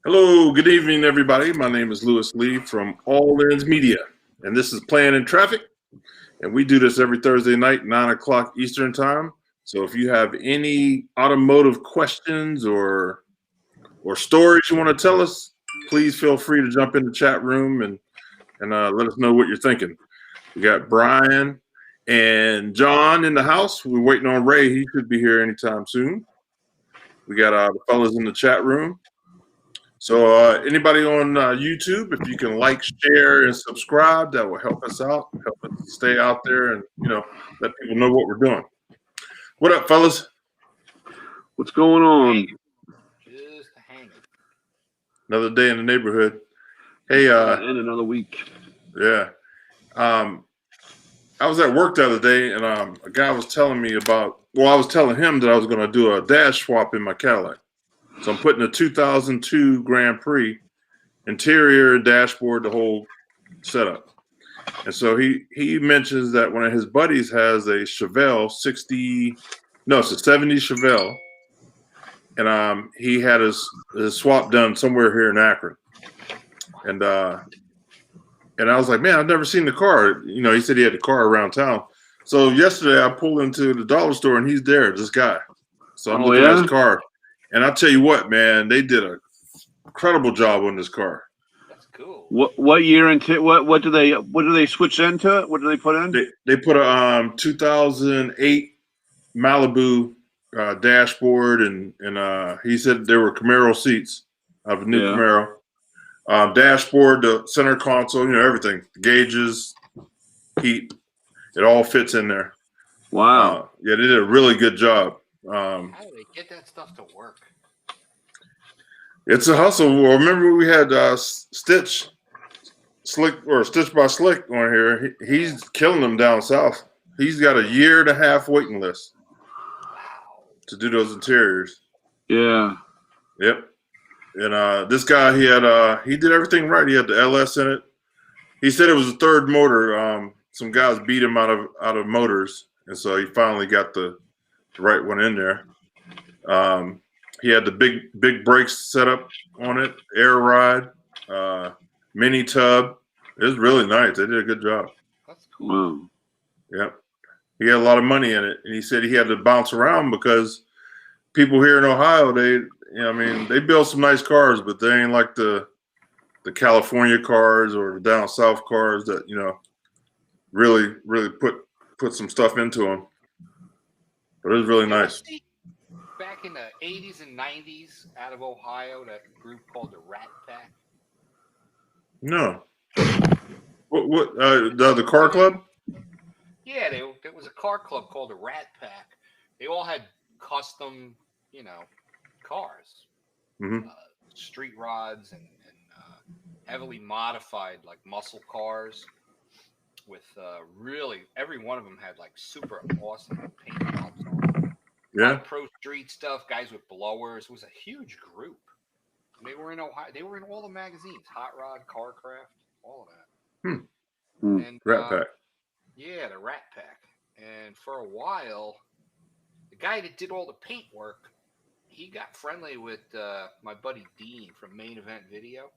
Hello, good evening, everybody. My name is Lewis Lee from All Ends Media, and this is Playing in Traffic. And we do this every Thursday night, 9 o'clock Eastern Time. So if you have any automotive questions or stories you want to tell us, please feel free to jump in the chat room and let us know what you're thinking. We got Brian and John in the house. We're waiting on Ray. He should be here anytime soon. We got the fellas in the chat room. So anybody on YouTube, if you can like, share, and subscribe, that will help us out, help us stay out there and, let people know what we're doing. What up, fellas? What's going on? Just hanging. Another day in the neighborhood. Hey, and another week. Yeah. I was at work the other day, and a guy was telling me I was telling him that I was going to do a dash swap in my Cadillac. So I'm putting a 2002 Grand Prix, interior, dashboard, the whole setup. And so he mentions that one of his buddies has a Chevelle it's a 70 Chevelle. And he had his swap done somewhere here in Akron. And I was like, man, I've never seen the car. He said he had the car around town. So yesterday I pulled into the dollar store and he's there, this guy. So I'm looking at his car. And I'll tell you what, man, they did an incredible job on this car. That's cool. What year into what do they switch into it? What do they put in? They put a 2008 Malibu dashboard and he said there were Camaro seats of a new Camaro. Dashboard, the center console, everything, the gauges, heat, it all fits in there. Wow. Yeah, they did a really good job. How do they get that stuff to work? It's a hustle. Well, remember we had Stitch by Slick on here. He's killing them down south. He's got a 1.5 year waiting list to do those interiors. Yeah. Yep. And this guy, he did everything right. He had the LS in it. He said it was a third motor. Some guys beat him out of motors, and so he finally got the right one in there. He had the big brakes set up on it, air ride, mini tub. It was really nice. They did a good job. That's cool. Wow. Yep. He had a lot of money in it, and he said he had to bounce around because people here in Ohio, they build some nice cars, but they ain't like the California cars or the down south cars that really put some stuff into them. But it was really nice. Back in the 80s and 90s, out of Ohio, that group called the Rat Pack. No. What? The car club? Yeah, there was a car club called the Rat Pack. They all had custom, cars, street rods and heavily modified like muscle cars. With really, every one of them had like super awesome paint jobs on. Yeah. Pro street stuff, guys with blowers. It was a huge group. And they were in Ohio. They were in all the magazines, Hot Rod, Carcraft, all of that. And Rat Pack. Yeah, the Rat Pack. And for a while, the guy that did all the paint work, he got friendly with my buddy Dean from Main Event Video.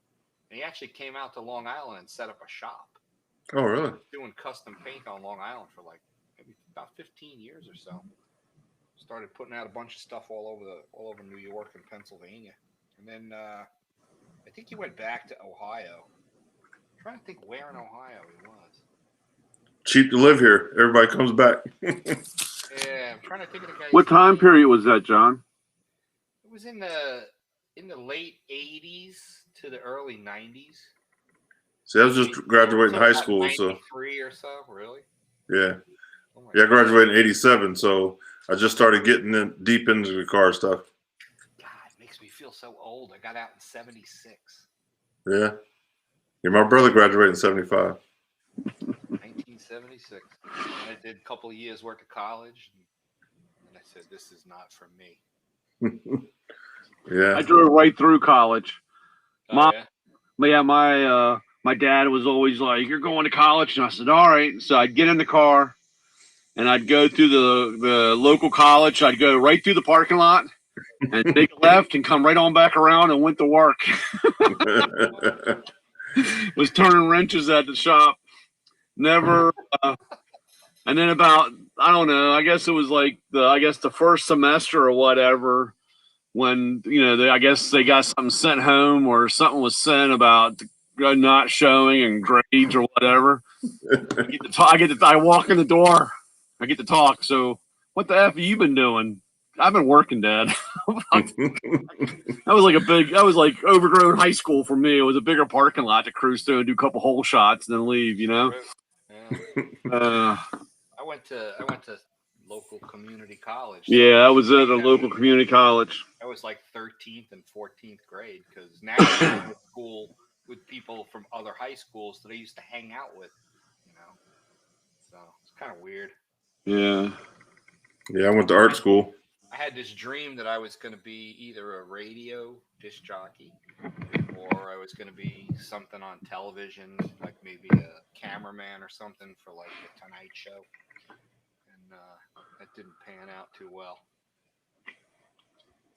And he actually came out to Long Island and set up a shop. Oh, really? Doing custom paint on Long Island for like maybe about 15 years or so. Started putting out a bunch of stuff all over New York and Pennsylvania, and then I think he went back to Ohio. I'm trying to think where in Ohio he was. Cheap to live here. Everybody comes back. Yeah, I'm trying to think of the guy. What time period was that, John? It was in the late 80s to the early 90s. See, I was just graduating high school, 93 or so, really? Yeah. Yeah, I graduated in 87, so I just started getting deep into the car stuff. God, it makes me feel so old. I got out in 76. Yeah. Yeah, my brother graduated in 75. 1976. And I did a couple of years work at college, and I said, this is not for me. Yeah. I drove right through college. Oh, My dad was always like, "You're going to college," and I said, "All right." So I'd get in the car, and I'd go through the local college. I'd go right through the parking lot, and make a left and come right on back around and went to work. Was turning wrenches at the shop. Never. And then about, I don't know, I guess it was like the first semester or whatever, when, I guess they got something sent home or something was sent about not showing and grades or whatever. I walk in the door. I get to talk. So what the F have you been doing? I've been working, Dad. That was like overgrown high school for me. It was a bigger parking lot to cruise through and do a couple hole shots and then leave, Yeah. I went to local community college. Yeah, I was at a local community college. I was like 13th and 14th grade because now I'm in school with people from other high schools that I used to hang out with, So it's kind of weird. Yeah. Yeah, I went to art school. I had this dream that I was going to be either a radio disc jockey or I was going to be something on television, like maybe a cameraman or something for like the Tonight Show. And that didn't pan out too well.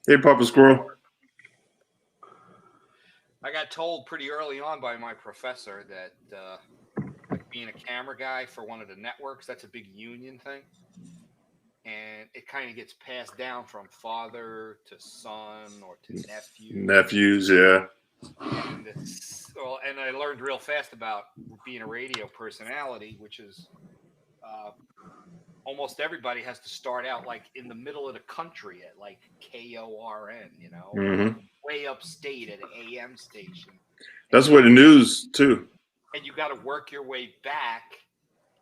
Hey, Papa Squirrel. I got told pretty early on by my professor that like being a camera guy for one of the networks, that's a big union thing. And it kind of gets passed down from father to son or to nephew. Nephews, yeah. And I learned real fast about being a radio personality, which is almost everybody has to start out like in the middle of the country at like KORN, Mm-hmm. way upstate at an AM station. That's the way the news too. And you got to work your way back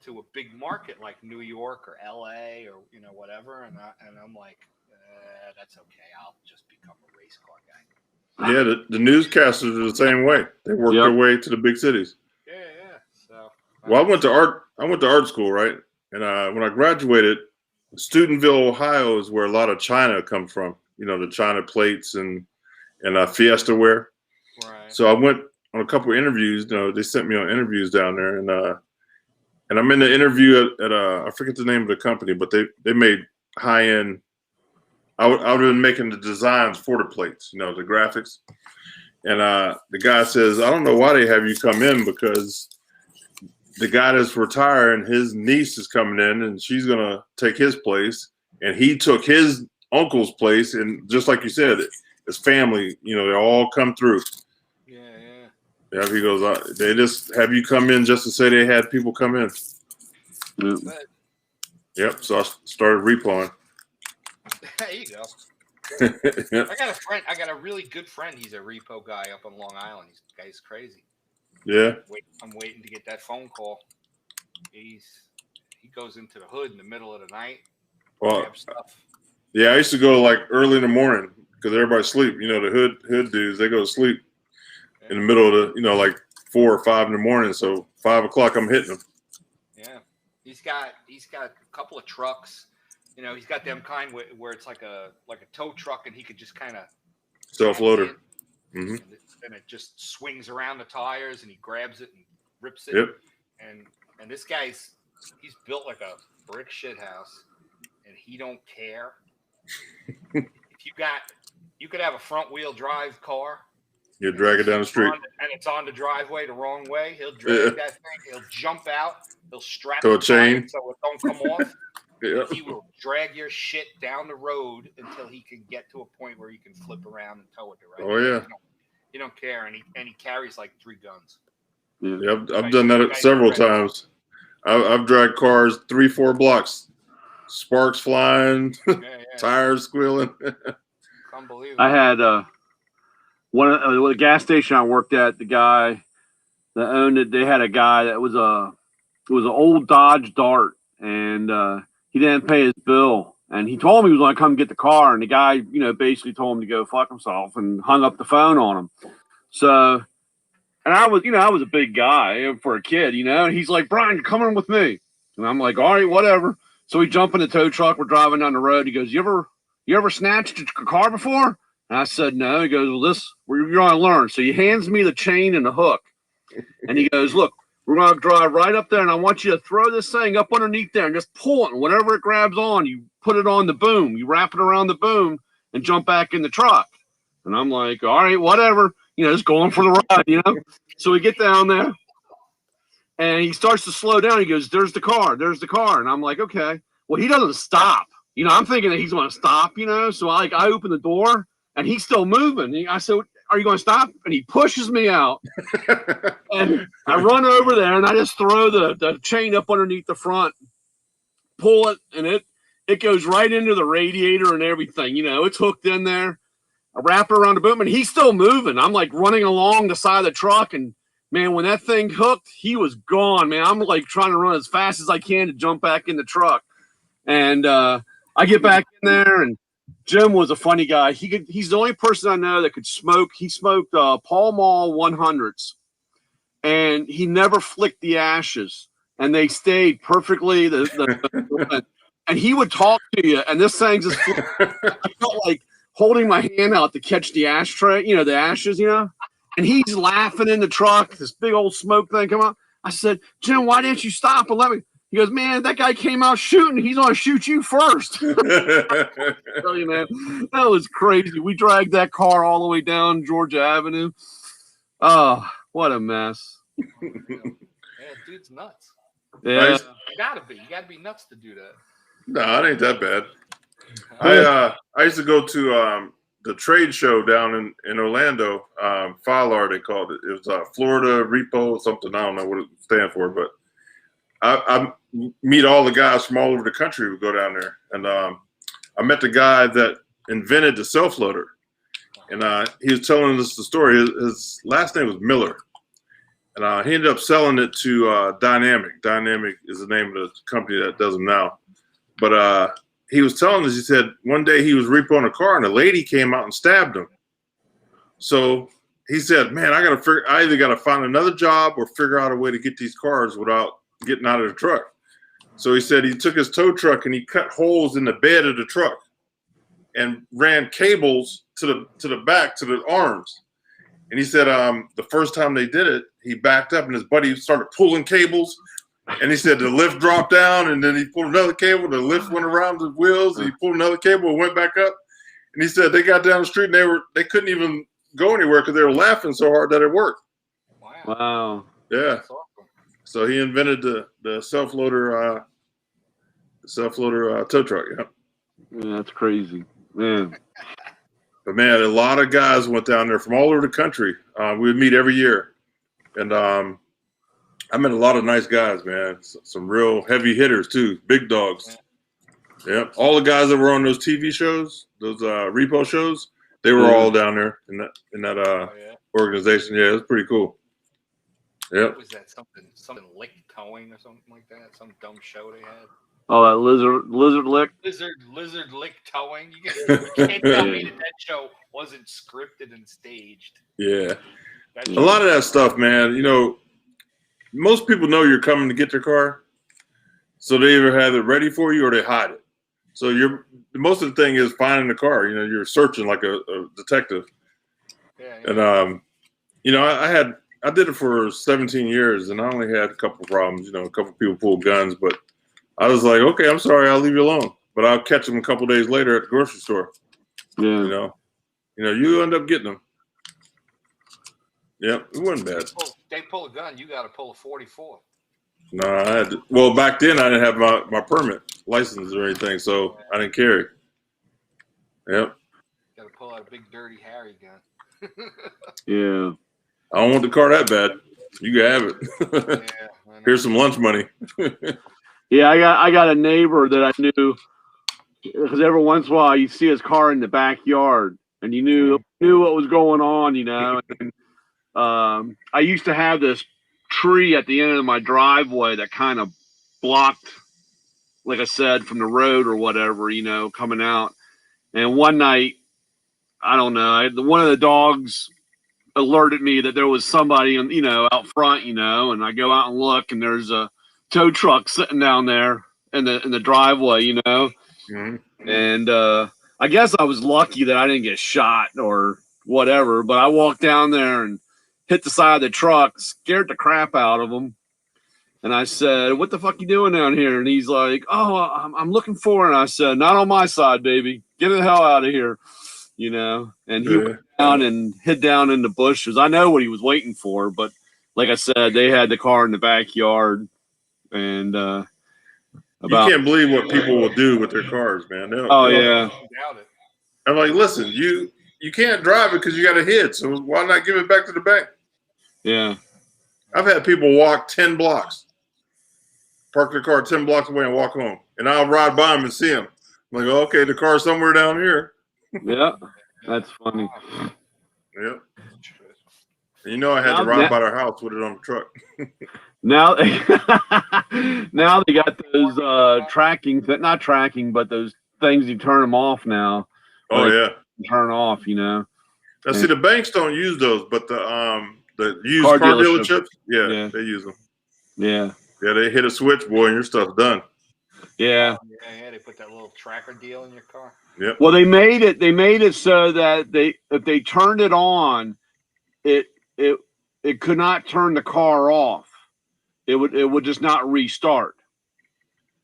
to a big market like New York or LA or whatever. And I'm like, that's okay. I'll just become a race car guy. Yeah, the newscasters are the same way. They work their way to the big cities. Yeah. So well, I went to art school, right? And when I graduated, Steubenville, Ohio is where a lot of China comes from. The China plates and Fiesta ware. Right. So I went on a couple of interviews. They sent me on interviews down there, and I'm in the interview at I forget the name of the company, but they made high end. I would have been making the designs for the plates, the graphics. And the guy says, I don't know why they have you come in because the guy that's retiring, his niece is coming in and she's going to take his place. And he took his uncle's place. And just like you said, his family, they all come through. Yeah, he goes, they just have you come in just to say they had people come in. Yep. So I started repoing. There you go. Yep. I got a friend. I got a really good friend. He's a repo guy up on Long Island. This guy's crazy. Yeah. I'm waiting to get that phone call. He goes into the hood in the middle of the night. Well, grab stuff. Yeah, I used to go like early in the morning because everybody sleep. The hood dudes, they go to sleep in the middle of the, like 4 or 5 in the morning. So 5 o'clock, I'm hitting them. Yeah, he's got a couple of trucks. He's got them kind where it's like a tow truck, and he could just kind of self-loader. Mm-hmm. And it just swings around the tires, and he grabs it and rips it. Yep. And this guy's he's built like a brick shit house, and he don't care. If you could have a front wheel drive car. You drag it down the street. And it's on the driveway the wrong way. He'll drag that thing. He'll jump out. He'll strap to a the chain so it don't come off. Yeah. He will drag your shit down the road until he can get to a point where he can flip around and tow it the right way. Oh, yeah. He don't care, and he carries like 3 guns. Yeah, I've done that several times. I've dragged cars 3-4 blocks, sparks flying, tires squealing. Unbelievable. I had one of the gas station I worked at. The guy that owned it, they had a guy that was an old Dodge Dart, and he didn't pay his bill. And he told me he was going to come get the car, and the guy, basically told him to go fuck himself and hung up the phone on him. So, and I was a big guy for a kid, and he's like, Brian, you're coming with me. And I'm like, all right, whatever. So we jump in the tow truck. We're driving down the road. He goes, you ever snatched a car before? And I said, no. He goes, well, you're going to learn. So he hands me the chain and the hook. And he goes, look, we're going to drive right up there, and I want you to throw this thing up underneath there and just pull it. And whenever it grabs on, you put it on the boom. You wrap it around the boom and jump back in the truck. And I'm like, all right, whatever, just going for the ride, So we get down there and he starts to slow down. He goes, there's the car. And I'm like, okay. Well, he doesn't stop. I'm thinking that he's going to stop, So I open the door and he's still moving. I said, are you going to stop? And he pushes me out. And I run over there and I just throw the chain up underneath the front, pull it, and it goes right into the radiator and everything. It's hooked in there. I wrap it around the boom and he's still moving. I'm like running along the side of the truck, and man, when that thing hooked, he was gone, man. I'm like trying to run as fast as I can to jump back in the truck. And I get back in there, and Jim was a funny guy. He's the only person I know that could smoke. He smoked Pall Mall 100s, and he never flicked the ashes, and they stayed perfectly. And he would talk to you, and this thing's just I felt like holding my hand out to catch the ashtray, the ashes, and he's laughing in the truck. This big old smoke thing come out. I said, Jim, why didn't you stop and let me? He goes, man, that guy came out shooting. He's going to shoot you first. I tell you, man, that was crazy. We dragged that car all the way down Georgia Avenue. Oh, what a mess. Yeah, dude's nuts. Yeah. You gotta be nuts to do that. No, it ain't that bad. I used to go to the trade show down in Orlando, FILAR they called it. It was Florida Repo something. I don't know what it stands for, but I meet all the guys from all over the country who go down there. And I met the guy that invented the self-loader. And he was telling us the story. His last name was Miller. And he ended up selling it to Dynamic. Dynamic is the name of the company that does them now. But he was telling us, he said, one day he was repoing a car and a lady came out and stabbed him. So he said, man, I either got to find another job or figure out a way to get these cars without getting out of the truck. So he said he took his tow truck and he cut holes in the bed of the truck and ran cables to the back, to the arms. And he said the first time they did it, he backed up and his buddy started pulling cables. And he said the lift dropped down and then he pulled another cable. The lift went around the wheels and he pulled another cable and went back up. And he said they got down the street and they couldn't even go anywhere because they were laughing so hard that it worked. Wow. Yeah. So he invented the self-loader tow truck. Yeah. Yeah, that's crazy, man. But man, a lot of guys went down there from all over the country. We would meet every year, and I met a lot of nice guys, man. Some real heavy hitters too, big dogs. Yeah, all the guys that were on those TV shows, those repo shows, they were all down there in that organization. Yeah, it was pretty cool. Yeah. What was that? Something lick towing or something like that? Some dumb show they had. Oh, that lizard lick. Lizard lick towing. You can't tell me that show wasn't scripted and staged. Yeah. A lot of that stuff, man. Most people know you're coming to get their car, so they either have it ready for you or they hide it. So most of the thing is finding the car. You're searching like a detective. Yeah. And I did it for 17 years, and I only had a couple of problems. A couple of people pulled guns, but I was like, okay, I'm sorry, I'll leave you alone. But I'll catch them a couple of days later at the grocery store. Yeah. You end up getting them. Yep, it wasn't bad. They pull a gun, you got to pull a 44. No, well, back then I didn't have my permit, license or anything, so I didn't carry. Yep. Got to pull out a big dirty Harry gun. Yeah. I don't want the car that bad. You can have it. Yeah, here's some lunch money. Yeah, I got a neighbor that I knew, because every once in a while you see his car in the backyard, and you knew what was going on, And, I used to have this tree at the end of my driveway that kind of blocked, like I said, from the road or whatever, coming out. And one night, I don't know, one of the dogs alerted me that there was somebody, out front, and I go out and look, and there's a tow truck sitting down there in the driveway, Mm-hmm. And I guess I was lucky that I didn't get shot or whatever, but I walked down there and hit the side of the truck, scared the crap out of him. And I said, what the fuck you doing down here? And he's like, oh, I'm looking for it. And I said, not on my side, baby. Get the hell out of here. you know, and he went down and hid down in the bushes. I know what he was waiting for, but like I said, they had the car in the backyard, and you can't believe what people will do with their cars, man. Yeah. I'm like, listen, you can't drive it because you got a hit, so why not give it back to the bank? Yeah. I've had people walk 10 blocks, park their car 10 blocks away and walk home, and I'll ride by them and see them. I'm like, oh, okay, the car's somewhere down here. Yeah, that's funny. Yep. And you know, I had to ride by their house with it on the truck. Now, now they got those not tracking, but those things you turn them off now. Oh yeah, turn off. You know. Now see, the banks don't use those, but the used car dealerships, yeah, they use them. Yeah. Yeah, they hit a switch, boy, and your stuff's done. Yeah. Yeah, they put that little tracker deal in your car. Yeah. Well, they made it so that if they turned it on, it could not turn the car off. It would just not restart.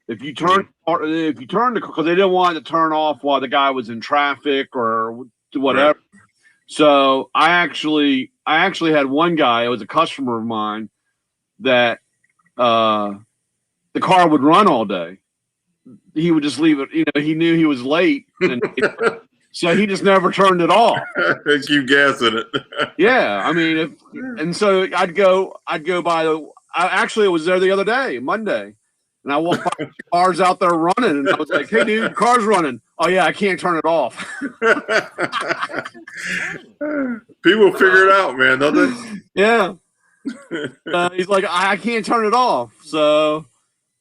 If you turn because they didn't want it to turn off while the guy was in traffic or whatever. Right. So I actually had one guy, it was a customer of mine, that the car would run all day. He would just leave it, you know, he knew he was late, and so he just never turned it off. Keep gassing it. Yeah, I mean, and so I'd go by it was there the other day, Monday, and I walked by cars out there running, and I was like, "Hey, dude, the car's running." Oh yeah, I can't turn it off. People figure it out, man, don't they? Yeah. He's like, I can't turn it off. So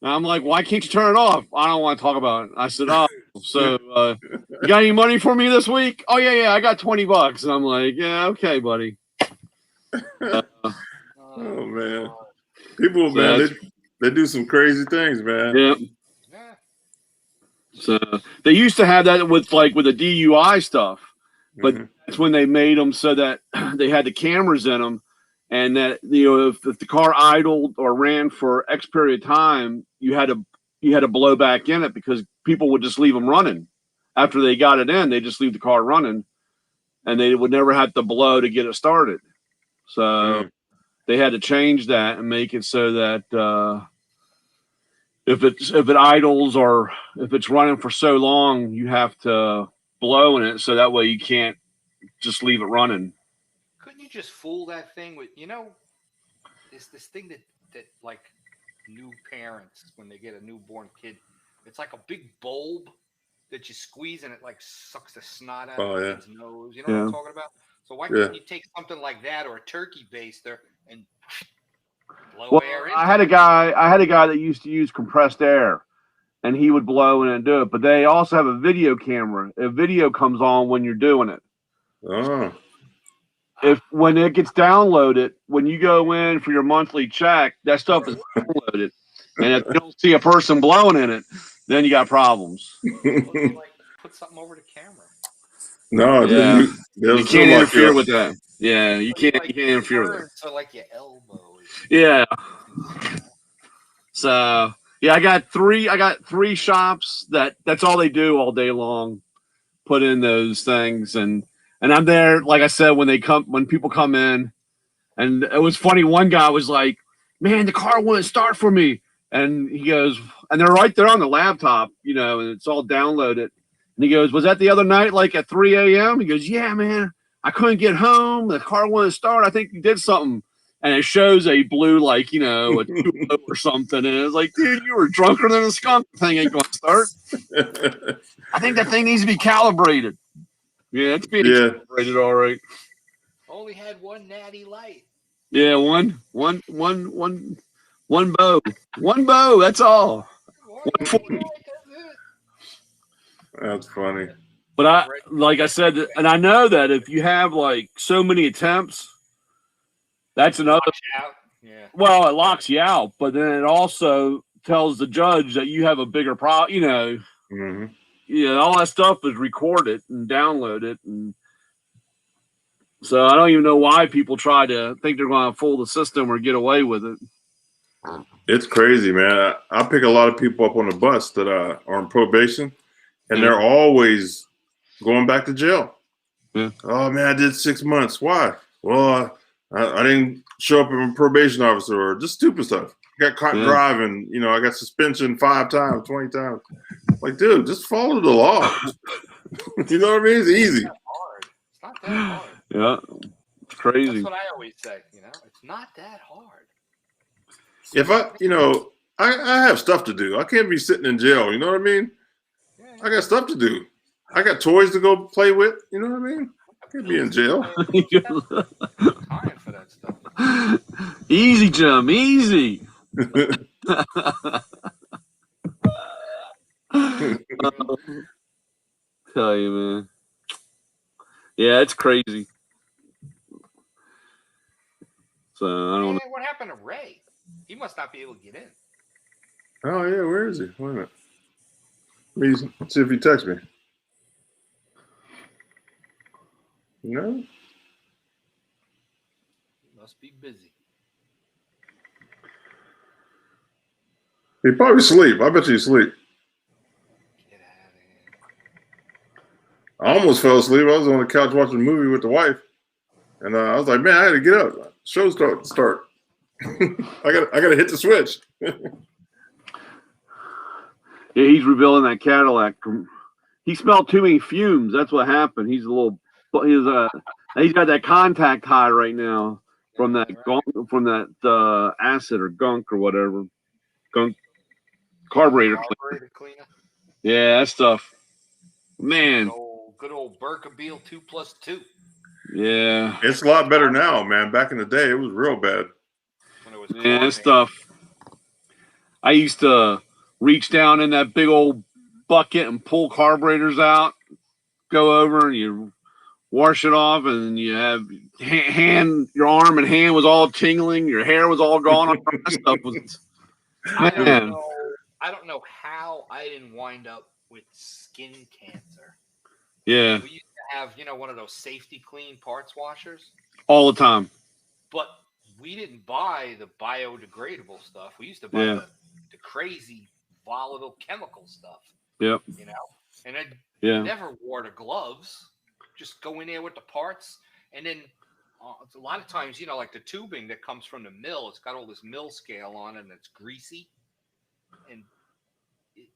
I'm like, why can't you turn it off? I don't want to talk about it. I said, oh, so you got any money for me this week? Oh yeah, I got $20. And I'm like, yeah, okay, buddy. Oh man, people, man, they do some crazy things, man. Yeah. So they used to have that with the DUI stuff, but that's when they made them so that they had the cameras in them, and that, you know, if the car idled or ran for X period of time, you had to blow back in it, because people would just leave them running after they got it in. They just leave the car running, and they would never have to blow to get it started. So they had to change that and make it so that if it idles or if it's running for so long, you have to blow in it, so that way you can't just leave it running. Couldn't you just fool that thing with, you know, this thing that like new parents, when they get a newborn kid, it's like a big bulb that you squeeze and it like sucks the snot out of the kid's nose. You know what I'm talking about? So why can't you take something like that or a turkey baster and blow air in? I had a guy that used to use compressed air, and he would blow in and do it. But they also have a video camera. A video comes on when you're doing it. Oh. When it gets downloaded, when you go in for your monthly check, that stuff is downloaded. And if you don't see a person blowing in it, then you got problems. Put something over the camera. No, you can't interfere with that. Yeah, you can't interfere with it. So like your elbow. Yeah. So yeah, I got three shops that's all they do all day long. Put in those things, and I'm there, like I said, when people come in. And it was funny, one guy was like, man, the car wouldn't start for me. And he goes, and they're right there on the laptop, you know, and it's all downloaded. And he goes, was that the other night, like at 3 a.m.? He goes, yeah, man, I couldn't get home. The car wouldn't start. I think you did something. And it shows a blue, like, you know, a 2.0 or something. And it was like, dude, you were drunker than a skunk. The thing ain't going to start. I think that thing needs to be calibrated. Yeah, it's being calibrated all right. Only had one natty light. Yeah, one bow. One bow, that's all. That's funny. But like I said, and I know that if you have like so many attempts, that's another. Yeah. Well, it locks you out, but then it also tells the judge that you have a bigger problem. You know, all that stuff is recorded and downloaded, and so I don't even know why people try to think they're going to fool the system or get away with it. It's crazy, man. I pick a lot of people up on the bus that are on probation, and they're always going back to jail. Yeah. Oh man, I did 6 months. Why? Well, I didn't show up as a probation officer, or just stupid stuff. Got caught driving. You know, I got suspension 5 times, 20 times. Like, dude, just follow the law. You know what I mean? It's easy. It's not that hard. Yeah, it's crazy. That's what I always say. You know, it's not that hard. If I have stuff to do. I can't be sitting in jail. You know what I mean? Yeah. I got stuff to do. I got toys to go play with. You know what I mean? I can't be in jail. Time for that stuff. Easy, Jim. Easy. Tell you, man. Yeah, it's crazy. So I don't know. What happened to Ray? He must not be able to get in. Oh yeah, where is he? Wait a minute. Let me see if he texts me. No. He must be busy. He probably sleep. I bet you he's asleep. Get out of here. I almost fell asleep. I was on the couch watching a movie with the wife, and I was like, "Man, I had to get up. Show start. I got to hit the switch." Yeah, he's rebuilding that Cadillac. He smelled too many fumes. That's what happened. He's got that contact high right now from that acid or gunk or whatever. Gunk carburetor cleaner. Yeah, that stuff. Man. Good old Berkebile 2+2. Yeah. It's a lot better now, man. Back in the day, it was real bad. When it was that stuff. I used to reach down in that big old bucket and pull carburetors out, go over and you wash it off, and you have your arm and hand was all tingling, your hair was all gone. That stuff was. I don't know how I didn't wind up with skin cancer. Yeah. We used to have, one of those safety clean parts washers. All the time. But we didn't buy the biodegradable stuff. We used to buy the crazy volatile chemical stuff. Yep. And I never wore the gloves. Just go in there with the parts. And then a lot of times, like the tubing that comes from the mill, it's got all this mill scale on it and it's greasy. And,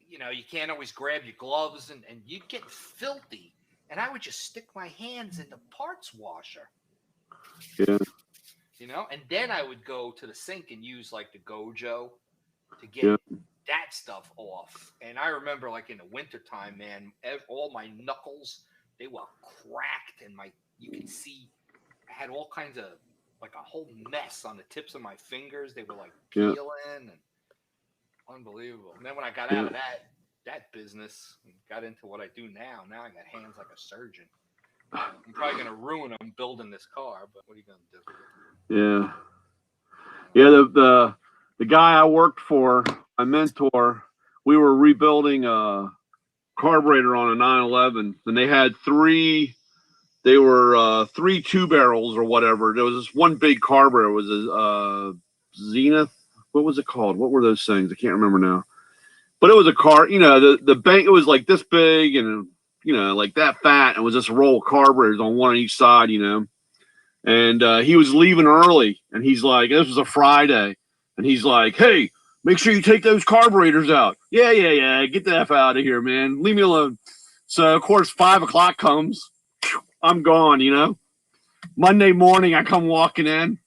you can't always grab your gloves and you get filthy. And I would just stick my hands in the parts washer. Yeah. And then I would go to the sink and use like the Gojo to get that stuff off. And I remember like in the wintertime, man, all my knuckles, they were cracked and you could see I had all kinds of like a whole mess on the tips of my fingers. They were like peeling and unbelievable. And then when I got out of that business and got into what I do now I got hands like a surgeon. I'm probably going to ruin them building this car, but what are you going to do? Yeah. The guy I worked for, my mentor, we were rebuilding a carburetor on a 911, and they had three 2 barrels or whatever. There was this one big carburetor. It was a Zenith. What was it called? What were those things? I can't remember now. But it was a car, the bank, it was like this big and, like that fat. And it was just a roll of carburetors on one on each side, And he was leaving early. And he's like, this was a Friday. And he's like, hey, make sure you take those carburetors out. Yeah. Get the F out of here, man. Leave me alone. So, of course, 5 o'clock comes. I'm gone, Monday morning, I come walking in.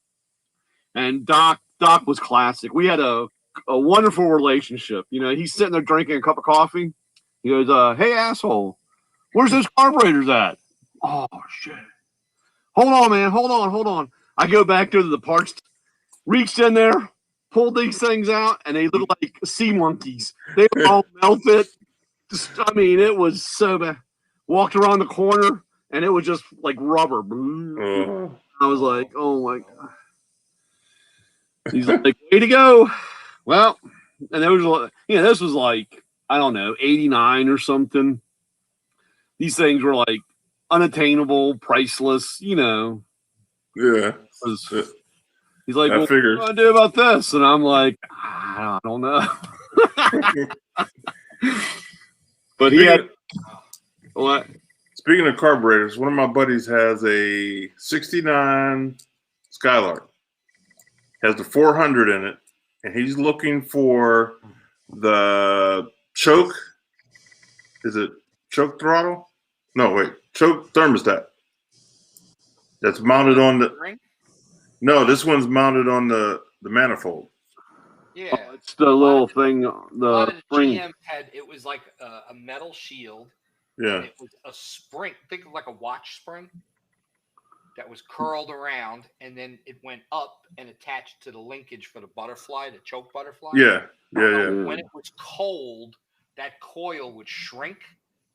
And Doc was classic. We had a wonderful relationship. He's sitting there drinking a cup of coffee. He goes, hey, asshole, where's those carburetors at? Oh, shit. Hold on, man. Hold on. I go back to the parts, reached in there, pulled these things out, and they look like sea monkeys. They were all melted. It was so bad. Walked around the corner, and it was just like rubber. I was like, oh, my God. He's like, way to go. Well, and there was, this was like, I don't know, 89 or something. These things were like unattainable, priceless, Yeah. He's like, well, what do I do about this? And I'm like, I don't know. But he had what? Speaking of carburetors, one of my buddies has a 69 Skylark. Has the 400 in it, and he's looking for the choke. Is it choke throttle? No, wait, choke thermostat. That's mounted on the. Ring? No, this one's mounted on the manifold. Yeah. Oh, it's the little thing, A lot the of the spring. GM it was like a metal shield. Yeah. And it was a spring, think of like a watch spring that was curled around, and then it went up and attached to the linkage for the butterfly, the choke butterfly. Yeah. So when it was cold, that coil would shrink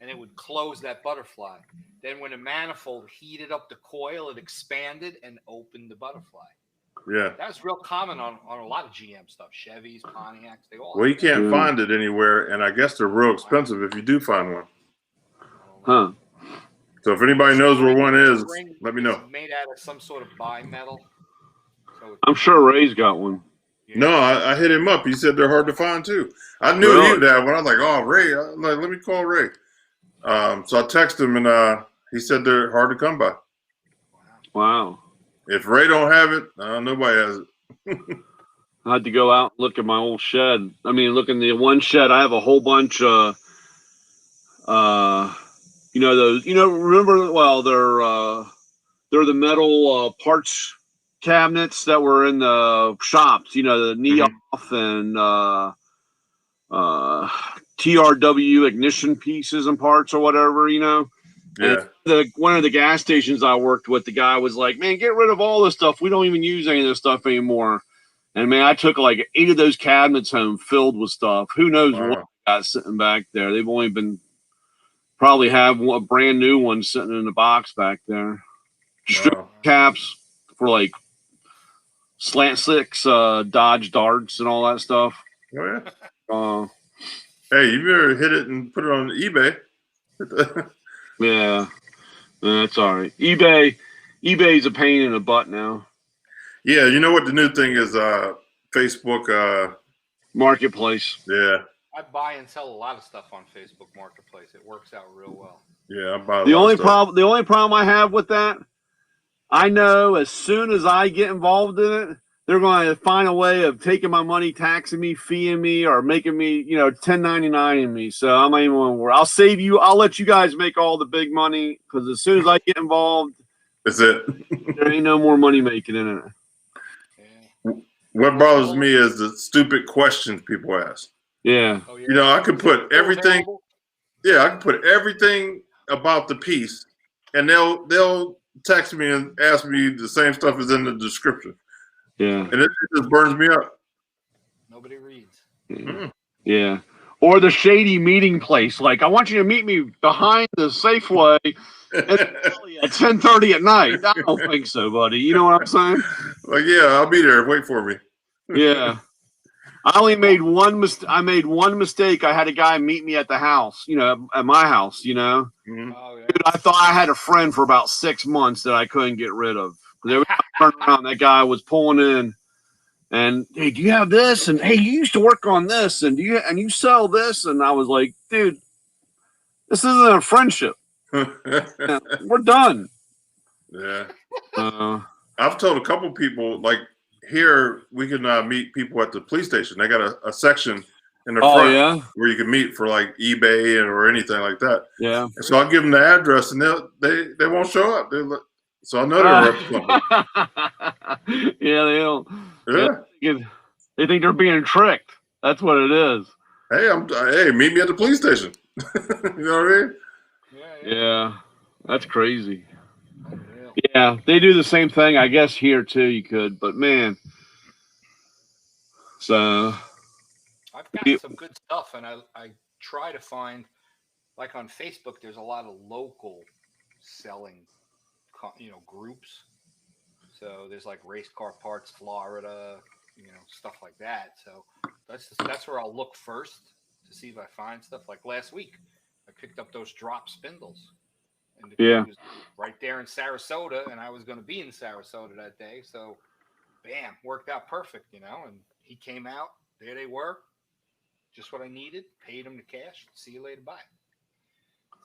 and it would close that butterfly. Then when the manifold heated up the coil, it expanded and opened the butterfly. Yeah. That was real common on a lot of GM stuff. Chevys, Pontiacs, they all. Well, you had that. can't find it anywhere, and I guess they're real expensive if you do find one. Huh. So if anybody knows where one is, Spring let me know. Made out of some sort of bimetal. So I'm sure Ray's got one. No, I hit him up. He said they're hard to find too. I knew Really? he would have one. I was like, oh, Ray. I'm like, let me call Ray. So I texted him, and he said they're hard to come by. Wow. If Ray don't have it, nobody has it. I had to go out and look at my old shed. I mean, look in the one shed. I have a whole bunch of, those, remember, well, they're the metal parts cabinets that were in the shops, the Neoff and TRW ignition pieces and parts or whatever, Yeah. And one of the gas stations I worked with, the guy was like, man, get rid of all this stuff. We don't even use any of this stuff anymore. And man, I took like 8 of those cabinets home filled with stuff. Who knows what I got sitting back there? They've only been probably have a brand new one sitting in the box back there. Wow. Caps for like slant six Dodge Darts and all that stuff. Oh, yeah. Hey, you better hit it and put it on eBay. Yeah, that's all right. eBay's a pain in the butt now. Yeah, you know what the new thing is? Facebook Marketplace. Yeah. I buy and sell a lot of stuff on Facebook Marketplace. It works out real well. Yeah, I buy a The lot only of stuff. problem, the only problem I have with that, I know as soon as I get involved in it, they're going to find a way of taking my money, taxing me, feeing me, or making me, 1099 in me. So I'm not even going to worry. I'll save you. I'll let you guys make all the big money because as soon as I get involved, That's it. there ain't no more money making in it. Yeah. What bothers me is the stupid questions people ask. Yeah. Oh, yeah. I could put everything. Available? Yeah, I can put everything about the piece, and they'll text me and ask me the same stuff as in the description. Yeah. And it just burns me up. Nobody reads. Yeah. Or the shady meeting place. Like, I want you to meet me behind the Safeway at 10:30 at night. I don't think so, buddy. You know what I'm saying? Like, yeah, I'll be there. Wait for me. Yeah. I only made one mistake. I made one mistake. I had a guy meet me at the house, at my house, Mhm. Oh, yeah. Dude, I thought I had a friend for about 6 months that I couldn't get rid of. Every time I turned around, that guy was pulling in and, hey, do you have this? And hey, you used to work on this, and you sell this? And I was like, dude, this isn't a friendship. We're done. Yeah. Uh, I've told a couple people, like, here we can meet people at the police station. They got a section in the front yeah, where you can meet for like eBay or anything like that. yeah. And so I'll give them the address, and they won't show up. So I know they're up to something. Yeah, they don't. Yeah. They think they're being tricked. That's what it is. Hey, meet me at the police station. You know what I mean? Yeah, that's crazy. Unreal. Yeah, they do the same thing. I guess here too you could, but man. So I've got some good stuff, and I try to find, like on Facebook, there's a lot of local selling, groups. So there's like Race Car Parts Florida, stuff like that. So that's where I'll look first to see if I find stuff. Like last week, I picked up those drop spindles. And the Yeah. kid was right there in Sarasota, and I was going to be in Sarasota that day. So, bam, worked out perfect, And he came out. There they were. Just what I needed. Paid him the cash. See you later. Bye.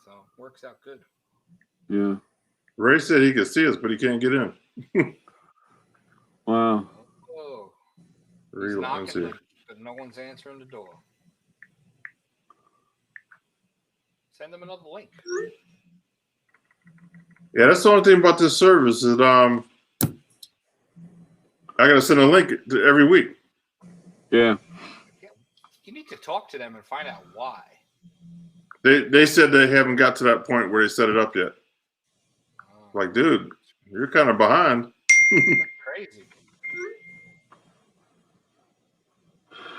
So, works out good. Yeah. Ray said he could see us, but he can't get in. Wow. Oh, Ray, he's let me knocking, see. but no one's answering the door. Send them another link. Yeah, that's the only thing about this service is I gotta send a link every week. Yeah. You need to talk to them and find out why. They said they haven't got to that point where they set it up yet. Like, dude, you're kind of behind. That's crazy.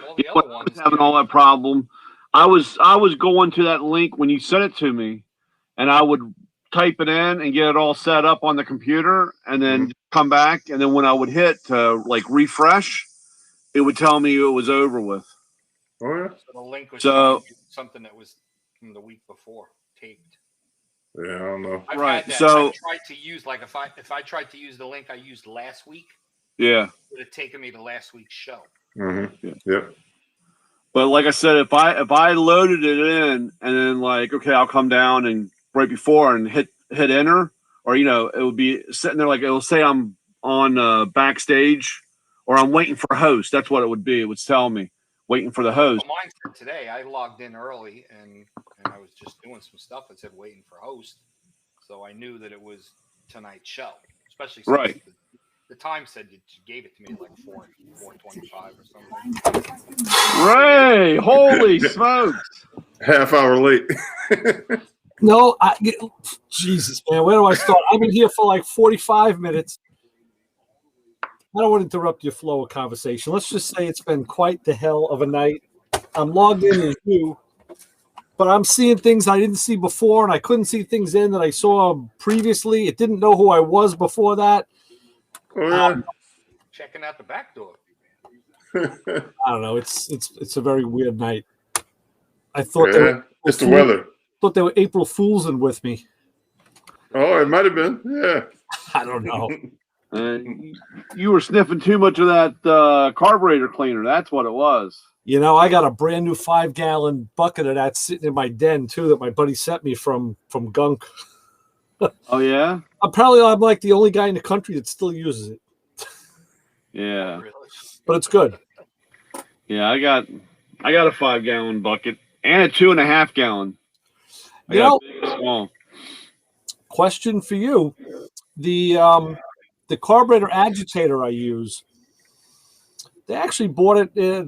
All the other I ones was having all that problem. I was going to that link when you sent it to me, and I would type it in and get it all set up on the computer, and then come back, and then when I would hit to like refresh, it would tell me it was over with. Oh yeah. So the link was So- showing you something that was from the week before taped. Yeah, I don't know. I've Right, had that. so- I tried to use like if I tried to use the link I used last week, Yeah. it would have taken me to last week's show. Mm-hmm. Yeah. Yep. But like I said, if I loaded it in and then like, okay, I'll come down and right before and hit enter, or it would be sitting there like it'll say I'm on backstage or I'm waiting for a host. That's what it would be. It would tell me waiting for the host. Well, mine said today. I logged in early and I was just doing some stuff. It said waiting for host, so I knew that it was tonight's show. Especially since Right. the time said that you gave it to me at like 4:25 or something. Ray, holy smokes! Half hour late. No, Jesus, man, where do I start? I've been here for like 45 minutes. I don't want to interrupt your flow of conversation. Let's just say it's been quite the hell of a night. I'm logged in as you, but I'm seeing things I didn't see before, and I couldn't see things in that I saw previously. It didn't know who I was before that. Oh yeah. Checking out the back door. I don't know. It's a very weird night. I thought Yeah. It's the weather. thought they were April Foolsing with me. Oh, it might have been. Yeah. I don't know. You were sniffing too much of that carburetor cleaner. That's what it was. I got a brand new 5-gallon bucket of that sitting in my den too that my buddy sent me from Gunk. Oh yeah, Apparently, I'm like the only guy in the country that still uses it, yeah, Really? but it's good. yeah. I got a 5-gallon bucket and a 2.5 gallon. I You got know, big and small. question for you: the carburetor agitator I use, they actually bought it.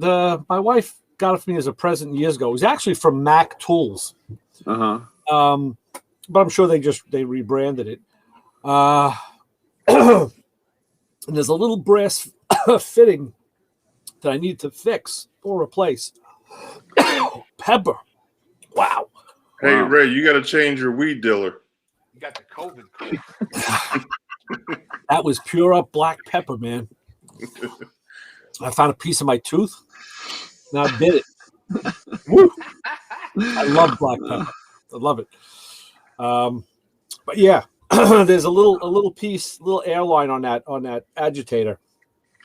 My wife got it for me as a present years ago. It was actually from Mac Tools. But I'm sure they rebranded it. And there's a little brass fitting that I need to fix or replace. Pepper. Wow. Hey Wow. Ray, you got to change your weed dealer. You got the COVID cold. That was pure up black pepper, man. I found a piece of my tooth. Now I bit it. Woo. I love black pepper. I love it. But yeah, there's a little piece, little airline on that agitator,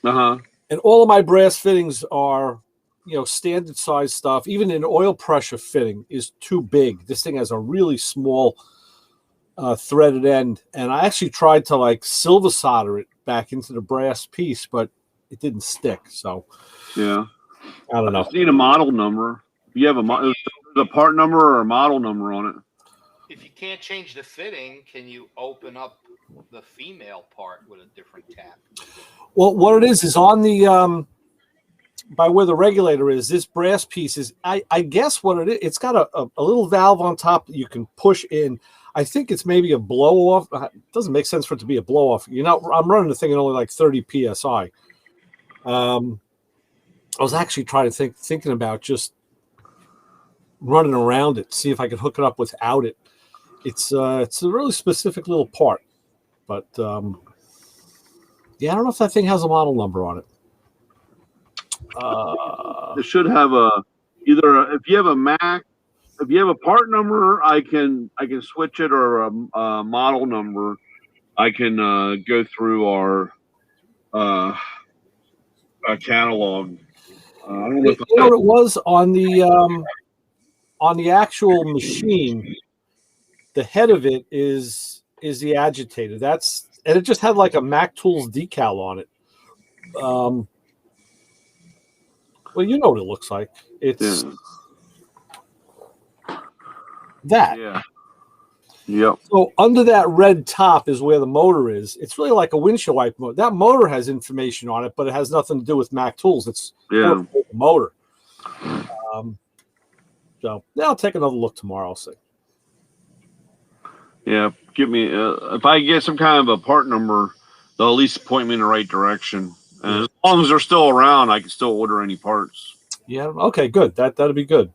and all of my brass fittings are, standard size stuff. Even an oil pressure fitting is too big. This thing has a really small threaded end, and I actually tried to like silver solder it back into the brass piece, but it didn't stick. So Yeah, I don't know. just need a model number. You have there's a part number or a model number on it. If you can't change the fitting, can you open up the female part with a different tap? Well, what it is on the by where the regulator is. This brass piece is, I guess what it is. It's got a little valve on top that you can push in. I think it's maybe a blow off. It doesn't make sense for it to be a blow off. I'm running the thing at only like 30 psi. I was actually thinking about just running around it, see if I could hook it up without it. It's a really specific little part, but yeah, I don't know if that thing has a model number on it. It should have if you have a Mac, if you have a part number, I can switch it, or a model number. I can go through our catalog. I don't know if You know what it was on the actual machine. The head of it is is the agitator. And it just had like a Mac Tools decal on it. Well, you know what it looks like. It's that. Yeah. Yep. So under that red top is where the motor is. It's really like a windshield wiper motor. That motor has information on it, but it has nothing to do with Mac Tools. It's the motor. So I'll take another look tomorrow. I'll see. Yeah, give me if I get some kind of a part number, they'll at least point me in the right direction. And as long as they're still around, I can still order any parts. Yeah. Okay. Good. That'll be good.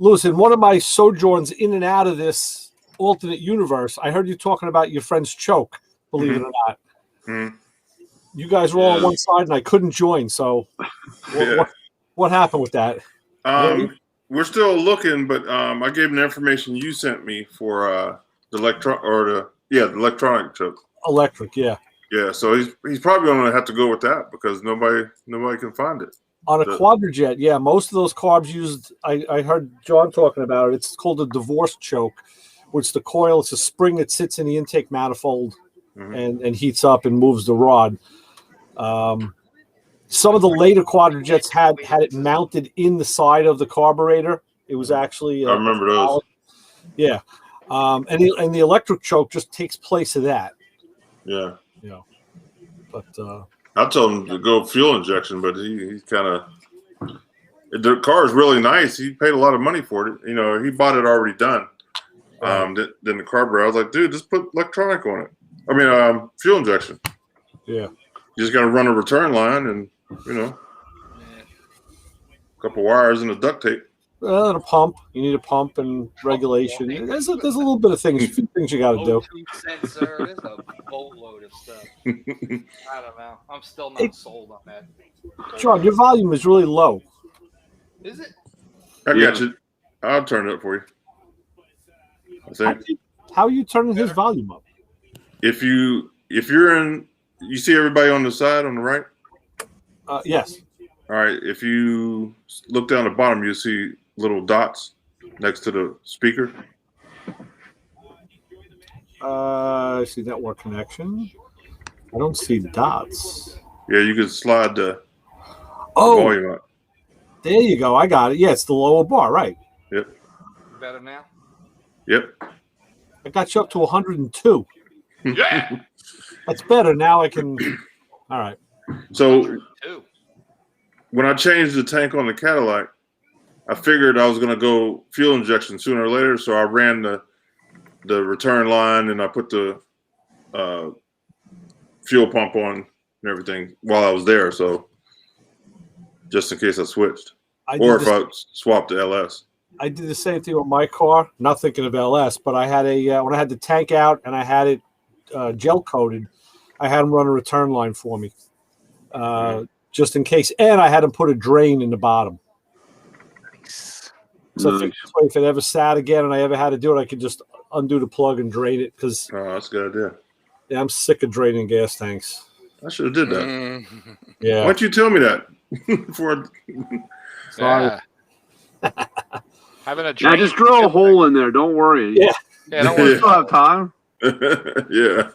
Lewis, in one of my sojourns in and out of this alternate universe, I heard you talking about your friend's choke. Believe it or not, you guys were all on one side, and I couldn't join. So, what happened with that? We're still looking, but I gave him the information you sent me for the electronic chip. Electric, yeah. Yeah, so he's probably going to have to go with that because nobody can find it. On a Quadrajet, yeah, most of those carbs used. I heard John talking about it. It's called a divorce choke, which the coil. It's a spring that sits in the intake manifold and heats up and moves the rod. Some of the later Quadrajets had it mounted in the side of the carburetor. It was actually I remember those. Yeah, and the electric choke just takes place of that. Yeah. But I told him to go fuel injection, but he kind of the car is really nice. He paid a lot of money for it. He bought it already done. Then the carburetor, I was like, dude, just put electronic on it. I mean, fuel injection. Yeah. You just got to run a return line and a couple wires and a duct tape. And a pump. You need a pump and regulation. There's a little bit of things you got to do. Sensor. There's a boatload of stuff. I don't know. I'm still not sold on that. John, your volume is really low. Is it? I got you. I'll turn it up for you. I think. How are you turning his volume up? If you're in, you see everybody on the side on the right. Yes. All right. If you look down the bottom, you'll see little dots next to the speaker. I see network connection. I don't see dots. Yeah, you can slide the volume up. There you go. I got it. Yeah, it's the lower bar, right? Yep. Better now? Yep. I got you up to 102. Yeah. That's better. Now I can. All right. So when I changed the tank on the Cadillac, I figured I was going to go fuel injection sooner or later. So I ran the return line and I put the fuel pump on and everything while I was there. So just in case I switched or if I swapped to LS. I did the same thing with my car, not thinking of LS, but I had when I had the tank out and I had it gel coated, I had him run a return line for me just in case. And I had him put a drain in the bottom. So if it ever sat again and I ever had to do it, I could just undo the plug and drain it because that's a good idea. Yeah, I'm sick of draining gas tanks. I should have did that. Yeah. Why don't you tell me that before? Sorry. Having a drain. Just drill a hole in there. Don't worry. Yeah. Yeah. Don't worry. Still have time. Yeah.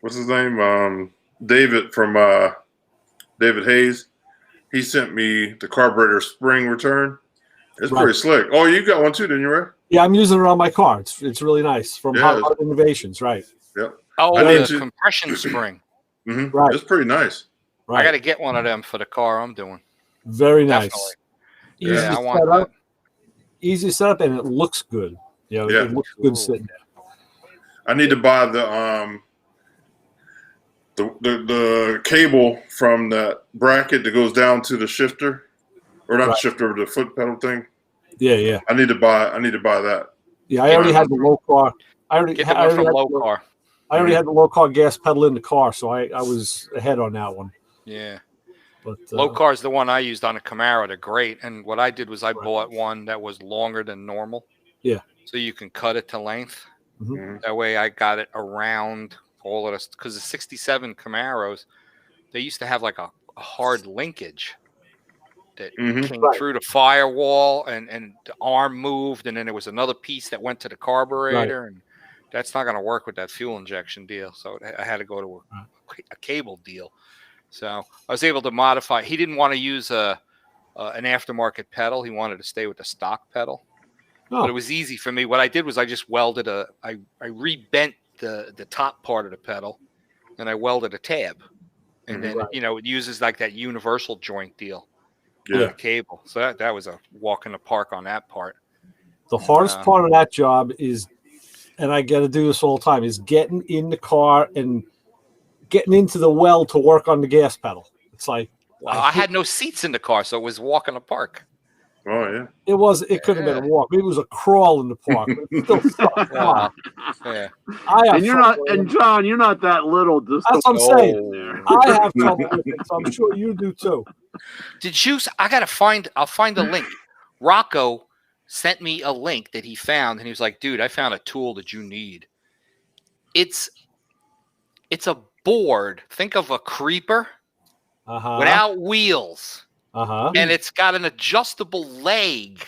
What's his name? David from David Hayes. He sent me the carburetor spring return. It's pretty slick. Oh, you got one too, didn't you, Ray? Yeah, I'm using it on my car. It's really nice from Hot Innovations, right? Yep. Oh, the compression spring. Right. It's pretty nice. Right. I got to get one of them for the car I'm doing. Very nice. Definitely. I want that. Easy setup, and it looks good. Yeah, it looks good sitting there. I need to buy the cable from that bracket that goes down to the shifter, or not the shifter, the foot pedal thing. Yeah. I need to buy that. Yeah, I already had the low car. I already had the low car gas pedal in the car, so I was ahead on that one. Yeah. But low car is the one I used on a Camaro. They're great. And what I did was I bought one that was longer than normal. Yeah. So you can cut it to length. That way I got it around all of this. Because the 67 Camaros, they used to have like a hard linkage. that Mhm. came Right. through the firewall, and the arm moved, and then there was another piece that went to the carburetor, and that's not going to work with that fuel injection deal. So I had to go to a cable deal. So I was able to modify. He didn't want to use an aftermarket pedal. He wanted to stay with the stock pedal. Oh. But it was easy for me. What I did was I just welded I rebent the top part of the pedal, and I welded a tab. And then, Right. it uses like that universal joint deal. Yeah. The cable. So that was a walk in the park on that part. The hardest part of that job is, and I got to do this all the time, is getting in the car and getting into the well to work on the gas pedal. It's like, Well, I had no seats in the car, so it was walk in the park. Oh yeah. it could have been a walk. Maybe it was a crawl in the park. But it still sucked. Come on. Yeah. And you're not, and John, you're not that little. Just That's what I'm saying. there. I have trouble with it, so I'm sure you do too. Did you? I'll find the link. Rocco sent me a link that he found, and he was like, "Dude, I found a tool that you need. It's a board. Think of a creeper without wheels, and it's got an adjustable leg.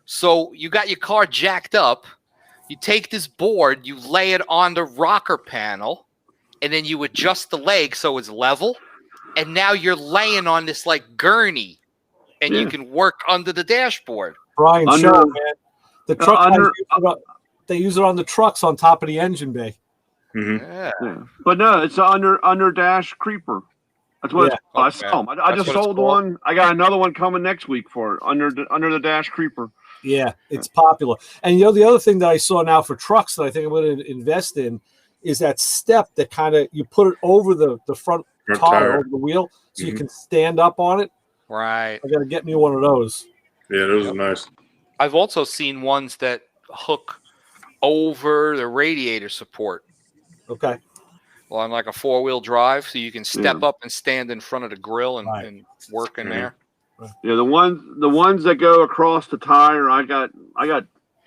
So you got your car jacked up. You take this board, you lay it on the rocker panel, and then you adjust the leg so it's level. And now you're laying on this like gurney, and you can work under the dashboard." Brian, show it, man. The truck they use it on the trucks on top of the engine bay. Mm-hmm. Yeah. But no, it's an under dash creeper. That's what it's called. I saw them. I just sold one. I got another one coming next week for it, under the dash creeper. Yeah, it's popular. And the other thing that I saw now for trucks that I think I'm going to invest in is that step that kind of you put it over the front tire, over the wheel, so you can stand up on it. Right. I got to get me one of those. Yeah, those are nice. I've also seen ones that hook over the radiator support. Okay. Well, on like a 4-wheel drive, so you can step up and stand in front of the grill and work in there. Yeah, the ones that go across the tire, I got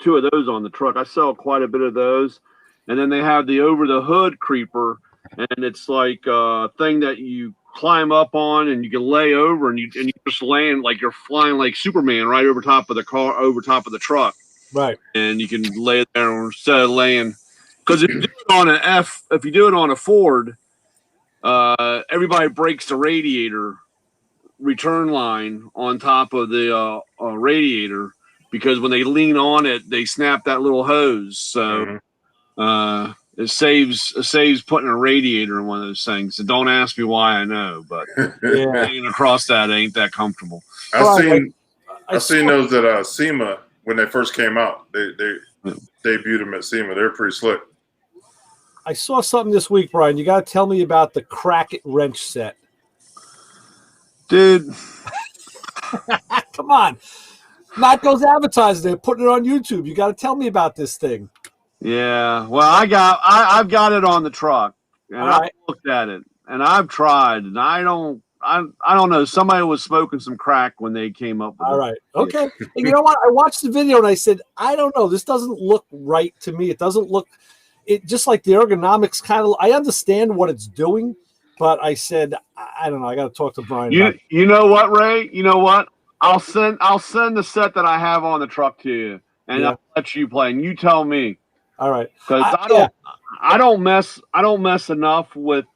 2 of those on the truck. I sell quite a bit of those. And then they have the over the hood creeper, and it's like a thing that you climb up on and you can lay over, and you just land like you're flying like Superman right over top of the car, over top of the truck. Right. And you can lay there instead of laying, because if you do it on a Ford, everybody breaks the radiator return line on top of the radiator, because when they lean on it, they snap that little hose. So it saves putting a radiator in one of those things. So don't ask me why I know, but leaning across that ain't that comfortable. I've seen those at SEMA when they first came out. They debuted them at SEMA. They're pretty slick. I saw something this week, Brian. You got to tell me about the Crack It wrench set. Dude. Come on. Matco's advertising. They're putting it on YouTube. You got to tell me about this thing. Yeah. Well, I've got it on the truck, and I looked at it, and I've tried, and I don't know. Somebody was smoking some crack when they came up with it. All right. Okay. And you know what? I watched the video and I said, I don't know. This doesn't look right to me. It doesn't look just like the ergonomics kind of. I understand what it's doing, but I said, I don't know. I got to talk to Brian. You know what, Ray? You know what? I'll send the set that I have on the truck to you, and I'll let you play, and you tell me. All right. Because I don't mess enough with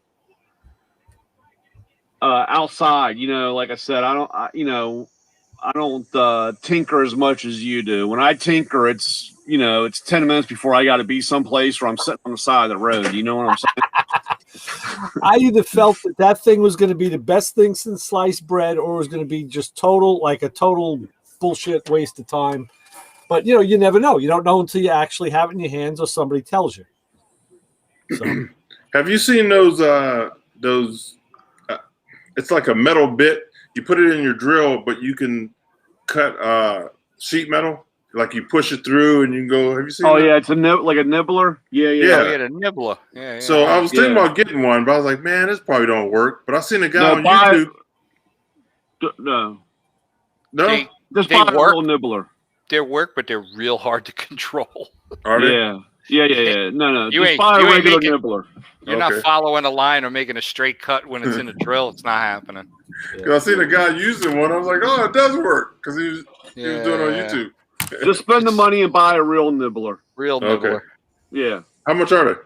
outside. Like I said, I don't tinker as much as you do. When I tinker, it's 10 minutes before I got to be someplace where I'm sitting on the side of the road. You know what I'm saying? I either felt that thing was going to be the best thing since sliced bread, or it was going to be just a total bullshit waste of time. But you never know. You don't know until you actually have it in your hands or somebody tells you. So, have you seen those? It's like a metal bit. You put it in your drill, but you can cut sheet metal. Like you push it through, and you can go. Have you seen? Oh that? yeah, it's like a nibbler. Yeah. A nibbler. Yeah. So I was thinking about getting one, but I was like, man, this probably don't work. But I seen a guy on YouTube. No. They buy a little nibbler. They work, but they're real hard to control. Are they? Yeah. Yeah. No. You Just ain't- buy a you ain't regular making- nibbler. You're Okay. not following a line or making a straight cut when it's in a drill. It's not happening. Because I seen a guy using one. I was like, oh, it does work. Because he was doing it on YouTube. Just spend the money and buy a real nibbler. Real Okay. nibbler. Yeah. How much are they?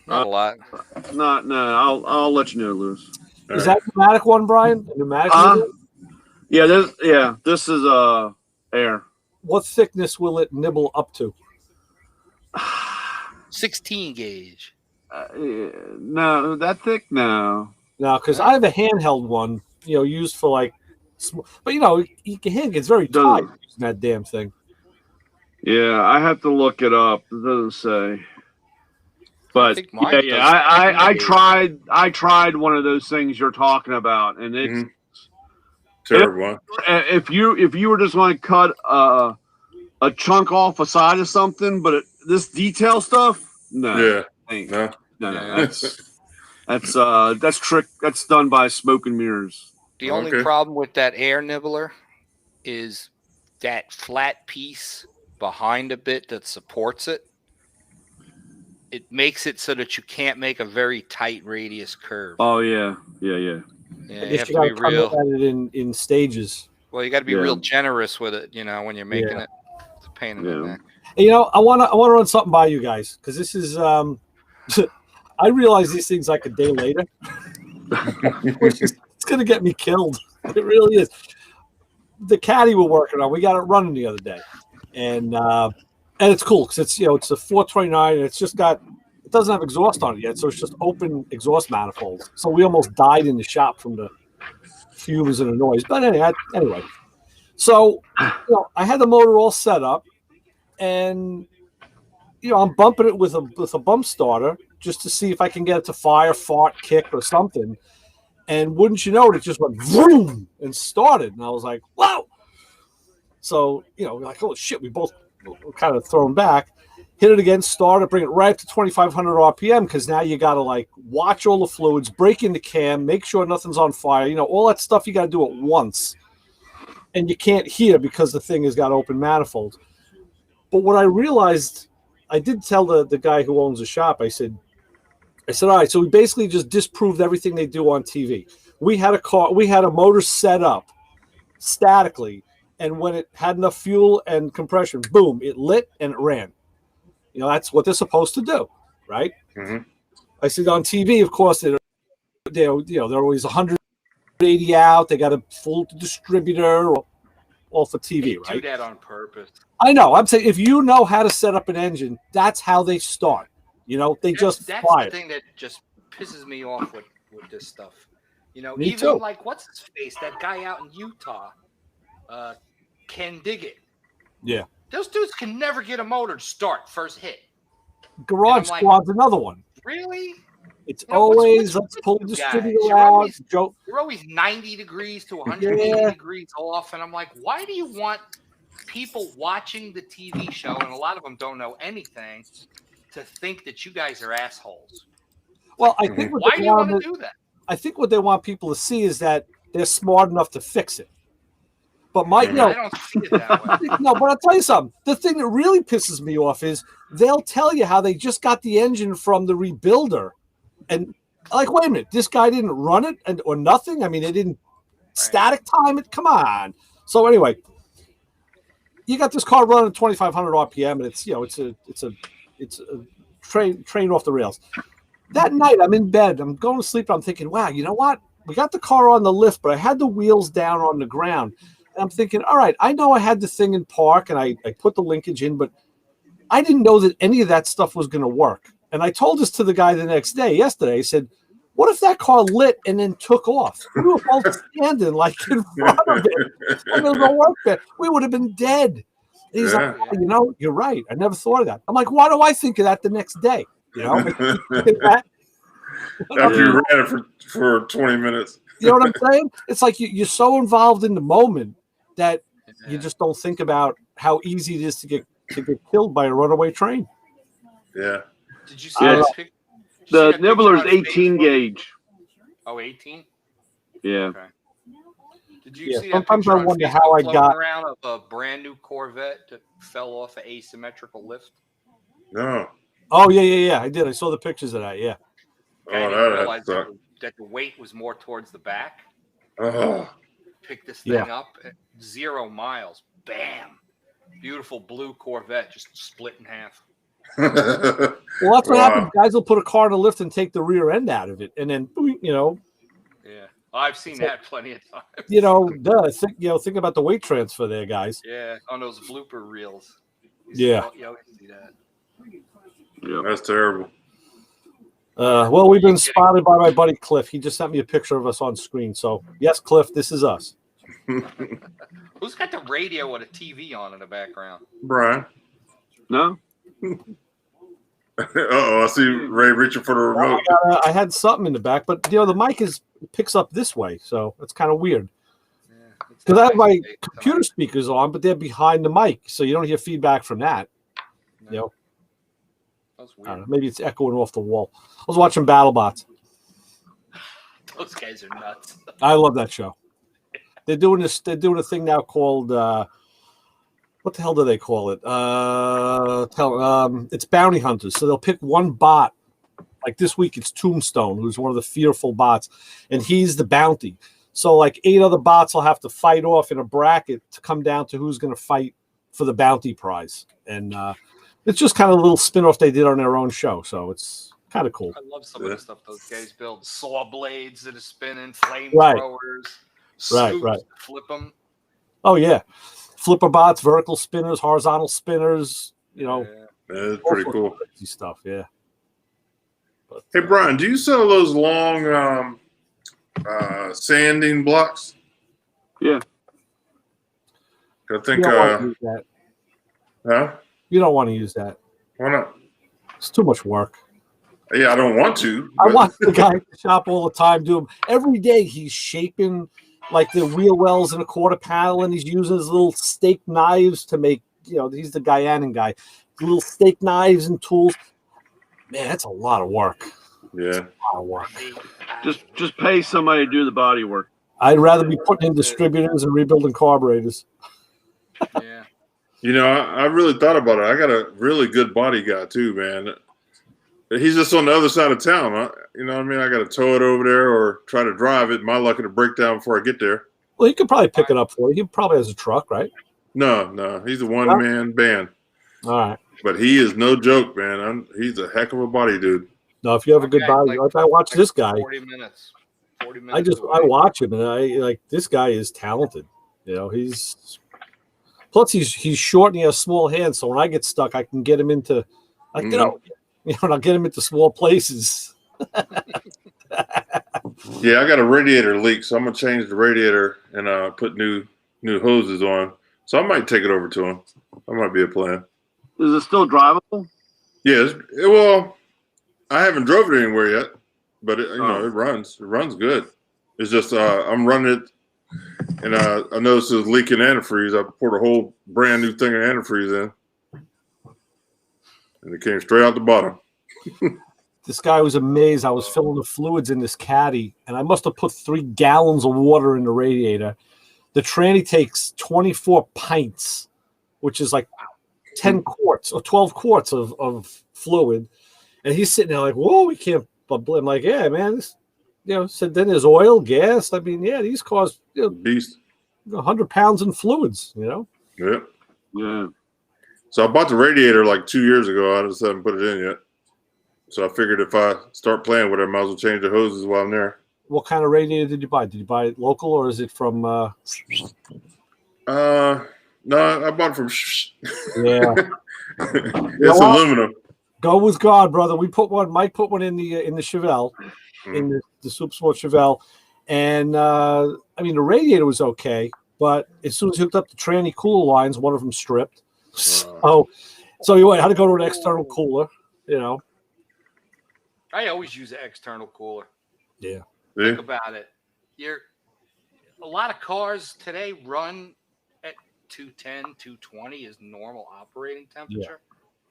Not a lot. No. I'll let you know, Lewis. All Is right. that a pneumatic one, Brian? A pneumatic? nibbler? Yeah. This is air. What thickness will it nibble up to? 16 gauge. No, that thick. No. Now, because I have a handheld one, used for like, but your hand gets very tight Doesn't- using that damn thing. Yeah, I have to look it up. It doesn't say. But think mine yeah, does. I tried one of those things you're talking about, and it's Mhm. Terrible. if you were just going to cut a chunk off a side of something, but this detail stuff, no, Yeah. ain't. No. no, that's trick. That's done by smoke and mirrors. The only Okay. problem with that air nibbler is that flat piece behind a bit that supports it. It makes it so that you can't make a very tight radius curve. Oh yeah. Yeah, I you guess have you to be gotta come real. at it in stages. Well, you got to be Yeah. real generous with it, when you're making Yeah. it. It's a pain in the Yeah. neck. And, I wanna run something by you guys because this is I realize these things like a day later. It's gonna get me killed. It really is. The caddy we're working on, we got it running the other day, and it's cool because it's it's a 429 and it doesn't have exhaust on it yet, so it's just open exhaust manifolds. So we almost died in the shop from the fumes and the noise. But anyway, so I had the motor all set up, and I'm bumping it with a bump starter just to see if I can get it to fire, fart, kick, or something. And wouldn't you know it, just went vroom and started. And I was like, wow. So, we're like, oh shit, we both were kind of thrown back. Hit it again, start it, bring it right up to 2,500 RPM because now you got to like watch all the fluids, break in the cam, make sure nothing's on fire. All that stuff you got to do at once. And you can't hear because the thing has got open manifolds. But what I realized, I did tell the guy who owns the shop, I said, all right, so we basically just disproved everything they do on TV. We had a motor set up statically, and when it had enough fuel and compression, boom, it lit and it ran. That's what they're supposed to do, right? Mm-hmm. I said on TV, of course, they're always 180 out. They got a full distributor, all for TV, They right? do that on purpose. I know. I'm saying if you know how to set up an engine, that's how they start. They just That's fire. the thing that just pisses me off with this stuff. Me Even too. like what's his face, that guy out in Utah, Ken Diggett. Yeah. Those dudes can never get a motor to start first hit. Garage And I'm like, Squad's another one. Really? It's You know, always what's let's pull the with you distributor guys? You're out. always- Joe. You're always 90 degrees to 180 Yeah. degrees off, and I'm like, why do you want people watching the TV show, and a lot of them don't know anything, to think that you guys are assholes? Well, I think Why do you want to do that? I think what they want people to see is that they're smart enough to fix it. But I don't see it that way. no, but I'll tell you something. The thing that really pisses me off is they'll tell you how they just got the engine from the rebuilder, and like, wait a minute, this guy didn't run it or nothing. I mean, it didn't static time it. Come on. So anyway, you got this car running at 2,500 RPM, and it's a train off the rails. That night, I'm in bed. I'm going to sleep. I'm thinking, wow, you know what? We got the car on the lift, but I had the wheels down on the ground. And I'm thinking, all right, I know I had the thing in park and I put the linkage in, but I didn't know that any of that stuff was going to work. And I told this to the guy the next day, yesterday. I said, what if that car lit and then took off? We were both standing like in front of it. And there's no work there. We would have been dead. And he's like, you're right. I never thought of that. I'm like, why do I think of that the next day? After you ran it for 20 minutes. You know what I'm saying? It's like you're so involved in the moment that you just don't think about how easy it is to get killed by a runaway train. Yeah. Did you see Yeah. that pic- did you see The that nibbler's picture on 18 Facebook? gauge. Oh, 18? Yeah. Okay. Did you Yeah, see that sometimes picture I on wonder Facebook how I floating got- around of a brand new Corvette that fell off an asymmetrical lift? No. Oh yeah. I did. I saw the pictures of that. Yeah. I Oh, didn't that realize sucked. that the weight was more towards the back. Oh. Pick this Yeah. thing up at 0 miles. Bam. Beautiful blue Corvette just split in half. Well, that's what happens. Guys will put a car in a lift and take the rear end out of it, and then Yeah. I've seen that plenty of times. think about the weight transfer there, guys. Yeah, on those blooper reels. Yeah. You see that. Yeah. That's terrible. Well, we've been spotted by my buddy Cliff. He just sent me a picture of us on screen. So, yes, Cliff, this is us. Who's got the radio with a TV on in the background? Brian. No. I see Ray reaching for the remote. I had something in the back, but the mic picks up this way, so it's kind of weird. Because I have my computer speakers on, but they're behind the mic, so you don't hear feedback from that. No. That's weird. I don't know, maybe it's echoing off the wall. I was watching BattleBots. Those guys are nuts. I love that show. They're doing this. They're doing a thing now called what the hell do they call it? It's bounty hunters. So they'll pick one bot. Like this week, it's Tombstone, who's one of the fearful bots, and he's the bounty. So like 8 other bots will have to fight off in a bracket to come down to who's going to fight for the bounty prize. And it's just kind of a little spin-off they did on their own show. So it's kind of cool. I love some of the stuff those guys build. Saw blades that are spinning, flamethrowers, Right. Flip them. Oh yeah, flipper bots, vertical spinners, horizontal spinners. That's pretty cool. Crazy stuff. Yeah. But, Hey, Brian, do you sell those long sanding blocks? Yeah. I think. you don't want to use that. Huh? You don't want to use that. Why not? It's too much work. Yeah, I don't want to. I but- watch the guy at the shop all the time do them. Every day he's shaping like the wheel wells in a quarter panel, and he's using his little steak knives to make, he's the Guyanan guy. Little steak knives and tools. Man, that's a lot of work. Yeah. A lot of work. Just pay somebody to do the body work. I'd rather be putting in distributors and rebuilding carburetors. Yeah. I really thought about it. I got a really good body guy too, man. He's just on the other side of town. You know what I mean? I got to tow it over there or try to drive it. My luck to break down before I get there. Well, he could probably pick it up for you. He probably has a truck, right? No. He's a one-man band. All right. But he is no joke, man. He's a heck of a body dude. No, if you have a good body, like I watch this guy. 40 minutes. 40 minutes. I watch him, and I like this guy is talented. He's plus he's short and he has small hands. So when I get stuck, I can get him into, and I'll get him into small places. Yeah, I got a radiator leak, so I'm gonna change the radiator and put new hoses on. So I might take it over to him. That might be a plan. Is it still drivable? Yes. Well, I haven't drove it anywhere yet, but it runs. It runs good. It's just I'm running it, and I noticed it was leaking antifreeze. I poured a whole brand new thing of antifreeze in, and it came straight out the bottom. This guy was amazed. I was filling the fluids in this caddy, and I must have put 3 gallons of water in the radiator. The tranny takes 24 pints, which is like 10 quarts or 12 quarts of fluid. And he's sitting there like, whoa, we can't. I'm like, yeah, man. This, said then there's oil, gas. I mean, yeah, these cars, Beast. 100 pounds in fluids, Yeah. Yeah. So I bought the radiator like 2 years ago. I just haven't put it in yet. So I figured if I start playing with it, I might as well change the hoses while I'm there. What kind of radiator did you buy? Did you buy it local or is it from? No, I bought it from. Yeah, It's aluminum. go with God, brother. We put one. Mike put one in the Chevelle, in the Super Sport Chevelle, and I mean the radiator was okay, but as soon as you hooked up the tranny cooler lines, one of them stripped. So you had to go to an external cooler. I always use an external cooler. Yeah. Think about it. A lot of cars today run at 210, 220 is normal operating temperature,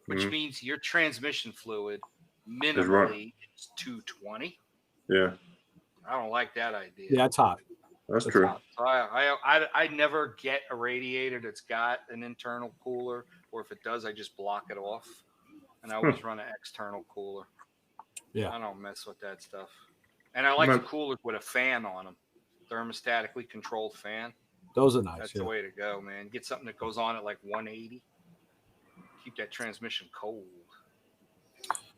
which means your transmission fluid minimally is 220. Yeah. I don't like that idea. Yeah, it's hot. That's true. So I never get a radiator that's got an internal cooler, or if it does, I just block it off. and I always run an external cooler. Yeah. I don't mess with that stuff. And I like the coolers with a fan on them, thermostatically controlled fan. Those are nice. That's the way to go, man. Get something that goes on at like 180. Keep that transmission cold.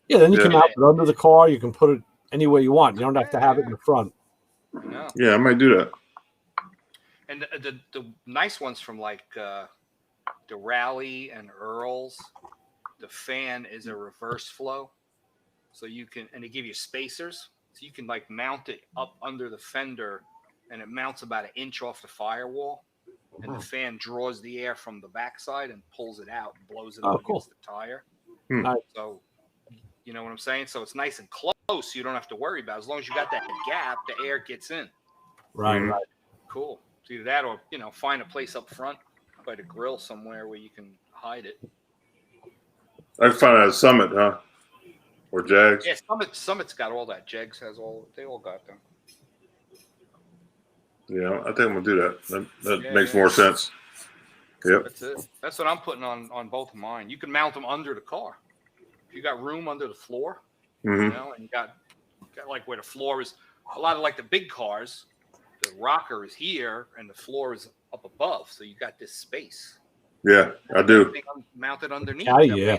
Yeah, then you can mount it under the car. You can put it anywhere you want. You don't have to have it in the front. No. Yeah, I might do that. And the nice ones from like the Rally and Earls, the fan is a reverse flow. So you can, and they give you spacers. So you can like mount it up under the fender, and it mounts about an inch off the firewall. And the fan draws the air from the backside and pulls it out and blows it up against the tire. So, you know what I'm saying? So it's nice and close. So you don't have to worry about it. As long as you got that gap, the air gets in. Right. Cool. It's either that or, find a place up front by the grill somewhere where you can hide it. I can find it at Summit, huh? Or Jags. Yeah, Summit's got all that. Jags has they all got them. Yeah, I think I'm gonna do that. That makes more sense. Yep. That's it. That's what I'm putting on both of mine. You can mount them under the car. If you got room under the floor, and you got like where the floor is. A lot of like the big cars, the rocker is here and the floor is up above, so you got this space. Yeah, I do. Mounted underneath. Yeah.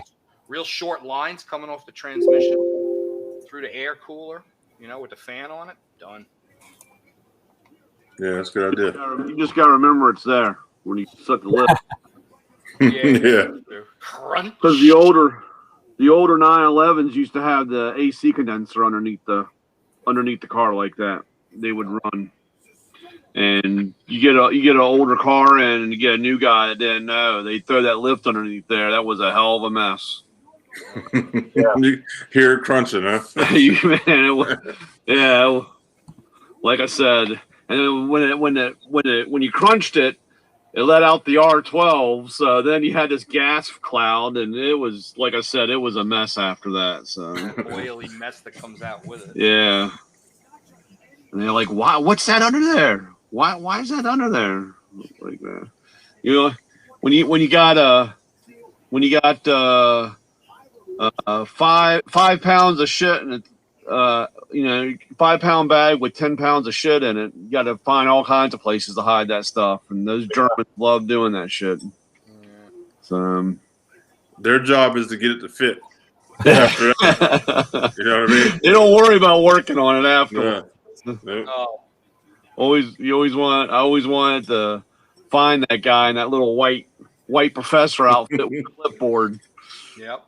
Real short lines coming off the transmission through the air cooler, with the fan on it. Done. Yeah, that's a good idea. You just got to remember it's there when you set the lift. Yeah. Because the older 911s used to have the AC condenser underneath the car like that. They would run, and you get an older car and you get a new guy that didn't know. They throw that lift underneath there. That was a hell of a mess. You hear it crunching, huh? Yeah, like I said, and then when you crunched it, it let out the R12. So then you had this gas cloud, and it was, like I said, it was a mess after that. So oily mess that comes out with it. Yeah, and they're like, "Why? What's that under there? Why is that under there?" Like that, when you got 5 pounds of shit and 5 pound bag with 10 pounds of shit in it. You got to find all kinds of places to hide that stuff, and those Germans love doing that shit. So their job is to get it to fit. After that. You know what I mean? They don't worry about working on it after. Yeah. I always wanted to find that guy in that little white professor outfit with a clipboard. Yep.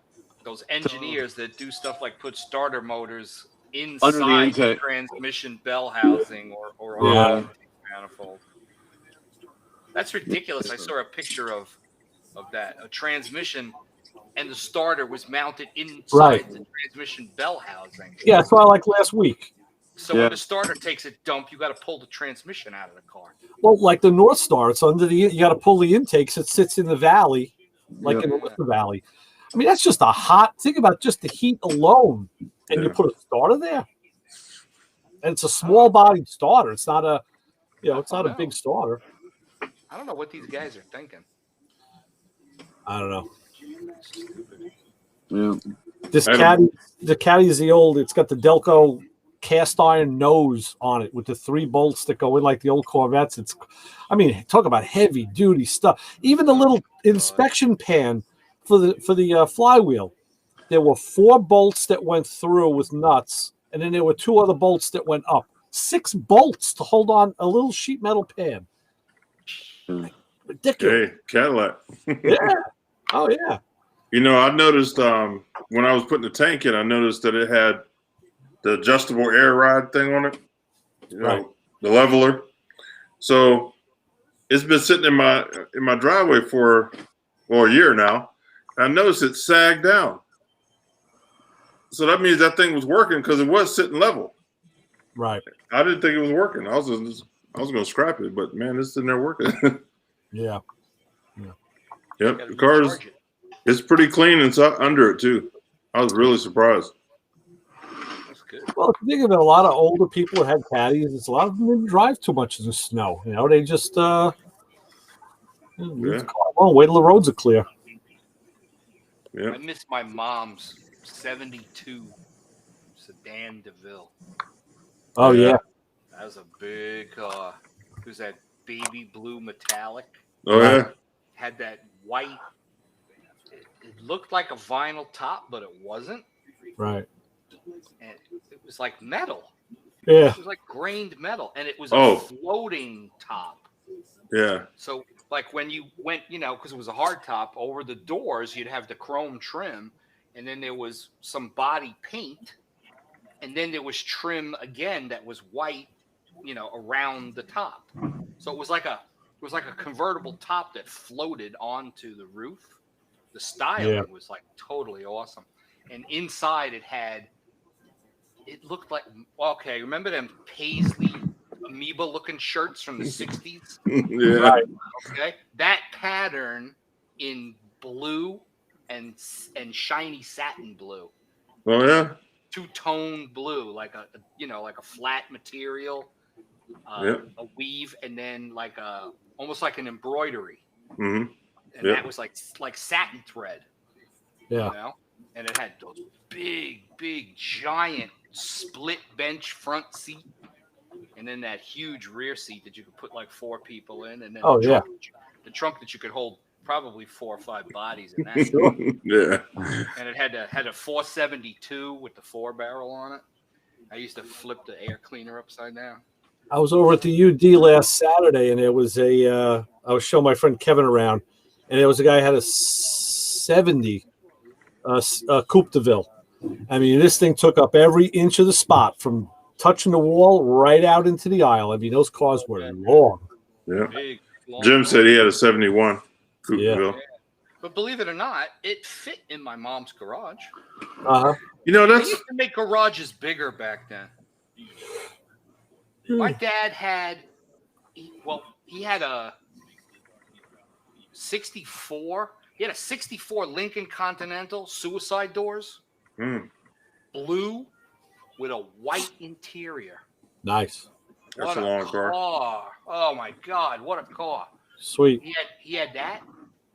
Those engineers that do stuff like put starter motors inside the transmission bell housing or manifold. That's ridiculous. I saw a picture of that. A transmission and the starter was mounted inside the transmission bell housing. Yeah, that's what I like last week. So when the starter takes a dump, you got to pull the transmission out of the car. Well, like the North Star, it's under you got to pull the intakes. It sits in the valley, like in the Worcester Valley. I mean, that's just think about just the heat alone, and you put a starter there. And it's a small bodied starter. It's not a, it's not a big starter. I don't know what these guys are thinking. I don't know. Yeah. The caddy is it's got the Delco cast iron nose on it with the 3 bolts that go in like the old Corvettes. Talk about heavy duty stuff. Even the little inspection pan for the flywheel, there were 4 bolts that went through with nuts, and then there were 2 other bolts that went up. 6 bolts to hold on a little sheet metal pan. Ridiculous. Hey, Cadillac. Yeah. Oh yeah. I noticed when I was putting the tank in, I noticed that it had the adjustable air ride thing on it. The leveler. So it's been sitting in my driveway for a year now. I noticed it sagged down. So that means that thing was working because it was sitting level. Right. I didn't think it was working. I was going to scrap it, but man, it's sitting there working. Yeah. Yep. The car it's pretty clean inside under it too. I was really surprised. That's good. Well, if you think of it, a lot of older people that had caddies, it's a lot of them didn't drive too much in the snow. They just leave the car alone, wait till the roads are clear. Yeah. I miss my mom's '72 sedan DeVille. Oh yeah. That was a big car. It was that baby blue metallic. Oh Right. yeah. Had that white. It looked like a vinyl top, but it wasn't. Right. And it was like metal. Yeah. It was like grained metal, and it was a Oh. floating top. Yeah. So, like when you went, because it was a hard top, over the doors, you'd have the chrome trim, and then there was some body paint, and then there was trim again that was white, around the top. So it was like a convertible top that floated onto the roof. The styling was like totally awesome, and inside it looked like, okay, remember them paisley amoeba looking shirts from the 60s? Yeah. Right. Okay, that pattern in blue and shiny satin blue, Oh yeah. two-tone blue, like a flat material, Yeah. a weave, and then almost like an embroidery, Mm-hmm. and Yep. that was like satin thread, Yeah. and it had those big giant split bench front seat, and then that huge rear seat that you could put like 4 people in, and then the trunk that you could hold probably 4 or 5 bodies in that. Yeah. And it had a 472 with the 4-barrel on it. I used to flip the air cleaner upside down. I was over at the UD last Saturday, and there was I was showing my friend Kevin around, and there was a guy who had a 70 Coupe de Ville. I mean, this thing took up every inch of the spot from touching the wall right out into the aisle. I mean, those cars were long. Yeah. Big, long Jim said he had a 71 Coupe Yeah. de Ville. But believe it or not, it fit in my mom's garage. Uh-huh. You know, They that's used to make garages bigger back then. My dad he had a 64. He had a 64 Lincoln Continental suicide doors, blue with a white interior. Nice. That's a long car. Oh my God, what a car! Sweet. He had that,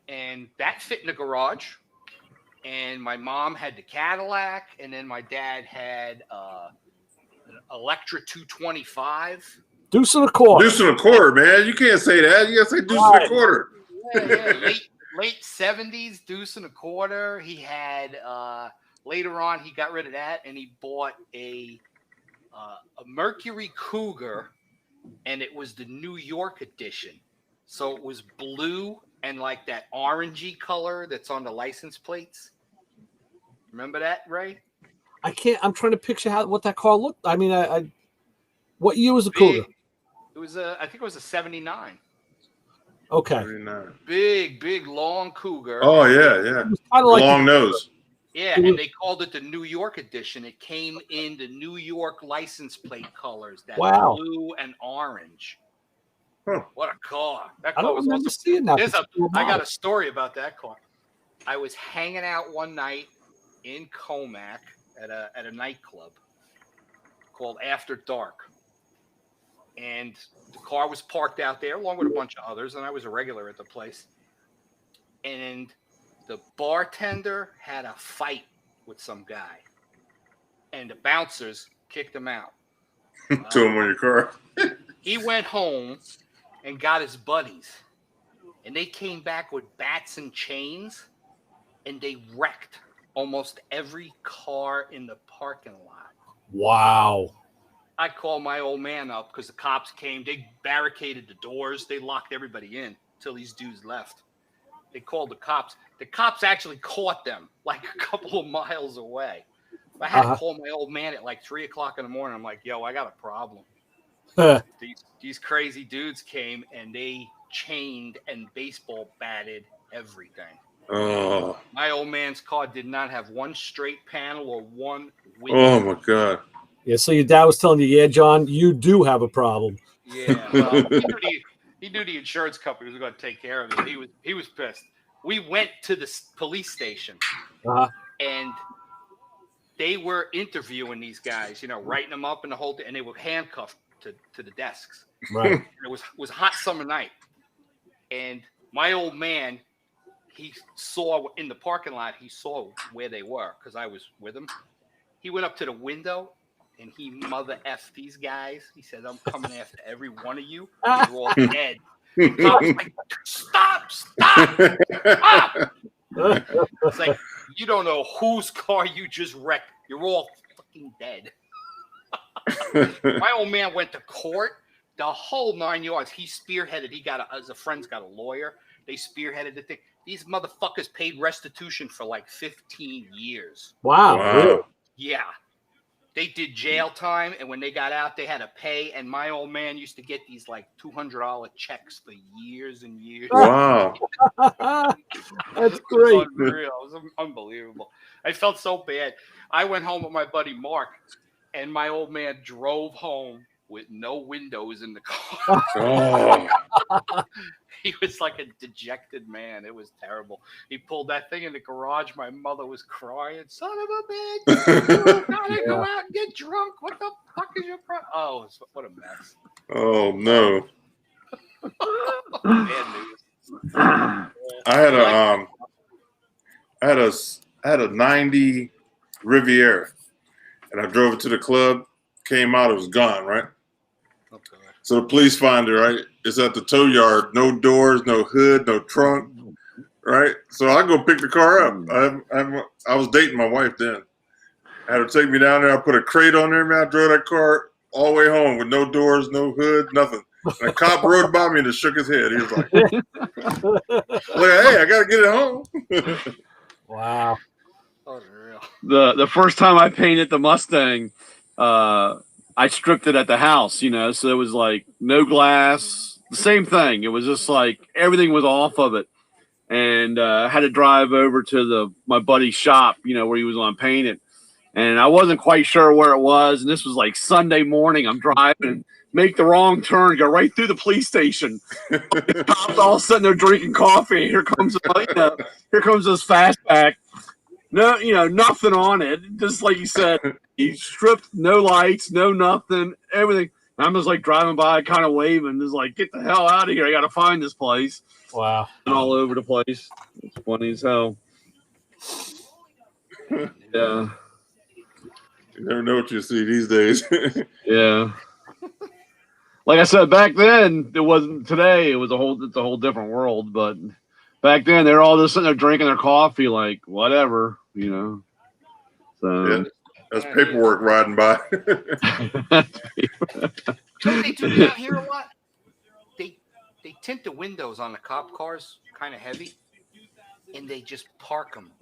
and that fit in the garage. And my mom had the Cadillac, and then my dad had an Electra 225. Deuce and a quarter. Deuce and a quarter, man. You can't say that. You gotta say deuce and a quarter. Yeah. Late 70s, deuce and a quarter. He had later on he got rid of that and he bought a Mercury Cougar, and it was the New York edition. So it was blue and like that orangey color that's on the license plates. Remember that, Ray? I can't. I'm trying to picture what that car looked. I mean, I what year was the Cougar? It was I think it was a 79. Okay. 39. Big long Cougar. Oh yeah. It was kind of like Long nose. Yeah, and they called it the New York edition. It came in the New York license plate colors, that blue and orange. Huh. What a car! That I car don't was remember awesome. seeing that. I got a story about that car. I was hanging out one night in Comac at a nightclub called After Dark, and the car was parked out there along with a bunch of others, and I was a regular at the place. And the bartender had a fight with some guy, and the bouncers kicked him out. To him on your car. He went home and got his buddies, and they came back with bats and chains, and they wrecked almost every car in the parking lot. Wow. I called my old man up because the cops came. They barricaded the doors. They locked everybody in until these dudes left. They called the cops. The cops actually caught them like a couple of miles away. I had to call my old man at like 3 o'clock in the morning. I'm like, yo, I got a problem. These crazy dudes came and they chained and baseball batted everything. Oh. My old man's car did not have one straight panel or one window. Oh my God. Yeah, so your dad was telling you, yeah, John, you do have a problem. Yeah, well, he knew the insurance company was going to take care of it. He was pissed. We went to the police station, and they were interviewing these guys, writing them up and the whole thing, and they were handcuffed to the desks. Right. It was a hot summer night, and my old man, he saw in the parking lot. He saw where they were because I was with him. He went up to the window and he mother effed these guys. He said, "I'm coming after every one of you. You're all dead." The cop was like, "Stop! Stop! Stop!" It's like, you don't know whose car you just wrecked. You're all fucking dead. My old man went to court, the whole 9 yards. He spearheaded. As a friend's got a lawyer. They spearheaded the thing. These motherfuckers paid restitution for like 15 years. Wow. Really? Yeah. They did jail time, and when they got out, they had to pay. And my old man used to get these like $200 checks for years and years. Wow. That's great. It was unreal. It was unbelievable. I felt so bad. I went home with my buddy Mark, and my old man drove home with no windows in the car. Oh. He was like a dejected man. It was terrible. He pulled that thing in the garage. My mother was crying. Son of a bitch! You gotta go out and get drunk. What the fuck is your problem? Oh, what a mess. Oh no. Bad news. I had a 90 Riviera, and I drove it to the club. Came out, it was gone. Right. Okay. So the police find it. Right. It's at the tow yard. No doors, no hood, no trunk. Right. So I go pick the car up. I was dating my wife then. I had her take me down there. I put a crate on there, man. I drove that car all the way home with no doors, no hood, nothing. And a cop rode by me and just shook his head. He was like, "Hey, I gotta get it home." Wow. Unreal. The first time I painted the Mustang, I stripped it at the house, so it was like no glass, the same thing. It was just like everything was off of it, and I had to drive over to my buddy's shop, where he was on painting, and I wasn't quite sure where it was. And this was like Sunday morning. I'm driving, make the wrong turn, go right through the police station. The cops all sitting there drinking coffee. Here comes this fastback. No, nothing on it. Just like you said, he stripped, no lights, no nothing, everything. And I'm just like driving by, kind of waving, just like, get the hell out of here. I got to find this place. Wow. And all over the place. It's funny as hell. Yeah. You never know what you see these days. Yeah. Like I said, back then, it wasn't today. It's a whole different world. But back then, they're all just sitting there drinking their coffee, like, whatever, So. Yeah, that's paperwork riding by. You know what they do down here a lot? They tint the windows on the cop cars kind of heavy, and they just park them.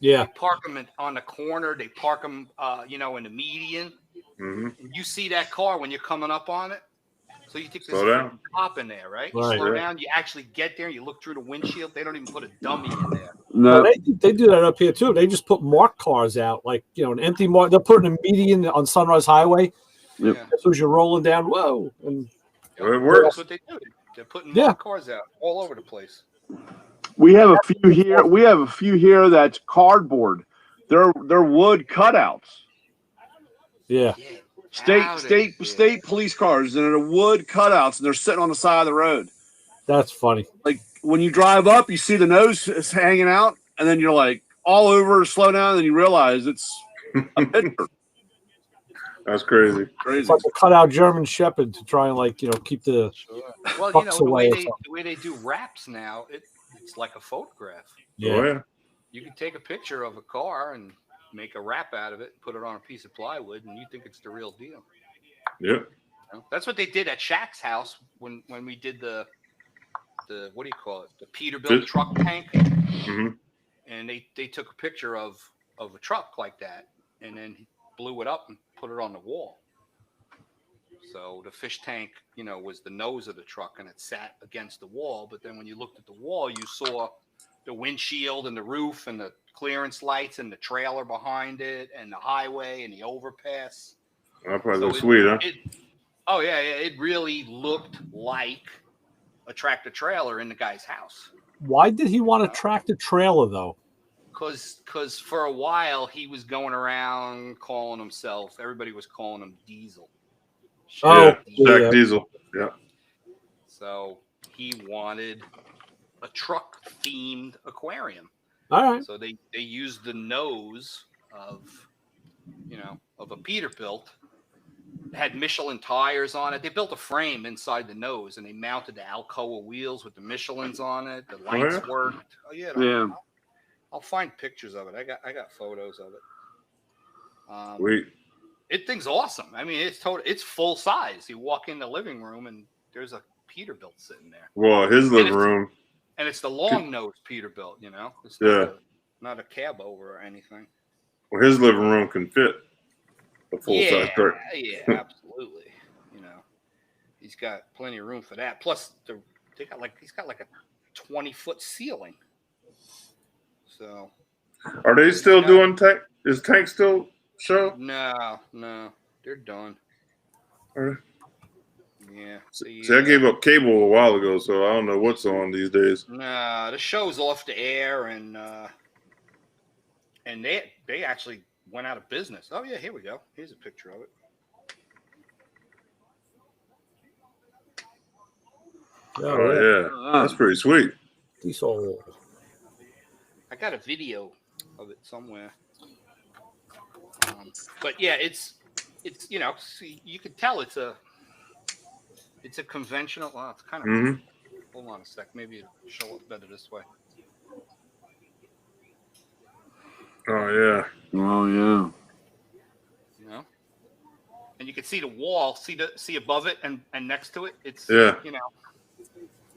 Yeah. They park them on the corner. They park them, in the median. Mm-hmm. You see that car when you're coming up on it. So you think there's Slow a down. cop in there, right? You Right. slow down. You actually get there. You look through the windshield. They don't even put a dummy in there. No. Well, they do that up here too. They just put marked cars out, like an empty mark. They'll put in a median on Sunrise Highway. Yep. Yeah. As soon as you're rolling down, whoa, and Well, it works. That's what they do. They're putting marked cars out all over the place. We have a few here that's cardboard. They're wood cutouts. yeah, Yeah. State police cars, and they're wood cutouts, and they're sitting on the side of the road. that's funny. Like when you drive up, you see the nose is hanging out, and then you're like all over, slow down, and then you realize it's a picture. That's crazy. It's Crazy. like a cutout German Shepherd to try and keep the Well, bucks the away or way they do wraps now, it's like a photograph. Oh, yeah. You can take a picture of a car and make a wrap out of it, put it on a piece of plywood, and you think it's the real deal. Yep. That's what they did at Shaq's house when we did the what do you call it? The Peterbilt truck tank. Mm-hmm. And they took a picture of a truck like that, and then he blew it up and put it on the wall. So the fish tank, was the nose of the truck, and it sat against the wall. But then when you looked at the wall, you saw the windshield and the roof and the clearance lights and the trailer behind it and the highway and the overpass. That probably looks sweet, huh? It really looked like a tractor trailer in the guy's house. Why did he want a tractor trailer though? Because for a while he was going around calling himself. Everybody was calling him Diesel. Oh, Jack yeah. Diesel. Yeah. So he wanted a truck themed aquarium. All right. So they used the nose of of a Peterbilt. It had Michelin tires on it. They built a frame inside the nose, and they mounted the Alcoa wheels with the Michelins on it. The lights worked. Oh yeah, Yeah. I'll find pictures of it. I got photos of it. Wait. It thing's awesome. I mean, it's full size. You walk in the living room, and there's a Peterbilt sitting there. Well, his living room. And it's the long nose Peterbilt, It's not a cab over or anything. Well, his living room can fit a full-size truck. Yeah, absolutely. He's got plenty of room for that. Plus, he's got like a 20-foot ceiling. So, are they still doing tank? Is Tank still show? No, they're done. Right. Yeah. See, I gave up cable a while ago, so I don't know what's on these days. Nah, the show's off the air, and they actually went out of business. Oh yeah, here we go. Here's a picture of it. Oh yeah, that's pretty sweet. Diesel. I got a video of it somewhere. But yeah, it's you could tell it's a conventional. Well, it's kind of. Mm-hmm. Hold on a sec. Maybe it'll show up better this way. Oh yeah. Oh yeah. And you can see the wall. See above it and next to it. It's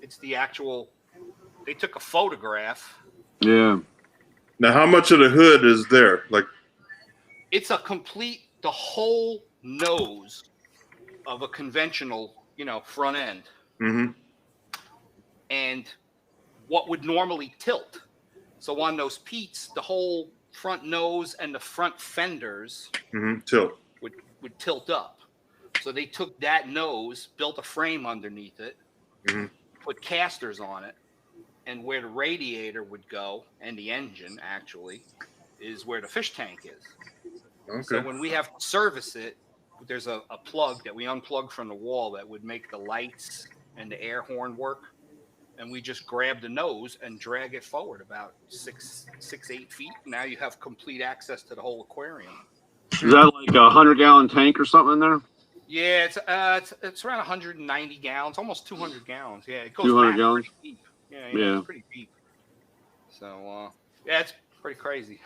it's the actual. They took a photograph. Yeah. Now, how much of the hood is there? Like, it's the whole nose of a conventional, front end. mm-hmm. And what would normally tilt. So on those Pete's, the whole front nose and the front fenders Tilt would tilt up. So they took that nose, built a frame underneath it, put casters on it, and where the radiator would go, and the engine actually, is where the fish tank is. Okay. So when we have to service it, there's a plug that we unplug from the wall that would make the lights and the air horn work. And we just grab the nose and drag it forward about 8 feet. Now you have complete access to the whole aquarium. Is that like a 100-gallon tank or something in there? Yeah, it's around 190 gallons, almost 200 gallons. Yeah, it goes 200 back gallons. pretty deep. Yeah, Yeah. It's pretty deep. So yeah, it's pretty crazy.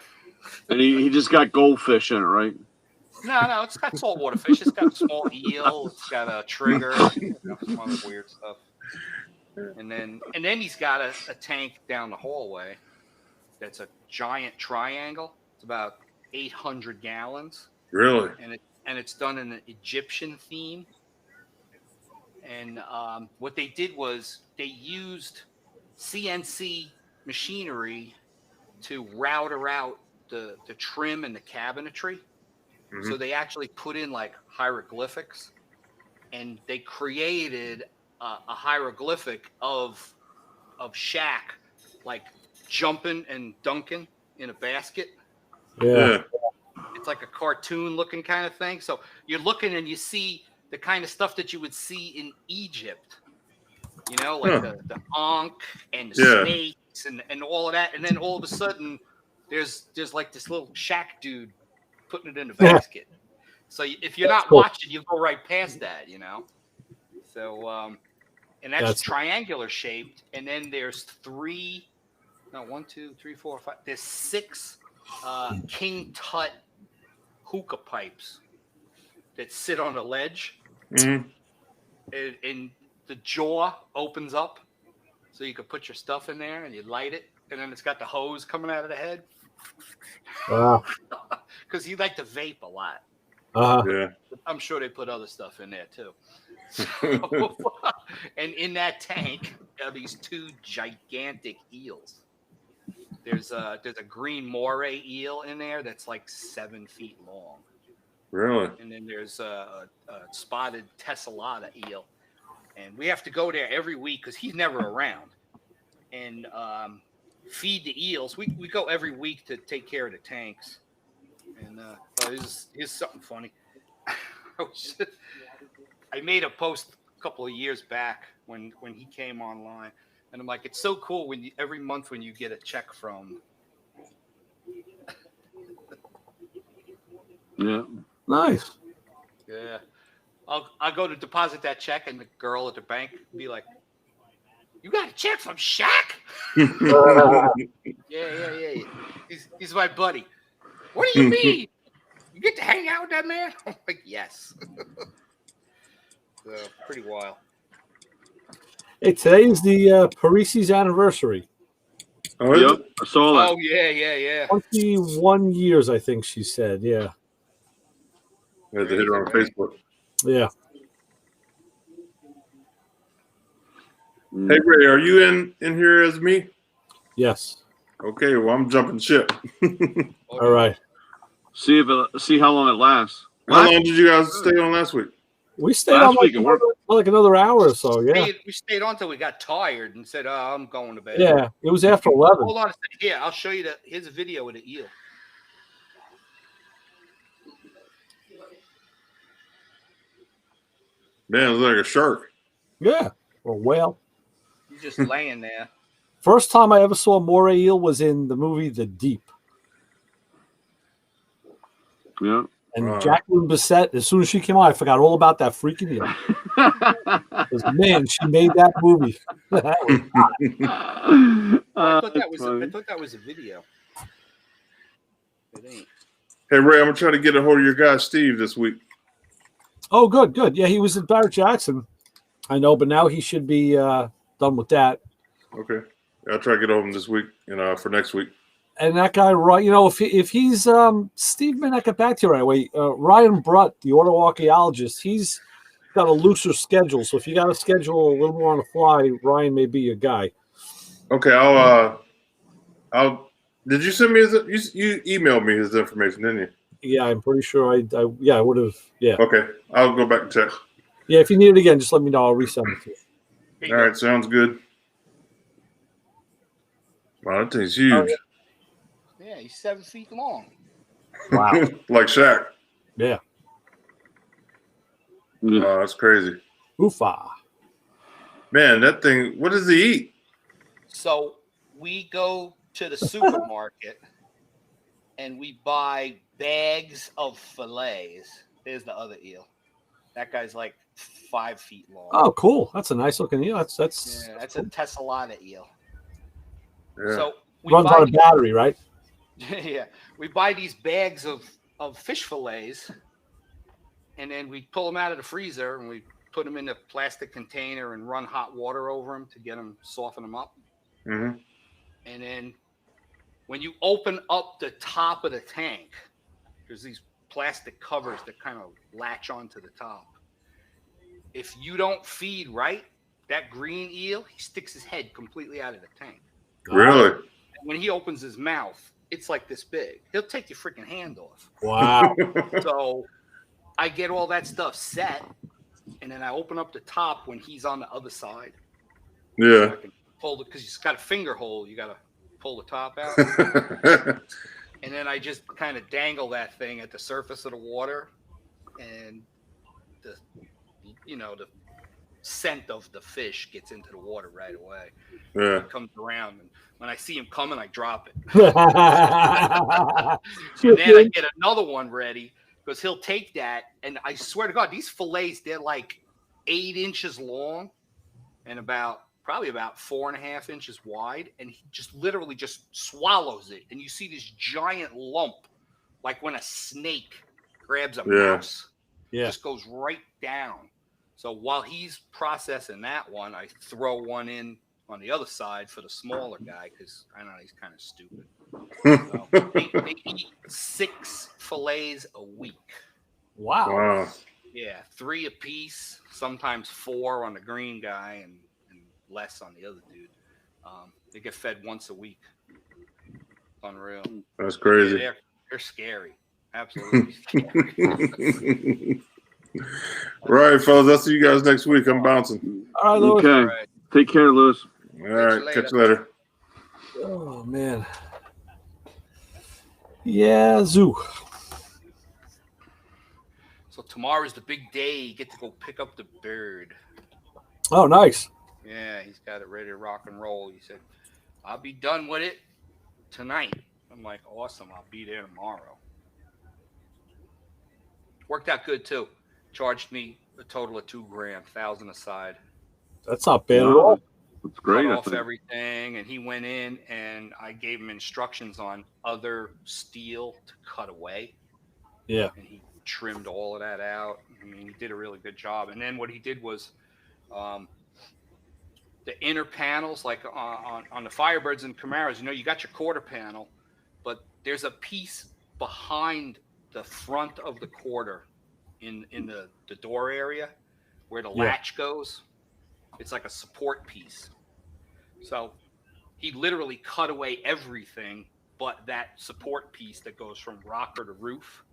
And he just got goldfish in it, right? No, it's got saltwater fish. It's got a small eel. It's got a trigger. Some other weird stuff. And then he's got a tank down the hallway that's a giant triangle. It's about 800 gallons. Really? And it's done in an Egyptian theme. And what they did was they used CNC machinery to router out the trim and the cabinetry. Mm-hmm. So they actually put in like hieroglyphics, and they created a hieroglyphic of Shaq like jumping and dunking in a basket. Yeah. It's like a cartoon looking kind of thing. So you're looking and you see the kind of stuff that you would see in Egypt, like the ankh and the snakes and all of that. And then all of a sudden there's like this little Shaq dude putting it in the basket. So if you're not watching, you go right past that, So, and that's triangular shaped. And then there's 6 King Tut hookah pipes that sit on a ledge. Mm-hmm. And the jaw opens up so you can put your stuff in there and you light it. And then it's got the hose coming out of the head. Wow. Because you like to vape a lot. Yeah. I'm sure they put other stuff in there too. And in that tank are these 2 gigantic eels. There's a green moray eel in there that's like 7 feet long. Really? And then there's a spotted tessellata eel. And we have to go there every week because he's never around. And feed the eels. We go every week to take care of the tanks. And here's something funny. I made a post a couple of years back when he came online. And I'm like, it's so cool when every month when you get a check from. Yeah. Nice. Yeah. I'll go to deposit that check, and the girl at the bank be like, "You got a check from Shaq?" Yeah. He's my buddy. What do you mean? You get to hang out with that man? I'm like, yes. So, pretty wild. Hey, today is the Parisi's anniversary. Oh, is Yep. it? I saw that. Oh, yeah. 21 years, I think she said. Yeah. I had to hit her on Facebook. Yeah. Hey, Ray, are you in here as me? Yes. Okay, well, I'm jumping ship. All right. See how long it lasts. How long did you guys stay on last week? We stayed Last on week it worked. like another hour or so. Yeah. We stayed on till we got tired and said, "Oh, I'm going to bed." Yeah. It was after 11. Hold on a second. Here, I'll show you here's a video of the eel. Man, it was like a shark. Yeah. Or whale. He's just laying there. First time I ever saw a moray eel was in the movie The Deep. Yeah. And Wow. Jacqueline Bisset, as soon as she came on, I forgot all about that freaking eel. 'Cause, man, she made that movie. That was I thought That's funny. that was a video. It ain't. Hey, Ray, I'm going to try to get a hold of your guy, Steve, this week. Oh, good. Yeah, he was at Barrett Jackson. I know, but now he should be done with that. Okay. I'll try to get a hold of him this week, for next week. And that guy, right? If he's Steve may not get back to you right away. Ryan Brutt, the autoarchaeologist, he's got a looser schedule. So if you got to schedule a little more on the fly, Ryan may be your guy. Okay, I'll. Did you send me you emailed me his information, didn't you? Yeah, I'm pretty sure I would have. Yeah. Okay, I'll go back and check. Yeah, if you need it again, just let me know. I'll resend it to you. Here you All go. right, sounds good. Wow, that thing's huge. Oh, Yeah, he's 7 feet long. Wow. Like Shaq. Yeah. Yeah. Oh, that's crazy. Oofa. Man, that thing, what does he eat? So we go to the supermarket and we buy bags of fillets. There's the other eel. That guy's like 5 feet long. Oh, cool. That's a nice looking eel. That's Yeah, that's a Tessellata eel. Yeah. So we runs buy on a battery, right? yeah, we buy these bags of fish fillets, and then we pull them out of the freezer and we put them in a plastic container and run hot water over them to get them, soften them up. Mm-hmm. And then when you open up the top of the tank, there's these plastic covers that kind of latch onto the top. If you don't feed right, that green eel, he sticks his head completely out of the tank. Really? When he opens his mouth, it's like this big. He'll take your freaking hand off. Wow. So I get all that stuff set, and then I open up the top when he's on the other side. Yeah. I can pull it because he's got a finger hole. You got to pull the top out. And then I just kind of dangle that thing at the surface of the water, and the scent of the fish gets into the water right away. Yeah. It comes around, and when I see him coming, I drop it. Wow. And then I get another one ready because he'll take that, and I swear to God, these fillets, they're like 8 inches long and probably about 4.5 inches wide, and he just literally just swallows it, and you see this giant lump, like when a snake grabs a mouse. Yeah. Just goes right down. So while he's processing that one, I throw one in on the other side for the smaller guy because I know he's kind of stupid. So they eat 6 fillets a week. Wow. Yeah, 3 a piece, sometimes 4 on the green guy and less on the other dude. They get fed once a week. Unreal. That's crazy. Yeah, they're scary. Absolutely scary. Right, fellas. I'll see you guys next week. I'm bouncing. All right, Louis. Okay. All right. Take care, Lewis. All right. Catch you later. Oh, man. Yeah, zoo. So tomorrow's the big day. You get to go pick up the bird. Oh, nice. Yeah, he's got it ready to rock and roll. He said, "I'll be done with it tonight." I'm like, "Awesome! I'll be there tomorrow." Worked out good too. Charged me a total of $2,000, 1,000 aside. That's not bad at Wow. all. That's great. Cut I off think. everything, and he went in, and I gave him instructions on other steel to cut away, Yeah. and he trimmed all of that out. I mean, he did a really good job. And then what he did was, um, the inner panels, like on the Firebirds and Camaros, you got your quarter panel, but there's a piece behind the front of the quarter in the door area where the latch goes. It's like a support piece. So he literally cut away everything but that support piece that goes from rocker to roof.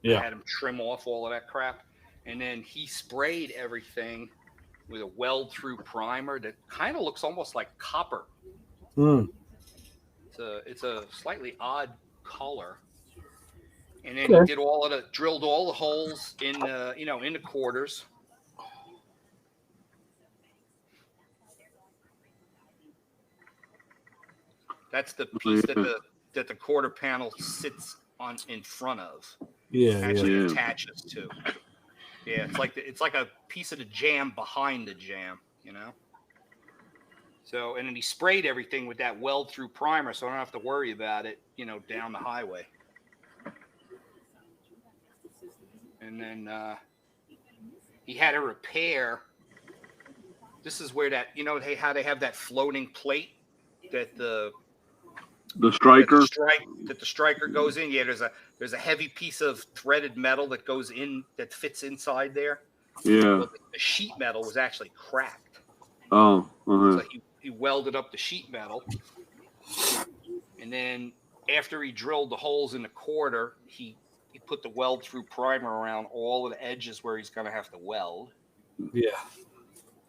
Yeah. I had him trim off all of that crap. And then he sprayed everything with a weld-through primer that kind of looks almost like copper. Mm. It's a slightly odd color. And then he did drilled all the holes in the quarters. That's the piece that the quarter panel sits on in front of. Yeah. Actually attaches to. Yeah, it's like a piece of the jam behind the jam, So, and then he sprayed everything with that weld-through primer, so I don't have to worry about it, down the highway. And then he had a repair. This is where that, how they have that floating plate that the striker that the striker goes in. Yeah, there's a heavy piece of threaded metal that goes in that fits inside there. Yeah. Well, the sheet metal was actually cracked. Oh. Uh-huh. So he welded up the sheet metal, and then after he drilled the holes in the quarter, he put the weld-through primer around all of the edges where he's going to have to weld. Yeah.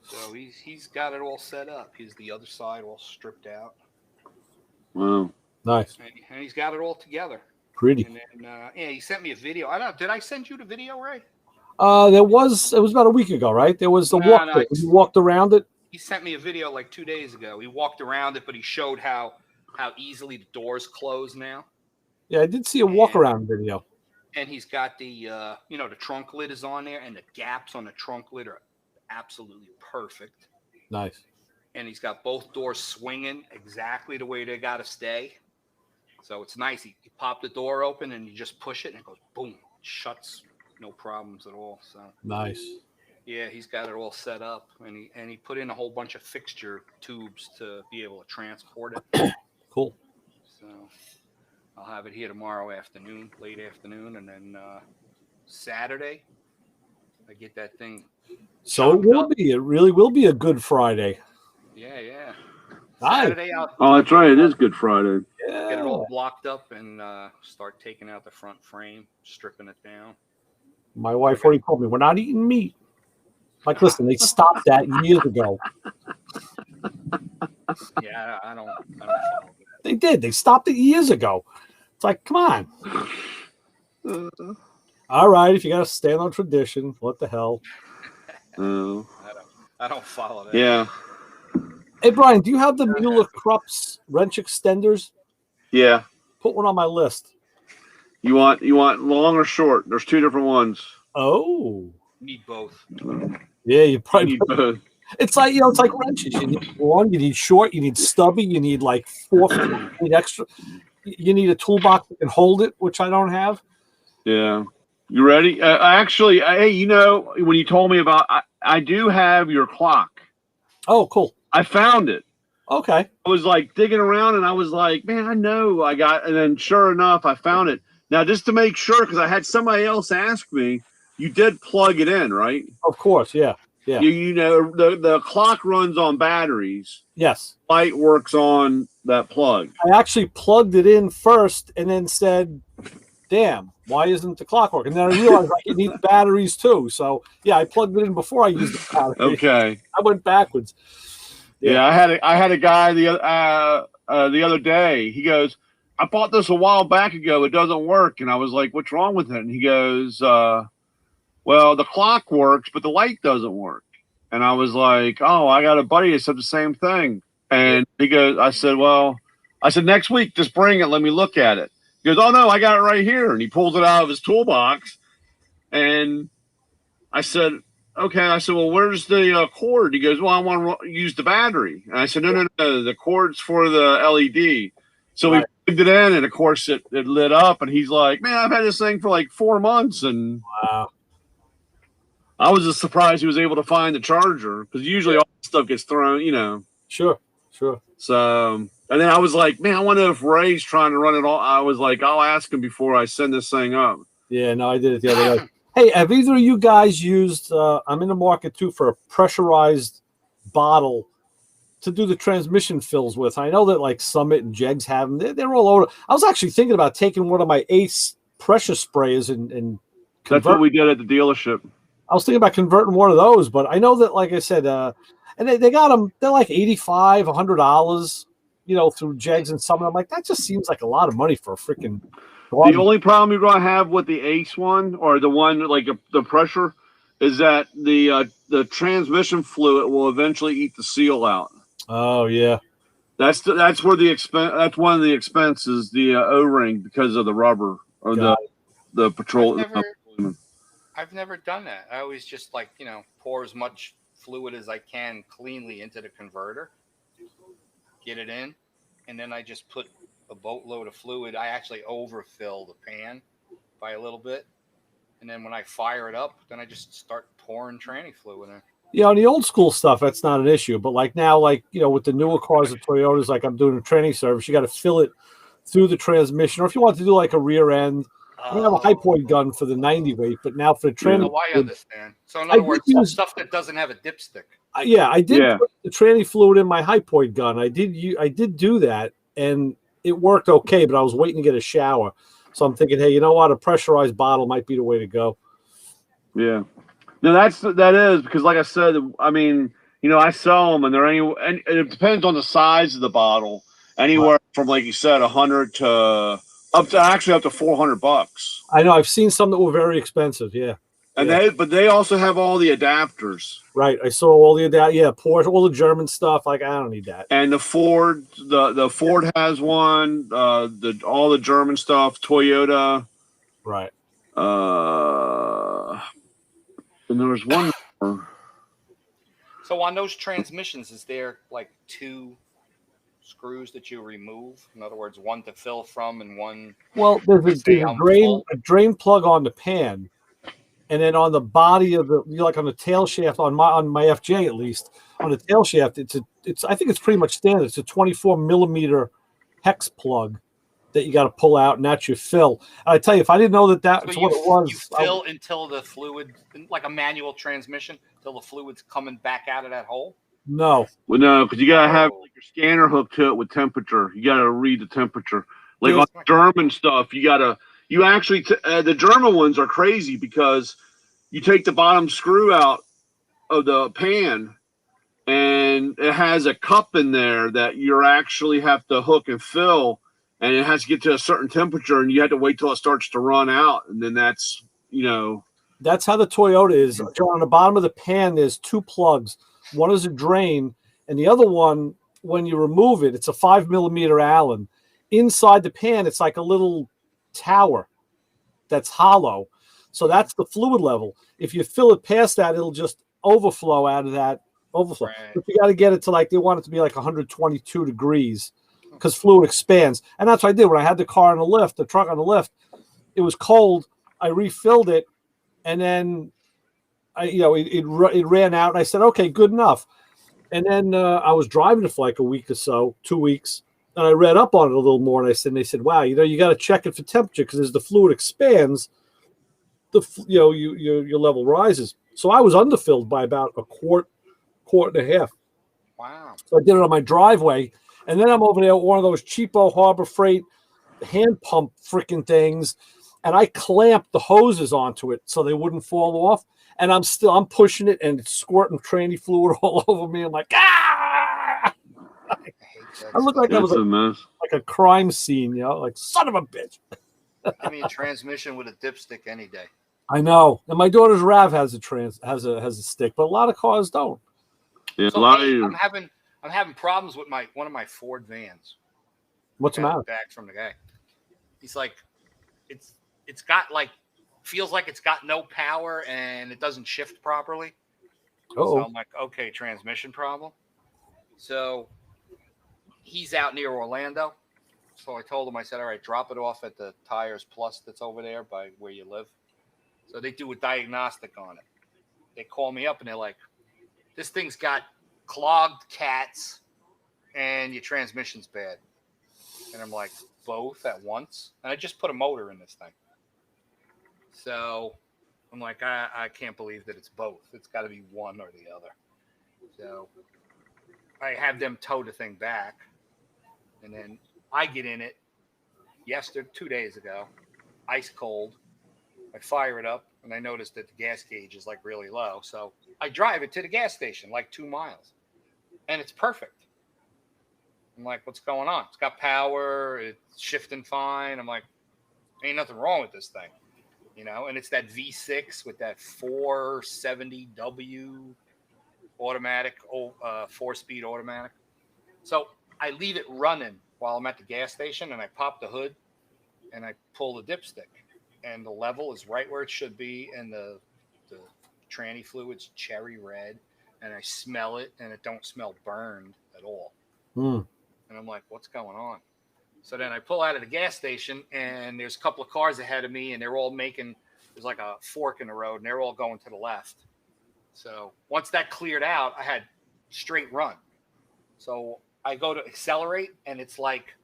So he's got it all set up. He's the other side all stripped out. Wow. Nice. And he's got it all together. Pretty. And then he sent me a video. Did I send you the video, Ray? It was about a week ago, right? There was the walk. No, you walked around it. He sent me a video like 2 days ago. He walked around it, but he showed how easily the doors close now. Yeah, I did see a walk around video. And he's got the the trunk lid is on there, and the gaps on the trunk lid are absolutely perfect. Nice. And he's got both doors swinging exactly the way they got to stay. So it's nice. You pop the door open and you just push it and it goes boom, shuts, no problems at all. So nice. Yeah, he's got it all set up, and he put in a whole bunch of fixture tubes to be able to transport it. Cool. So I'll have it here tomorrow afternoon, late afternoon, and then Saturday I get that thing. So it will be. It really will be a Good Friday. Yeah. Nice. Saturday out. Oh, that's right. It is Good Friday. Yeah. Get it all blocked up and start taking out the front frame, stripping it down. My wife already told me we're not eating meat. Like, listen, they stopped that years ago. Yeah, I don't follow that. They did. They stopped it years ago. It's like, come on. All right, if you got to stand on tradition, what the hell? I don't follow that. Yeah. Hey, Brian, do you have the Mueller Krups wrench extenders? Yeah. Put one on my list. You want long or short? There's two different ones. Oh. Need both. Yeah, you probably need both. It's like it's like wrenches. You need long, you need short, you need stubby, you need like 4 feet, you need extra. You need a toolbox that can hold it, which I don't have. Yeah. You ready? Actually, hey, when you told me about, I do have your clock. Oh, cool. I found it. Okay. I was like digging around and I was like, man, I know I got, and then sure enough, I found it. Now, just to make sure, because I had somebody else ask me, you did plug it in, right? Of course, yeah. Yeah. The clock runs on batteries. Yes. Light works on that plug. I actually plugged it in first and then said, damn, why isn't the clock working? And then I realized it needs batteries too. So, yeah, I plugged it in before I used the battery. Okay. I went backwards. Yeah, I had a guy the other day. He goes, I bought this a while back ago. It doesn't work. And I was like, what's wrong with it? And he goes, well, the clock works, but the light doesn't work. And I was like, oh, I got a buddy that said the same thing. And he goes, I said, next week, just bring it. Let me look at it. He goes, oh, no, I got it right here. And he pulls it out of his toolbox. And I said, okay. I said, well, where's the cord? He goes, well, I want to use the battery. And I said, no. The cord's for the LED. So we plugged it in, and of course it lit up. And he's like, man, I've had this thing for like 4 months. And Wow. I was just surprised he was able to find the charger, because usually all this stuff gets thrown, Sure. So, and then I was like, man, I wonder if Ray's trying to run it all. I was like, I'll ask him before I send this thing up. Yeah, no, I did it the other day. Hey, have either of you guys used, I'm in the market too for a pressurized bottle to do the transmission fills with. I know that like Summit and Jegs have them. They're all over. I was actually thinking about taking one of my Ace pressure sprayers and That's what we did at the dealership. I was thinking about converting one of those, but I know that, like I said, and they got them, they're like $85, $100, through Jegs and Summit. I'm like, that just seems like a lot of money for a freaking. The only problem you're going to have with the Ace one, or the one like the pressure, is that the transmission fluid will eventually eat the seal out. Oh yeah, that's where the expense. That's one of the expenses, the O-ring, because of the rubber or the patrol. I've never done that. I always just pour as much fluid as I can cleanly into the converter, get it in, and then I just put a boatload of fluid. I actually overfill the pan by a little bit, and then when I fire it up, then I just start pouring tranny fluid in. Yeah, on the old school stuff, that's not an issue. But like now, with the newer cars, the Toyotas, like I'm doing a training service, you got to fill it through the transmission. Or if you want to do like a rear end, I have a high point gun for the 90 weight, but now for the tranny. Oh, I understand. So in other words, stuff that doesn't have a dipstick. I did put the tranny fluid in my high point gun. I did do that, and it worked okay, but I was waiting to get a shower. So I'm thinking, hey, you know what? A pressurized bottle might be the way to go. Yeah. No, that is because, like I said, I mean, I sell them, and and it depends on the size of the bottle. Anywhere from, like you said, 100 to up to $400. I know. I've seen some that were very expensive. Yeah. And they also have all the adapters. Right. I saw all the Porsche, all the German stuff. Like, I don't need that. And the Ford, the Ford has one. All the German stuff. Toyota. Right. And there was one more. So on those transmissions, is there like 2 screws that you remove? In other words, one to fill from and one. Well, there's a drain plug on the pan, and then on the body of the, like on the tail shaft on my FJ at least, on the tail shaft, it's I think it's pretty much standard. It's a 24 millimeter hex plug that you got to pull out, and that's your fill. And I tell you, if I didn't know that's what it was, you fill until the fluid, like a manual transmission, until the fluid's coming back out of that hole. No. Well, no, because you gotta have like your scanner hooked to it with temperature. You gotta read the temperature. Like on German stuff, you actually the German ones are crazy because you take the bottom screw out of the pan, and it has a cup in there that you actually have to hook and fill, and it has to get to a certain temperature, and you have to wait till it starts to run out, and then that's That's how the Toyota is. On the bottom of the pan, there's 2 plugs. One is a drain, and the other one, when you remove it, it's a 5 millimeter Allen. Inside the pan, it's like a little tower that's hollow. So that's the fluid level. If you fill it past that, it'll just overflow out of that overflow. Right. But you got to get it to they want it to be like 122 degrees because fluid expands. And that's what I did when I had the car on the lift, the truck on the lift. It was cold. I refilled it, and then it ran out, and I said, okay, good enough. And then I was driving it for like a week or so, 2 weeks, and I read up on it a little more, and they said, wow, you got to check it for temperature because as the fluid expands, your level rises. So I was underfilled by about a quart and a half. Wow. So I did it on my driveway, and then I'm over there with one of those cheapo Harbor Freight hand pump freaking things, and I clamped the hoses onto it so they wouldn't fall off. And I'm pushing it, and it's squirting tranny fluid all over me. I'm like, ah! I look like I was like a crime scene, like son of a bitch. Give me a transmission with a dipstick any day. I know. And my daughter's Rav has a stick, but a lot of cars don't. Yeah, So a lot hey, of I'm having problems with one of my Ford vans. What's the Got matter? it back from the guy. He's like, it's got like feels like it's got no power and it doesn't shift properly. So Oh, I'm like, okay, transmission problem. So he's out near Orlando. So I told him, I said, all right, drop it off at the Tires Plus that's over there by where you live. So they do a diagnostic on it. They call me up and they're like, this thing's got clogged cats and your transmission's bad. And I'm like, both at once? And I just put a motor in this thing. So I'm like, I can't believe that it's both. It's got to be one or the other. So I have them tow the thing back. And then I get in it 2 days ago, ice cold. I fire it up and I notice that the gas gauge is like really low. So I drive it to the gas station, like 2 miles, and it's perfect. I'm like, what's going on? It's got power. It's shifting fine. I'm like, ain't nothing wrong with this thing, and it's that V6 with that 470W automatic, 4-speed automatic. So I leave it running while I'm at the gas station and I pop the hood and I pull the dipstick and the level is right where it should be. And the tranny fluid's cherry red and I smell it and it don't smell burned at all. Hmm. And I'm like, what's going on? So then I pull out of the gas station and there's a couple of cars ahead of me and they're all there's like a fork in the road and they're all going to the left. So once that cleared out, I had straight run. So I go to accelerate and it's like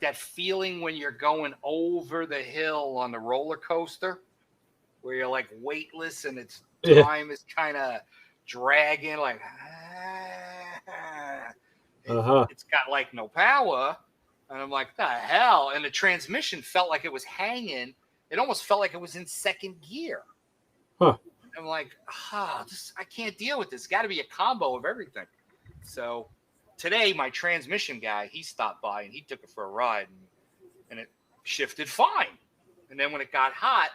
that feeling when you're going over the hill on the roller coaster where you're like weightless and time is kind of dragging like it's got like no power. And I'm like, the hell? And the transmission felt like it was hanging. It almost felt like it was in second gear. Huh. I'm like, I can't deal with this. Got to be a combo of everything. So today, my transmission guy, he stopped by and he took it for a ride and it shifted fine. And then when it got hot,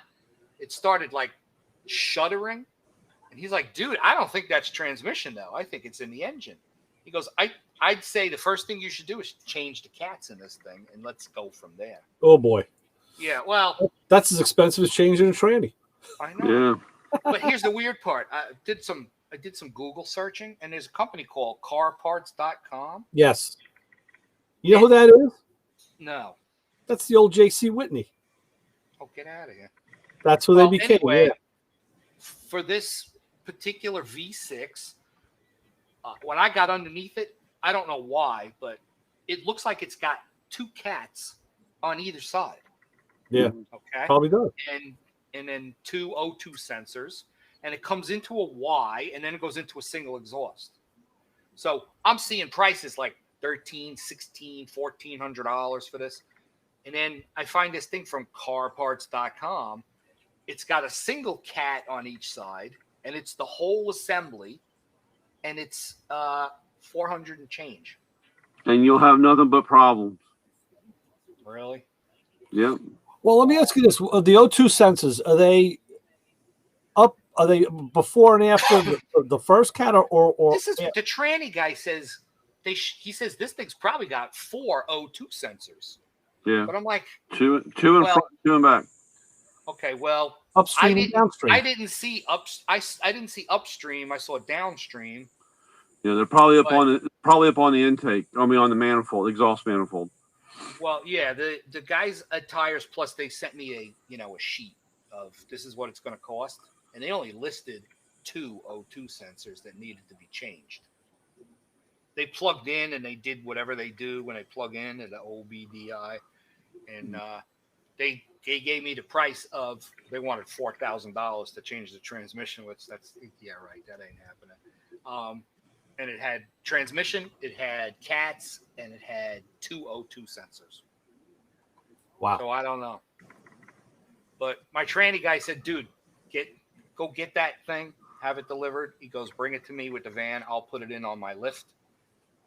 it started like shuddering. And he's like, dude, I don't think that's transmission though. I think it's in the engine. He goes, I'd say the first thing you should do is change the cats in this thing and let's go from there. Oh boy. Yeah, well, that's as expensive as changing a tranny. I know. yeah. But here's the weird part. I did some Google searching and there's a company called carparts.com. Yes. You know who that is? No. That's the old J.C. Whitney. Oh, get out of here. That's who they became. Anyway, yeah. For this particular V6, when I got underneath it, I don't know why, but it looks like it's got 2 cats on either side. Yeah. Okay. Probably does. And then 2 O2 sensors, and it comes into a Y, and then it goes into a single exhaust. So I'm seeing prices like $1,300, $1,600, $1,400 for this. And then I find this thing from carparts.com. It's got a single cat on each side, and it's the whole assembly, and it's $400 and change. And you'll have nothing but problems. Really? Yep. Well, let me ask you this: the O2 sensors, are they up? Are they before and after the first cat, or this is what the tranny guy says? He says this thing's probably got 4 O2 sensors. Yeah. But I'm like, two in front, 2 in back. Okay, well, upstream and downstream? I didn't see upstream. I saw downstream. Yeah, they're probably up on the intake. I mean, on the manifold, exhaust manifold. Well, yeah, the guys at Tires Plus, they sent me a sheet of this is what it's going to cost, and they only listed 2 O2 sensors that needed to be changed. They plugged in and they did whatever they do when they plug in at the OBDI, and they gave me the price of they wanted $4,000 to change the transmission, which that ain't happening. And it had transmission, it had cats, and it had 2 O2 sensors. Wow. So I don't know. But my tranny guy said, dude, go get that thing, have it delivered. He goes, bring it to me with the van. I'll put it in on my lift.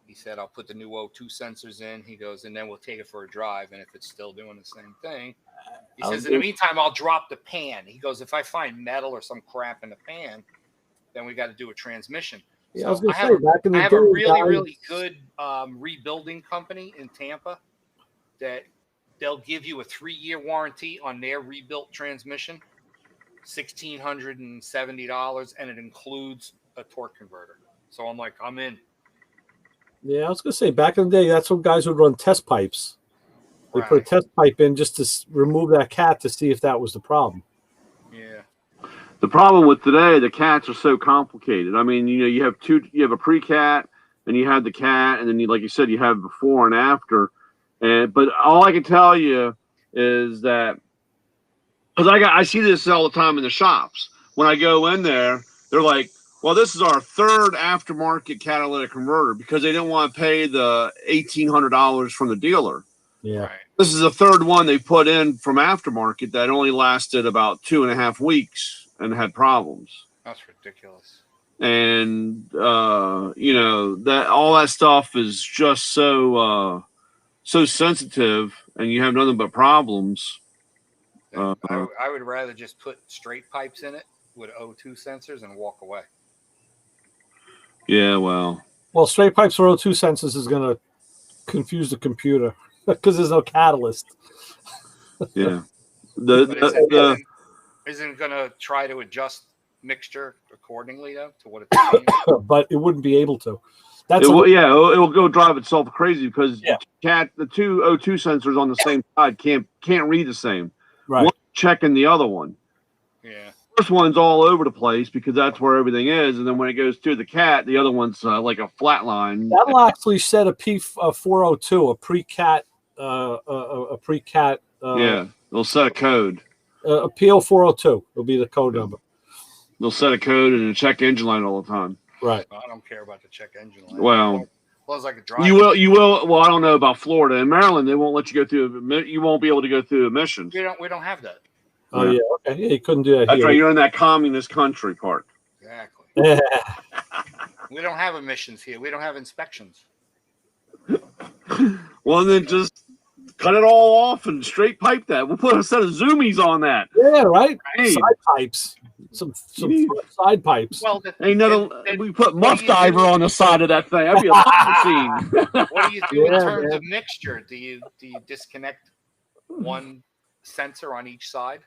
He said, I'll put the new O2 sensors in. He goes, and then we'll take it for a drive. And if it's still doing the same thing, He says, in the meantime, I'll drop the pan. He goes, if I find metal or some crap in the pan, then we got to do a transmission. Yeah, So I was going to say, have back in the I have day, a really, guys, really good rebuilding company in Tampa that they'll give you a 3-year warranty on their rebuilt transmission, $1,670, and it includes a torque converter. So I'm like, I'm in. Yeah, I was going to say, back in the day, that's when guys would run test pipes. They put a Right. test pipe in just to remove that cat to see if that was the problem. Yeah. The problem with today, the cats are so complicated. I mean, you have a pre-cat, and you have the cat, and then like you said, you have before and after. But all I can tell you is that, because I see this all the time in the shops. When I go in there, they're like, well, this is our third aftermarket catalytic converter, because they didn't want to pay the $1,800 from the dealer. Yeah. Right. This is the third one they put in from aftermarket that only lasted about 2.5 weeks and had problems. That's ridiculous. And that all that stuff is just so sensitive, and you have nothing but problems. I would rather just put straight pipes in it with O2 sensors and walk away. Yeah, well, Straight pipes for O2 sensors is going to confuse the computer because there's no catalyst. yeah. Isn't it going to try to adjust mixture accordingly, though, to what it's saying? But it wouldn't be able to. It will go drive itself crazy, because the two O2 sensors on the same side can't read the same. Right. One's checking the other one. Yeah. First one's all over the place because that's where everything is, and then when it goes to the cat, the other one's like a flat line. That'll actually set a P402, a pre-cat, a pre-cat. Yeah, they'll set a code. A PO402 will be the code number. They'll set a code and check engine light all the time. Right. I don't care about the check engine light. Well, As long as I could drive. you will. Well, I don't know about Florida. In Maryland, they won't let you go through. You won't be able to go through emissions. We don't have that. Oh yeah. Okay. Yeah, you couldn't do that. That's here. right. You're in that communist country part. Exactly. Yeah. We don't have emissions here. We don't have inspections. Well, then just cut it all off and straight pipe that. We'll put a set of zoomies on that. Yeah. Right. Hey. Side pipes. Some side pipes. Well, We put Muff Diver on the side of that thing. That'd be a fun scene. what do you do in Yeah, terms man. of mixture? Do you disconnect one sensor on each side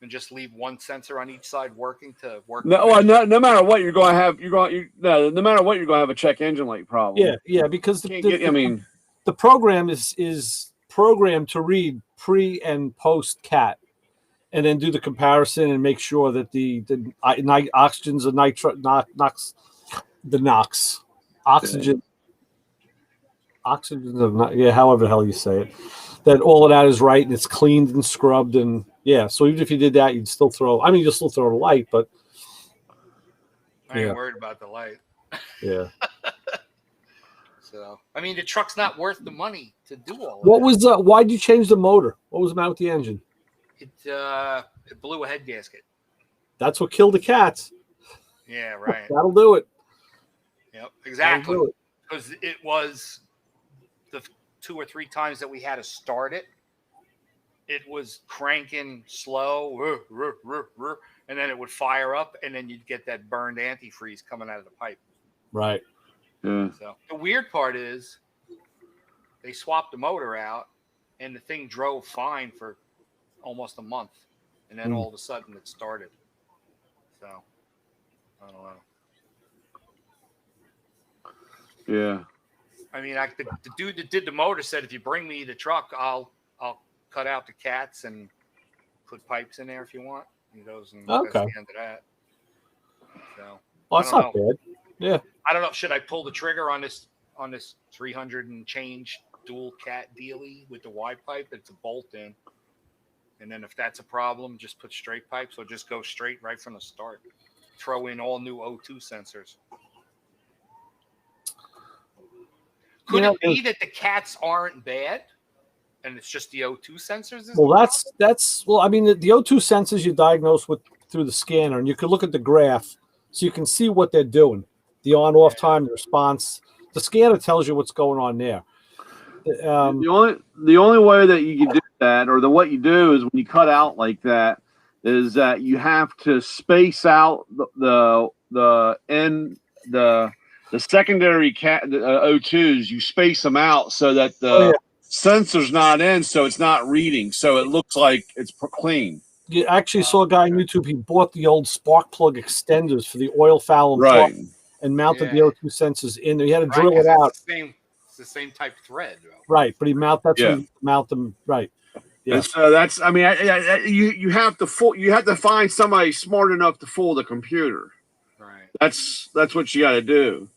and just leave one sensor on each side working to work? No matter what, you're going to have. No matter what, you're going to have a check engine light problem. Yeah. Because the program is programmed to read pre and post cat, and then do the comparison and make sure that the oxygen's a NOx, oxygen, however the hell you say it, that all of that is right and it's cleaned and scrubbed, and so even if you did that, you'll still throw the light, but I ain't worried about the light. yeah. So I mean, the truck's not worth the money to do all of What that. was why'd you change the motor? What was the matter with the engine? It blew a head gasket. That's what killed the cats. Yeah, right. That'll do it. Yep, exactly. That'll do it. Because it was the 2 or 3 times that we had to start it. It was cranking slow, and then it would fire up, and then you'd get that burned antifreeze coming out of the pipe. Right. Yeah. So the weird part is they swapped the motor out, and the thing drove fine for almost a month, and then all of a sudden it started. So I don't know. Yeah. I mean, the dude that did the motor said, if you bring me the truck, I'll cut out the cats and put pipes in there if you want. He goes, and that's the end of that. So That's not bad. Yeah. I don't know. Should I pull the trigger on this 300 and change dual cat dealie with the Y pipe? It's a bolt in. And then if that's a problem, just put straight pipes, or just go straight right from the start. Throw in all new O2 sensors. Could it be that the cats aren't bad, and it's just the O2 sensors? I mean, the O2 sensors you diagnose through the scanner, and you can look at the graph, so you can see what they're doing, the on-off time, the response. The scanner tells you what's going on there. The only way that you can do that, or what you do is when you cut out like that, is that you have to space out the secondary O2s. You space them out so that the sensor's not in, so it's not reading, so it looks like it's clean. You actually saw a guy on YouTube. He bought the old spark plug extenders for the oil foul and mounted the O2 sensors in there. He had to drill it out. It's the same type of thread, bro. Right, but he mount them right. Yeah. And so that's, I mean, you have to find somebody smart enough to fool the computer. Right. That's what you got to do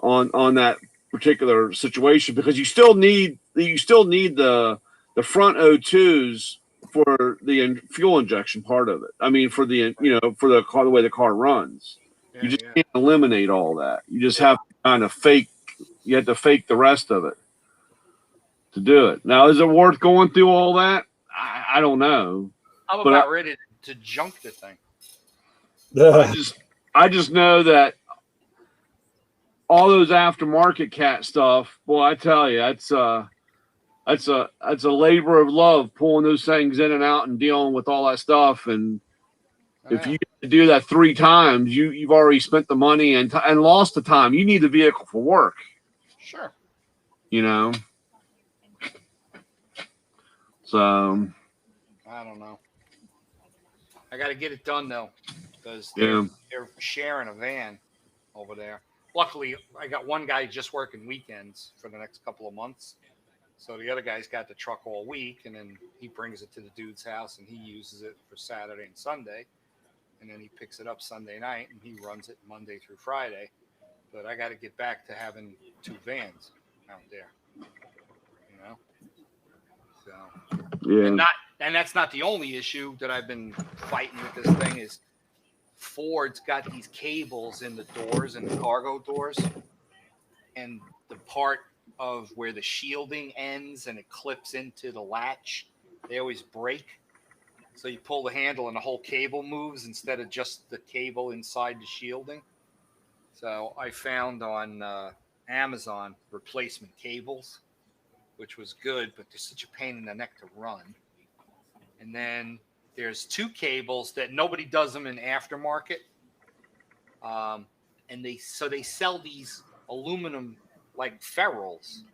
on that particular situation, because you still need the front O2s for the fuel injection part of it. I mean, for the for the car, the way the car runs, you just can't eliminate all that. You just have to kind of fake. You have to fake the rest of it to do it. Now, is it worth going through all that? I don't know. I'm about ready to junk the thing. I just know that all those aftermarket cat stuff. Boy, I tell you, that's a labor of love, pulling those things in and out and dealing with all that stuff. And if you do that 3 times, you've already spent the money and lost the time. You need the vehicle for work. Sure. So I don't know. I got to get it done though, because they're sharing a van over there. Luckily, I got one guy just working weekends for the next couple of months. So the other guy's got the truck all week, and then he brings it to the dude's house, and he uses it for Saturday and Sunday. And then he picks it up Sunday night, and he runs it Monday through Friday. But I got to get back to having 2 vans out there, So, and that's not the only issue that I've been fighting with this thing. Is Ford's got these cables in the doors and the cargo doors, and the part of where the shielding ends and it clips into the latch, they always break. So you pull the handle and the whole cable moves instead of just the cable inside the shielding. So I found on Amazon replacement cables, which was good, but they're such a pain in the neck to run. And then there's 2 cables that nobody does them in aftermarket. And they sell these aluminum like ferrules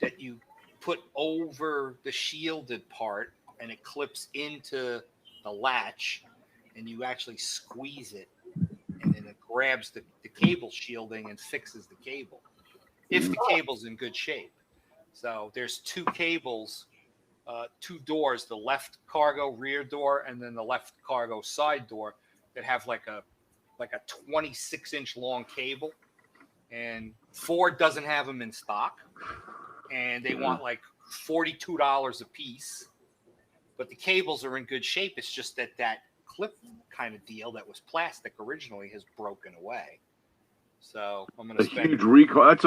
that you put over the shielded part, and it clips into the latch, and you actually squeeze it, and then it grabs the cable shielding and fixes the cable if the cable's in good shape. So there's 2 cables, 2 doors, the left cargo rear door and then the left cargo side door, that have like a 26-inch long cable. And Ford doesn't have them in stock, and they want like $42 a piece. But the cables are in good shape. It's just that clip kind of deal that was plastic originally has broken away. So I'm going to spend huge recall. That's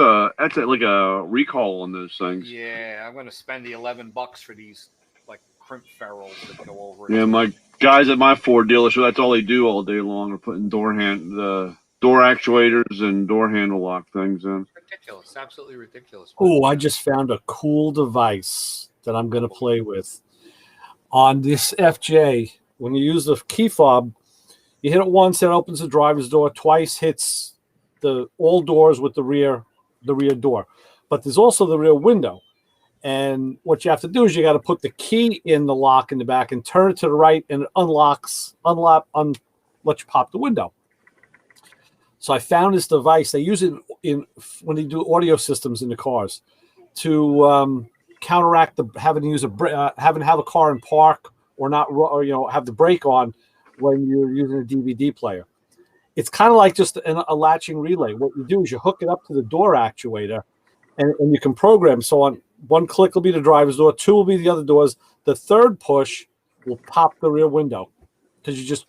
like a recall on those things. Yeah, I'm going to spend the $11 for these like crimp ferrules that go over it. Yeah, my guys at my Ford dealership, that's all they do all day long, are putting door actuators and door handle lock things in. Ridiculous, absolutely ridiculous. Oh, I just found a cool device that I'm going to play with on this FJ. When you use the key fob, you hit it once, it opens the driver's door. Twice hits all doors with the rear door. But there's also the rear window. And what you have to do is you got to put the key in the lock in the back and turn it to the right, and it lets you pop the window. So I found this device. They use it when they do audio systems in the cars to counteract having to have a car in park or not, or have the brake on when you're using a DVD player. It's kind of like just a latching relay. What you do is you hook it up to the door actuator, and you can program. So on one click will be the driver's door, 2 will be the other doors. The 3rd push will pop the rear window because you just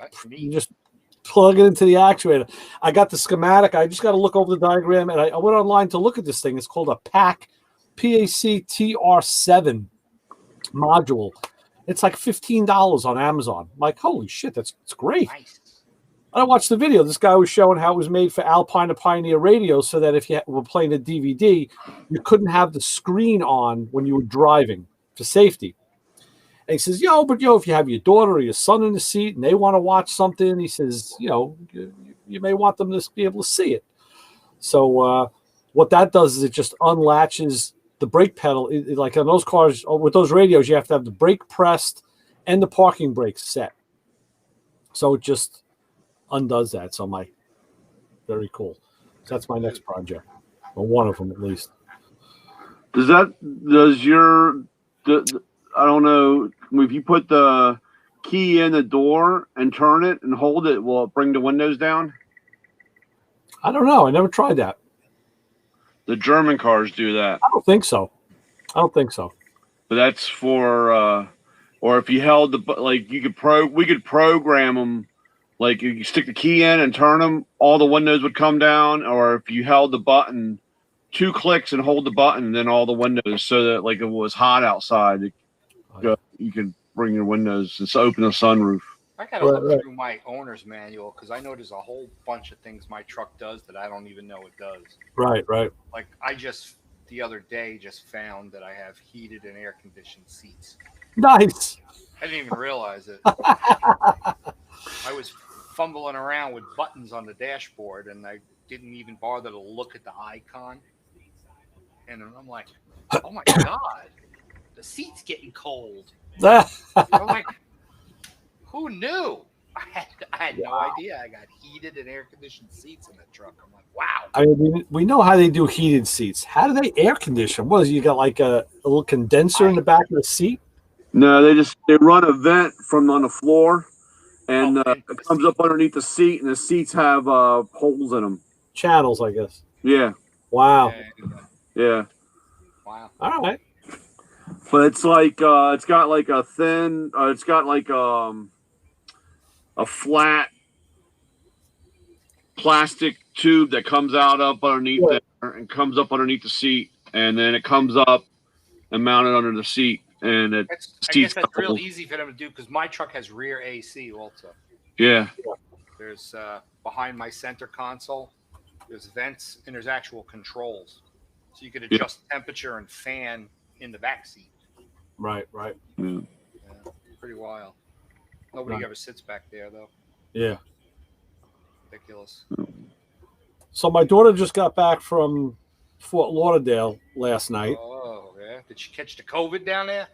plug it into the actuator. I got the schematic. I just got to look over the diagram, and I went online to look at this thing. It's called a PAC TR7 module. It's like $15 on Amazon. I'm like, holy shit, it's great. Nice. I watched the video. This guy was showing how it was made for Alpine and Pioneer radio, so that if you were playing a DVD, you couldn't have the screen on when you were driving for safety. And he says, but if you have your daughter or your son in the seat and they want to watch something, he says, you may want them to be able to see it. So what that does is it just unlatches the brake pedal. Like on those cars, with those radios, you have to have the brake pressed and the parking brakes set. So it just undoes that. So very cool. So that's my next project, or one of them at least. I don't know, if you put the key in the door and turn it and hold it, will it bring the windows down? I don't know. I never tried that. The German cars do that. I don't think so. But that's for, or if you held we could program them. Like you stick the key in and turn them, all the windows would come down. Or if you held the button, 2 clicks and hold the button, then all the windows, so that like if it was hot outside, you could bring your windows. Just open the sunroof. I gotta look through my owner's manual because I know there's a whole bunch of things my truck does that I don't even know it does. Right. Like I just the other day just found that I have heated and air conditioned seats. Nice. I didn't even realize it. I was fumbling around with buttons on the dashboard and I didn't even bother to look at the icon. And I'm like, oh my God, the seat's getting cold. I'm like, who knew? I had no idea. I got heated and air conditioned seats in the truck. I'm like, wow. I mean, we know how they do heated seats. How do they air condition? What is it, you got like a little condenser in the back of the seat? No, they run a vent from on the floor, and it comes up underneath the seat, and the seats have holes in them. Channels, I guess. Yeah. Wow. Yeah. Wow. All right. But it's like it's got like a thin. It's got like a flat plastic tube that comes out up underneath there and comes up underneath the seat, and then it comes up and mounted under the seat. And I guess that's real easy for them to do because my truck has rear AC also. Yeah. There's behind my center console, there's vents and there's actual controls, so you could adjust temperature and fan in the back seat. Right. Yeah. Pretty wild. Nobody ever sits back there though. Yeah. Ridiculous. So my daughter just got back from Fort Lauderdale last night. Oh yeah. Did she catch the COVID down there?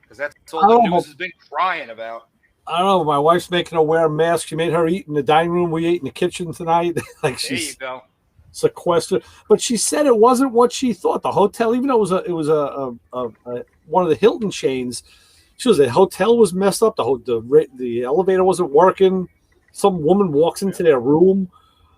Because that's all the news has been crying about. I don't know. My wife's making her wear a mask. She made her eat in the dining room. We ate in the kitchen tonight. Like there you go. Sequestered. But she said it wasn't what she thought. The hotel, even though it was a one of the Hilton chains, she was the hotel was messed up. The elevator wasn't working. Some woman walks into their room,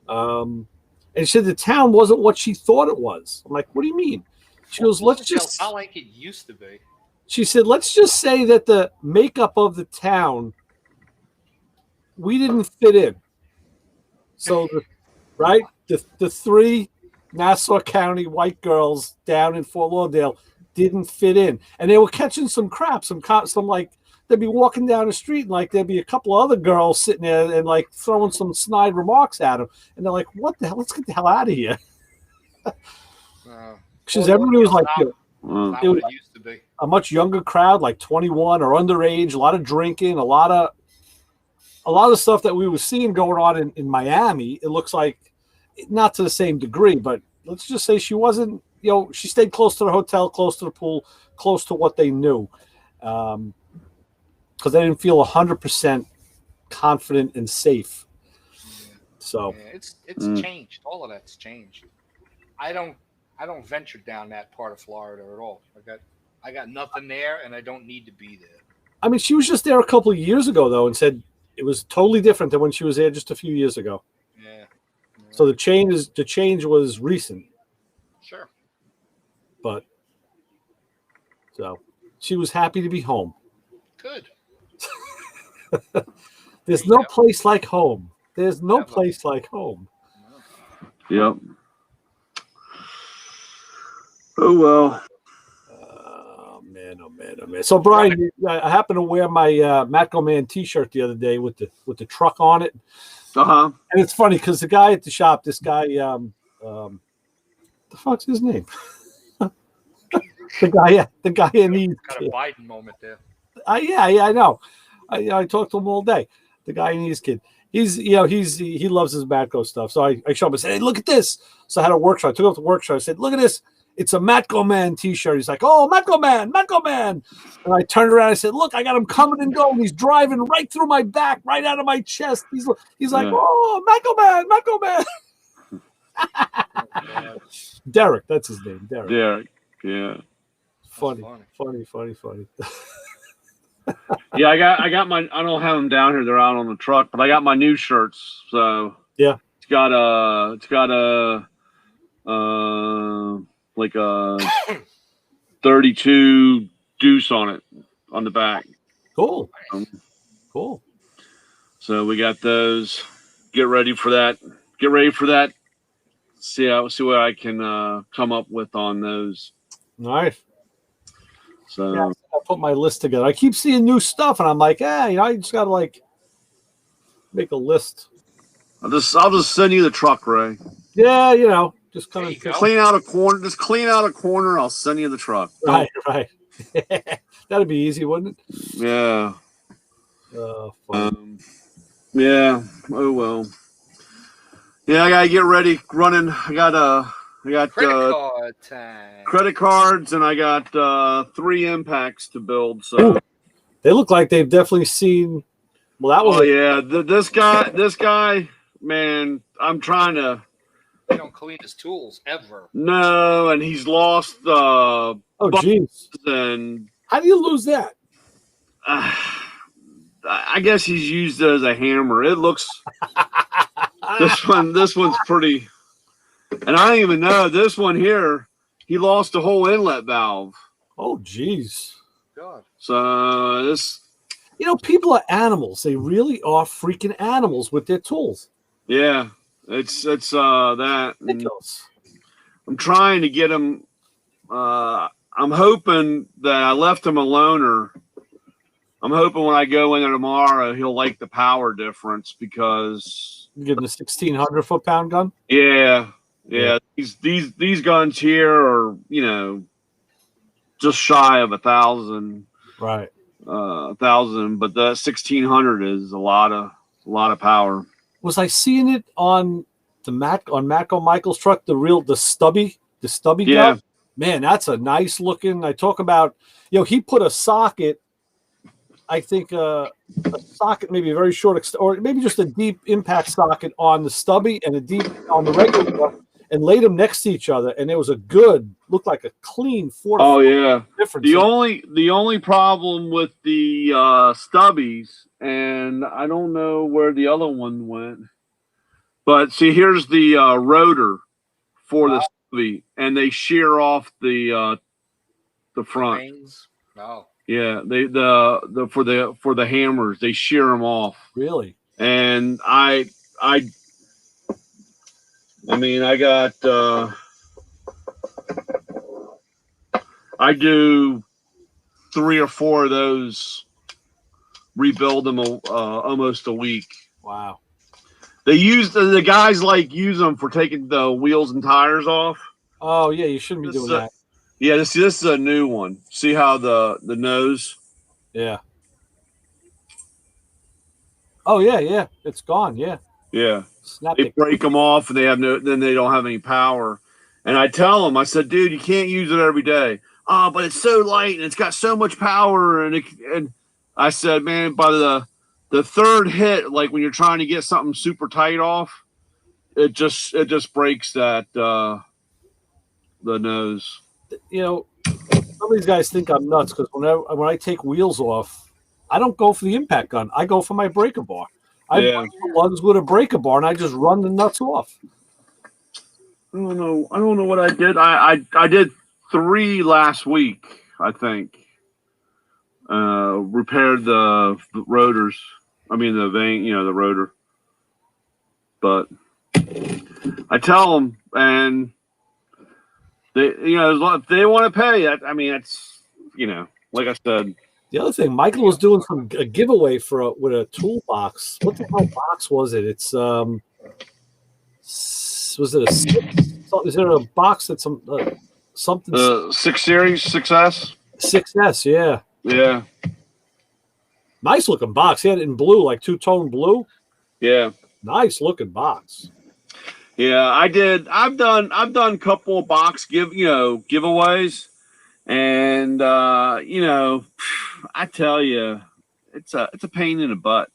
and she said the town wasn't what she thought it was. I'm like, what do you mean? She goes, it's not like it used to be. She said, let's just say that the makeup of the town, we didn't fit in. So, the 3 Nassau County white girls down in Fort Lauderdale didn't fit in. And they were catching some crap, some like, they'd be walking down the street and like there'd be a couple of other girls sitting there and like throwing some snide remarks at them. And they're like, what the hell? Let's get the hell out of here. Because everybody was like, not what it used to be. A much younger crowd, like 21 or underage, a lot of drinking, a lot of stuff that we were seeing going on in Miami. It looks like not to the same degree, but let's just say she wasn't, she stayed close to the hotel, close to the pool, close to what they knew. Because they didn't feel 100% confident and safe. So it's changed. All of that's changed. I don't venture down that part of Florida at all. I got nothing there, and I don't need to be there. I mean, she was just there a couple of years ago, though, and said it was totally different than when she was there just a few years ago. Yeah. So the change was recent. Sure. But so she was happy to be home. Good. There's no place like home. There's no place like home. Yep. Oh well. Oh man. So Brian, I happened to wear my Matco Man T-shirt the other day with the truck on it. And it's funny because the guy at the shop, this guy, the fuck's his name? the guy in the got a Biden moment there. Yeah, I know. I talked to him all day. The guy and his kid. He loves his Matco stuff. So I showed him. I said, "Hey, look at this." So I had a workshop. I took him to the workshop. I said, "Look at this. It's a Matco Man T-shirt." He's like, "Oh, Matco Man." And I turned around. I said, "Look, I got him coming and going. He's driving right through my back, right out of my chest." He's like, Yeah. "Oh, Matco Man." Derek, that's his name. Derek. Derek. Yeah. Funny. Yeah, I got my. I don't have them down here. They're out on the truck, but I got my new shirts. So Yeah. it's got a like a 32 deuce on it on the back. Cool. Um, Cool. So we got those. Get ready for that. See what I can come up with on those. Nice. So Yeah, I put my list together. I keep seeing new stuff, and I'm like, I just gotta make a list. I'll just send you the truck, Ray. Yeah, just kind There you of go. Clean out a corner. Just clean out a corner. I'll send you the truck. right. That'd be easy, wouldn't it? Yeah. Fun. Yeah. Oh well. Yeah, I gotta get ready. Running. I got Credit card time. credit cards, and I got 3 impacts to build. So. They look like they've definitely seen. Well, that was. Oh yeah, this guy, man. I'm trying to. He don't clean his tools ever. No, and he's lost. Oh, jeez. And How do you lose that? I guess he's used it as a hammer. It looks. This one's pretty. And I don't even know this one here. He lost the whole inlet valve. Oh, jeez. God. So this. People are animals. They really are freaking animals with their tools. Yeah, it's that. And Ridiculous. I'm trying to get him. I'm hoping that I left him a loaner. I'm hoping when I go in there tomorrow, he'll like the power difference because. You give him a 1,600 foot-pound gun. Yeah. These guns here are just shy of 1,000. Right. 1,000, but the 1,600 is a lot of power. Was I seeing it on Matco Michael's truck? The stubby Yeah. gun? Man, that's a nice looking. I talk about, he put a socket. I think a socket, maybe a very short, or maybe just a deep impact socket on the stubby and a deep on the regular one, and laid them next to each other, and it was looked like a clean 4 Oh yeah. difference. The only problem with the stubbies, and I don't know where the other one went, but see, here's the rotor for the stubby, and they shear off the front. Rings? No. Yeah, they for the hammers, they shear them off. Really? And I got I do 3 or 4 of those, rebuild them almost a week. Wow. They use the guys use them for taking the wheels and tires off. Oh yeah, you shouldn't be doing that. Yeah, this is a new one. See how the nose? Yeah. Oh yeah, it's gone. Yeah. Yeah. Snap They it. break them off, and then they don't have any power. And I tell them, I said, dude, you can't use it every day. Oh, but it's so light and it's got so much power. And I said, man, by the third hit, like when you're trying to get something super tight off, it just breaks that the nose. Some of these guys think I'm nuts because when I take wheels off, I don't go for the impact gun. I go for my breaker bar. I Yeah. break the lugs with a breaker bar, and I just run the nuts off. I don't know what I did. I did 3 last week, I think. Repaired the rotors. I mean the vane, the rotor. But I tell them, and they, if they want to pay it. I mean, it's, like I said. The other thing, Michael was doing a giveaway with a toolbox. What the hell box was it? It's was it is there a box that's something 6 Series 6S. 6S? Yeah. Yeah. Nice looking box. He had it in blue, like two-tone blue. Yeah. Nice looking box. Yeah, I did. I've done a couple of box giveaways, and I tell you, it's a pain in the butt.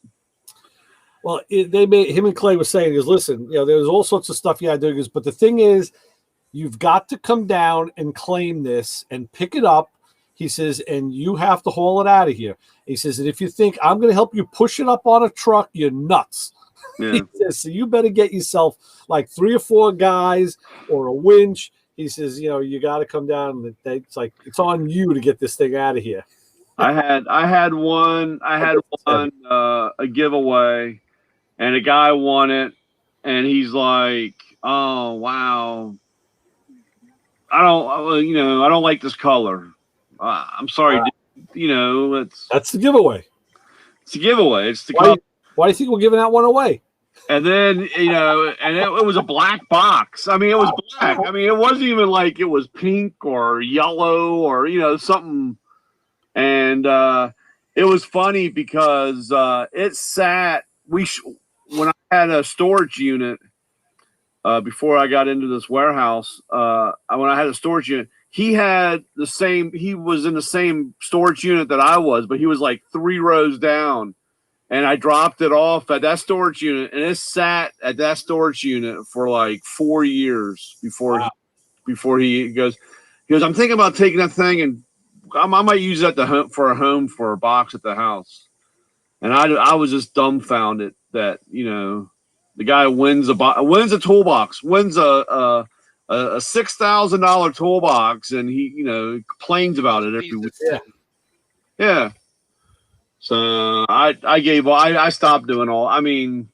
Well, him and Clay was saying is, listen, there's all sorts of stuff you got to do. He goes, but the thing is, you've got to come down and claim this and pick it up. He says, and you have to haul it out of here. He says, and if you think I'm going to help you push it up on a truck, you're nuts. Yeah. He says, so you better get yourself like 3 or 4 guys or a winch. He says, you got to come down. And it's like, it's on you to get this thing out of here. I had one a giveaway, and a guy won it, and he's like, "Oh wow, I don't like this color. I'm sorry, dude. That's the giveaway. It's a giveaway. It's the Why do you think we're giving that one away?" And then, and it was a black box. I mean, it was black. I mean, it wasn't even like it was pink or yellow or, something. And it was funny because it sat, when I had a storage unit, before I got into this warehouse, when I had a storage unit, he was in the same storage unit that I was, but he was like 3 rows down. And I dropped it off at that storage unit, and it sat at that storage unit for like 4 years before he goes, I'm thinking about taking that thing and I might use it for a home for a box at the house. And I was just dumbfounded that, the guy wins a toolbox, wins a $6,000 toolbox, and he, complains about it every week. Yeah. So I stopped doing all. I mean,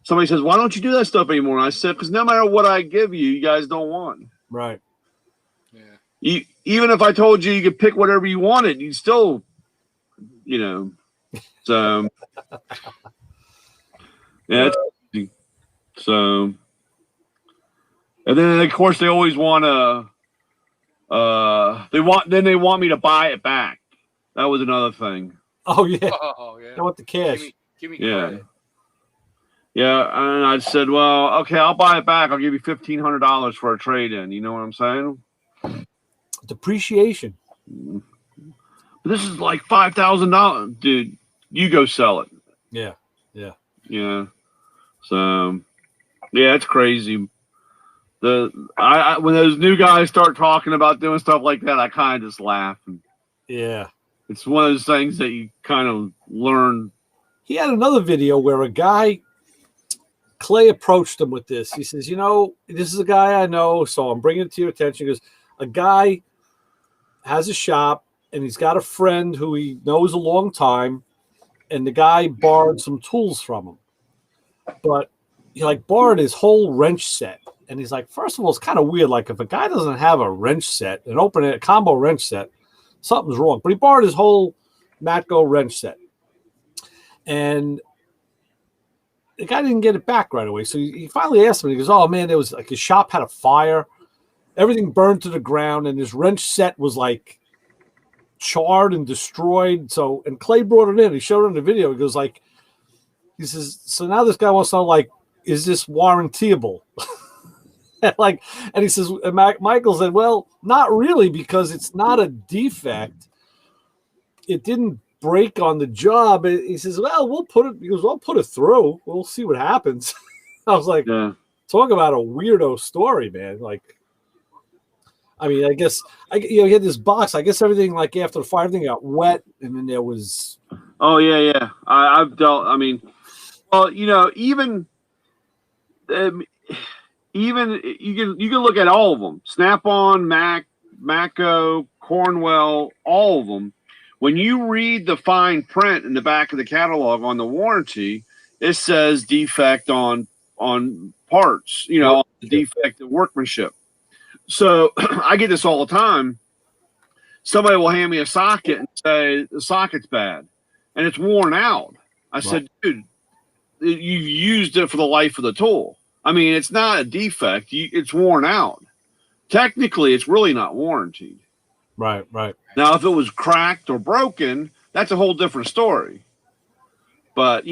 somebody says, "Why don't you do that stuff anymore?" And I said, "Because no matter what I give you, you guys don't want." Right. Yeah. Even if I told you could pick whatever you wanted, you'd still, So yeah. So, and then of course they always want to. They want me to buy it back. That was another thing. Oh yeah. Oh yeah. I want the cash. Give me Yeah. credit. Yeah, and I said, well, okay, I'll buy it back. I'll give you $1,500 for a trade-in. You know what I'm saying? Depreciation. But this is like $5,000, dude. You go sell it. Yeah. Yeah. So, yeah, it's crazy. When those new guys start talking about doing stuff like that, I kind of just laugh. Yeah. It's one of those things that you kind of learn. He had another video where a guy, Clay approached him with this. He says, this is a guy I know, so I'm bringing it to your attention. He goes, a guy has a shop, and he's got a friend who he knows a long time, and the guy borrowed some tools from him. But he borrowed his whole wrench set. And he's like, first of all, it's kind of weird. Like, if a guy doesn't have a wrench set, a combo wrench set, something's wrong. But he borrowed his whole Matco wrench set. And the guy didn't get it back right away. So he finally asked him, he goes, oh, man, there was his shop had a fire. Everything burned to the ground, and his wrench set was charred and destroyed. So, and Clay brought it in. He showed him the video. He goes he says, so now this guy wants to know, is this warrantyable? And he says, and Michael said, well, not really, because it's not a defect. It didn't break on the job. He says, well, we'll put it through. We'll see what happens. I was like, Yeah. Talk about a weirdo story, man. I mean, I guess he had this box. I guess everything after the fire, everything got wet, and then there was. Oh yeah. I've dealt. I mean, well, even you can look at all of them: Snap-on, Matco, Cornwell, all of them. When you read the fine print in the back of the catalog on the warranty, it says defect on parts. Defect of workmanship. So I get this all the time. Somebody will hand me a socket and say the socket's bad, and it's worn out. I said, dude, you've used it for the life of the tool. I mean, it's not a defect. It's worn out. Technically, it's really not warranted. Right. Now, if it was cracked or broken, that's a whole different story. But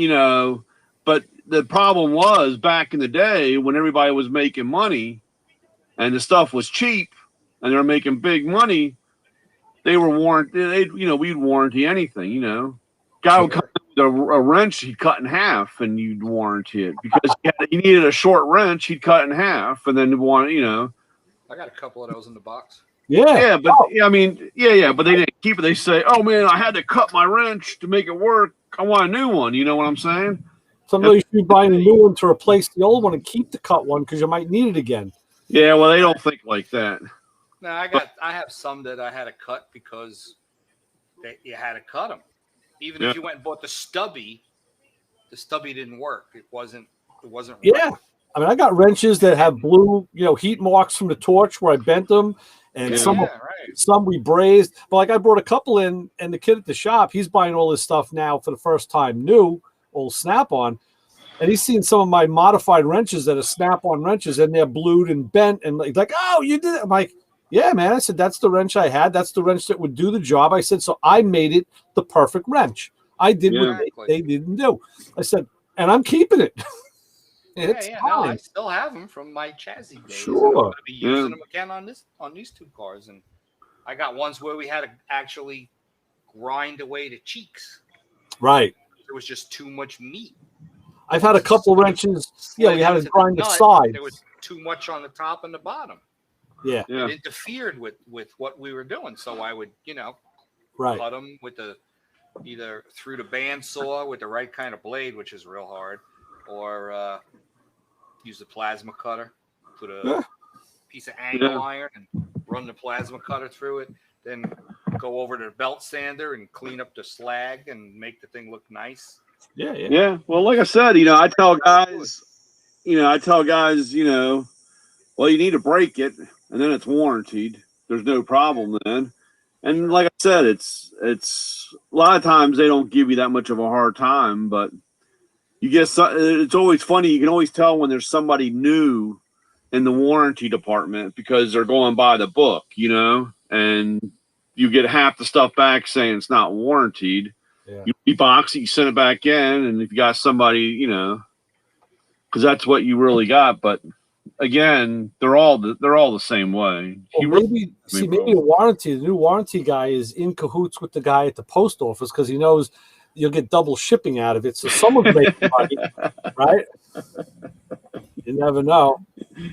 but the problem was back in the day when everybody was making money and the stuff was cheap and they were making big money, they were warranted. We'd warranty anything. Guy would come with a wrench he'd cut in half and you'd warranty it because he needed a short wrench he'd cut in half and then I got a couple of those in the box. yeah, but but they didn't keep it. They say, "Oh man, I had to cut my wrench to make it work. I want a new one." You know what I'm saying? Somebody should be buying a new one to replace the old one and keep the cut one because you might need it again. Yeah, well, they don't think like that. No, I have some that I had to cut because you had to cut them. Even if you went and bought the stubby didn't work. It wasn't. Yeah. Right. I mean, I got wrenches that have blue, heat marks from the torch where I bent them, and some we brazed. But like I brought a couple in, and the kid at the shop, he's buying all this stuff now for the first time, new, old Snap-on, and he's seen some of my modified wrenches that are Snap-on wrenches, and they're blued and bent, and he's like, "Oh, you did it." I'm like, "Yeah, man." I said, "That's the wrench I had. That's the wrench that would do the job." I said, "So I made it the perfect wrench. I did what they didn't do." I said, "And I'm keeping it." No, I still have them from my chassis days. Sure. I'm going to be using them again on these two cars, and I got ones where we had to actually grind away the cheeks. Right. There was just too much meat. I've had a couple wrenches. Yeah, we had to grind the sides. There was too much on the top and the bottom. Yeah. It interfered with what we were doing, so I would cut them with either through the bandsaw with the right kind of blade, which is real hard, or use the plasma cutter, put a piece of angle iron and run the plasma cutter through it, then go over to the belt sander and clean up the slag and make the thing look nice. Yeah. Well, like I said, I tell guys, well, you need to break it and then it's warranted. There's no problem then. And like I said, it's a lot of times they don't give you that much of a hard time, but it's always funny. You can always tell when there's somebody new in the warranty department because they're going by the book, and you get half the stuff back saying it's not warranted. Yeah. You box it, you send it back in, and if you got somebody, because that's what you really got. But again, they're all the same way. Well, maybe the new warranty guy is in cahoots with the guy at the post office because he knows you'll get double shipping out of it. So someone's making money, right? You never know.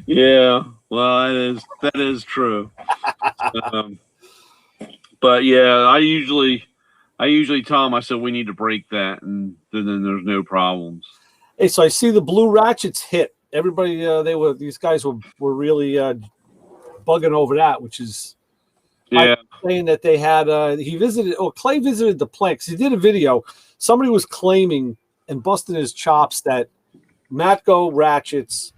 Yeah, well, that is true. But yeah, I usually tell them, I said, we need to break that, and then there's no problems. Hey, so I see the blue ratchets hit. Everybody, these guys were really bugging over that, which is saying that they had. Clay visited the plant because he did a video. Somebody was claiming and busting his chops that Matco ratchets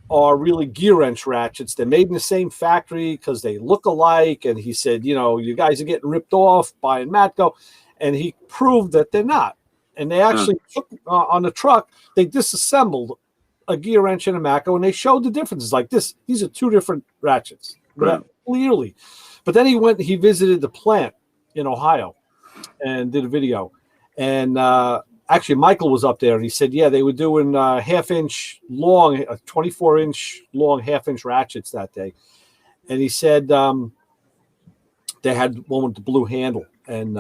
are really gear wrench ratchets. They're made in the same factory because they look alike. And he said, you guys are getting ripped off buying Matco. And he proved that they're not. And they actually took on the truck, they disassembled a gear wrench and a Matco, and they showed the differences like this. These are two different ratchets, clearly. But then he visited the plant in Ohio and did a video. And actually, Michael was up there, and he said, they were doing half-inch long, 24-inch long half-inch ratchets that day. And he said they had one with the blue handle. And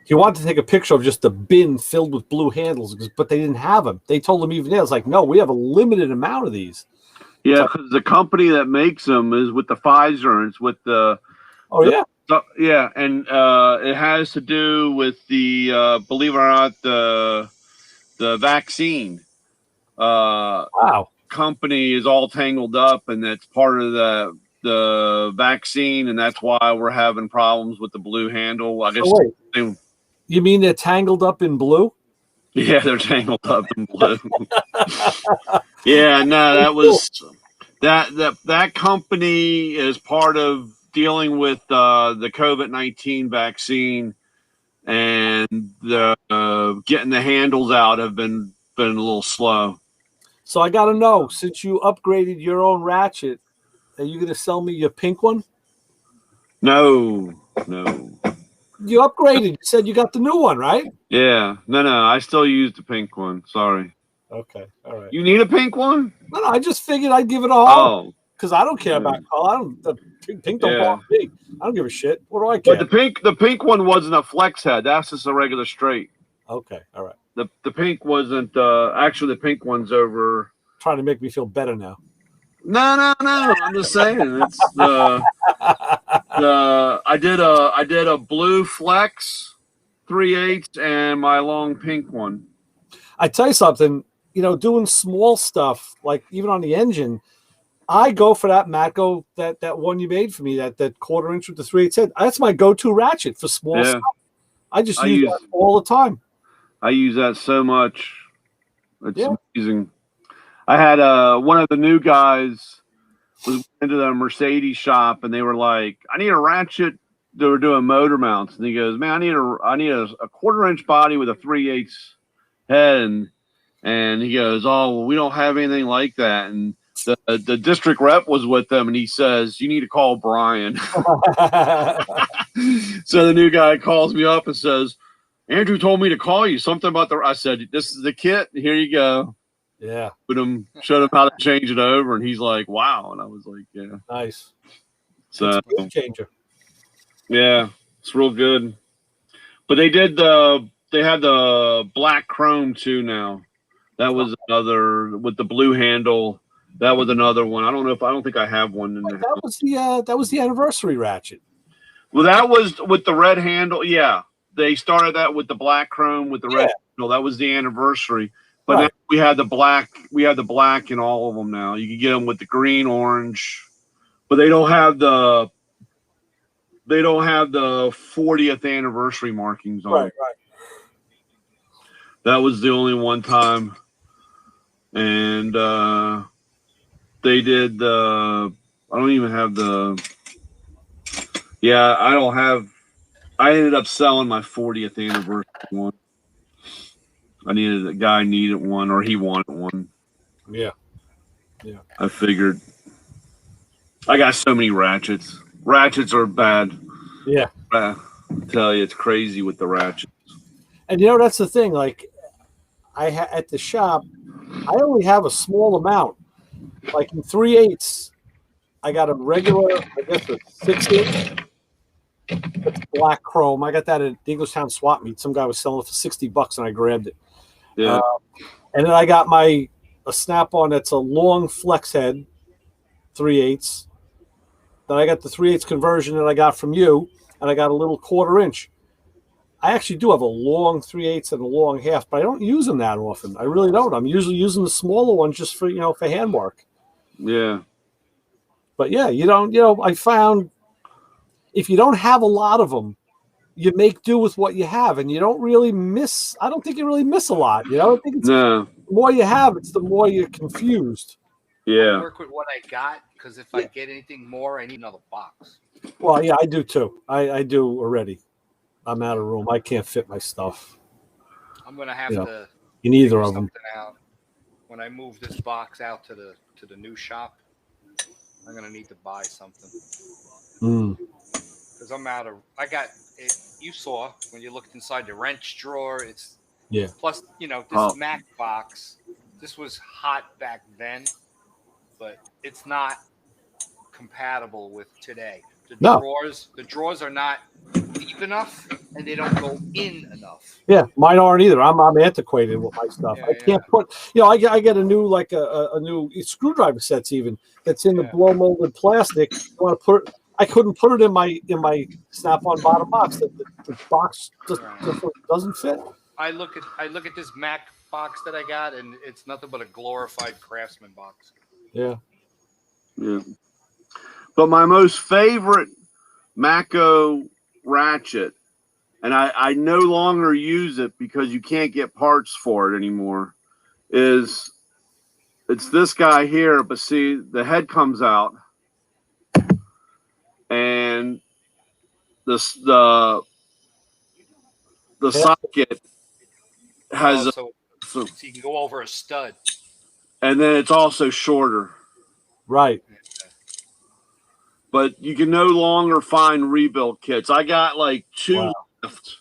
he wanted to take a picture of just the bin filled with blue handles, but they didn't have them. They told him even there, it's like, no, we have a limited amount of these. Yeah, because the company that makes them is with the Pfizer, and it's with the... Oh, yeah? Yeah, and it has to do with the, believe it or not, the vaccine. Wow. Company is all tangled up, and that's part of the vaccine, and that's why we're having problems with the blue handle. I guess. Wait. You mean they're tangled up in blue? Yeah, they're tangled up in blue. Yeah, no, that was that company is part of dealing with the COVID-19 vaccine, and the getting the handles out have been a little slow. So I got to know, since you upgraded your own ratchet, are you going to sell me your pink one? No. You upgraded. You said you got the new one, right? Yeah. No, I still use the pink one. Sorry. Okay, all right. You need a pink one? No, I just figured I'd give it a haul Oh, because I don't care about color. I don't. The pink don't Yeah. bother me. I don't give a shit. What do I care? but the pink one wasn't a flex head. That's just a regular straight. Okay, all right. The pink wasn't. Actually, the pink one's over. Trying to make me feel better now. No. I'm just saying. It's I did a blue flex 3/8 and my long pink one. I tell you something. Doing small stuff like even on the engine, I go for that Matco that one you made for me that 1/4 inch with the 3/8 head. That's my go-to ratchet for small Yeah. stuff. I use that all the time. I use that so much. It's Yeah. amazing. I had one of the new guys was into the Mercedes shop and they were like, I need a ratchet. They were doing motor mounts. And he goes, man, I need a 1/4 inch body with a 3/8 head. And he goes, oh, well, we don't have anything like that. And the district rep was with them and he says, you need to call Brian. So the new guy calls me up and says, Andrew told me to call you. Something about I said, this is the kit. Here you go. Yeah. Showed him how to change it over. And he's like, wow. And I was like, yeah. Nice. So, It's a game changer. yeah, it's real good. But they had the black chrome too now. That was another with the blue handle. That was another one. I don't think I have one in the house. That was the anniversary ratchet. Well, that was with the red handle. Yeah. They started that with the black chrome with the red handle. That was the anniversary. But now we have the black. We have the black in all of them now. You can get them with the green, orange, but they don't have the 40th anniversary markings on it. Right. That was the only one time. And they did I don't even have I ended up selling my 40th anniversary one. A guy needed one or he wanted one. Yeah. I figured I got so many ratchets. Ratchets are bad. Yeah. I tell you, it's crazy with the ratchets. And that's the thing. Like at the shop, I only have a small amount. Like in 3/8, I got a regular, I guess a 6/8. It's black chrome. I got that at the Englishtown swap meet. Some guy was selling it for $60 and I grabbed it. Yeah. And then I got a Snap-on that's a long flex head, 3/8. Then I got the 3/8 conversion that I got from you, and I got a little 1/4 inch. I actually do have a long 3/8 and a long half, but I don't use them that often. I really don't. I'm usually using the smaller one just for for hand work. Yeah. But yeah, I found if you don't have a lot of them, you make do with what you have, and you don't really miss. I don't think you really miss a lot. I think it's No. the more you have, it's the more you're confused. I Yeah. work with what I got because if I get anything more, I need another box. Well, yeah, I do too. I do already. I'm out of room. I can't fit my stuff I'm gonna have to in either figure of them. something out when I move this box out to the new shop. I'm gonna need to buy something because I'm out of. I got it. You saw when you looked inside the wrench drawer. It's Plus, this Mac box. This was hot back then, but it's not compatible with today. The drawers are not deep enough, and they don't go in enough. Yeah, mine aren't either. I'm antiquated with my stuff. I can't put. I get a new a new screwdriver sets even that's in the blow molded plastic. I want to put. I couldn't put it in my Snap-on bottom box. The box just doesn't fit. I look at this Mac box that I got, and it's nothing but a glorified Craftsman box. Yeah. Yeah. But my most favorite Matco ratchet, and I no longer use it because you can't get parts for it anymore, it's this guy here. But see, the head comes out, and the socket has so you can go over a stud, and then it's also shorter. Right. But you can no longer find rebuild kits. I got like two gift.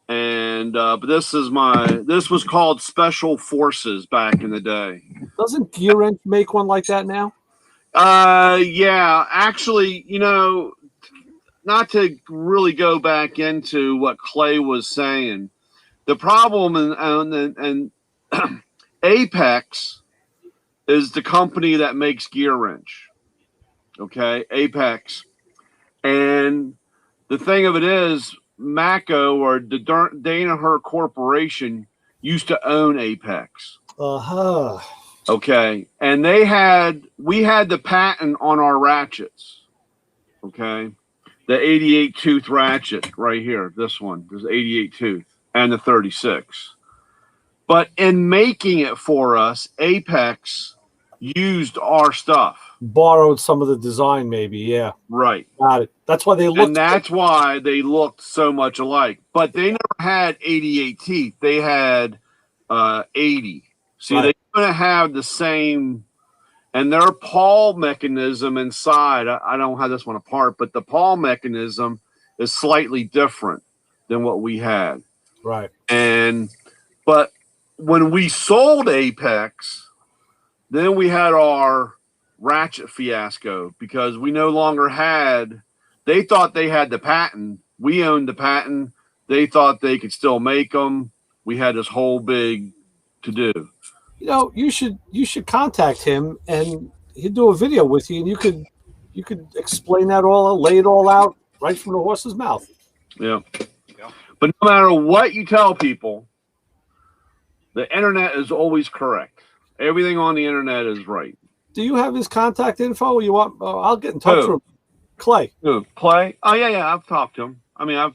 And but this was called Special Forces back in the day. Doesn't Gear Wrench make one like that now? Yeah, actually, not to really go back into what Clay was saying, the problem and Apex is the company that makes Gear Wrench. Okay, Apex. And the thing of it is, Mako or the Danaher Corporation used to own Apex. Uh-huh. Okay. And we had the patent on our ratchets. Okay. The 88 tooth ratchet right here. This one. There's 88 tooth and the 36. But in making it for us, Apex used our stuff. Borrowed some of the design, maybe. Yeah. Right. Got it. That's why they looked. And that's why they looked so much alike. But they never had 88 teeth. They had 80. See, Right. they couldn't have the same. And their paw mechanism inside, I don't have this one apart, but the paw mechanism is slightly different than what we had. Right. But when we sold Apex, then we had our ratchet fiasco because we no longer had. They thought they had the patent. We owned the patent. They thought they could still make them. We had this whole big to do. You should contact him and he'd do a video with you, and you could explain that all, lay it all out right from the horse's mouth. Yeah. But no matter what you tell people, the internet is always correct. Everything on the internet is right. Do you have his contact info? You want? I'll get in touch with him. Clay. Who? Clay? Oh yeah. I've talked to him. I mean,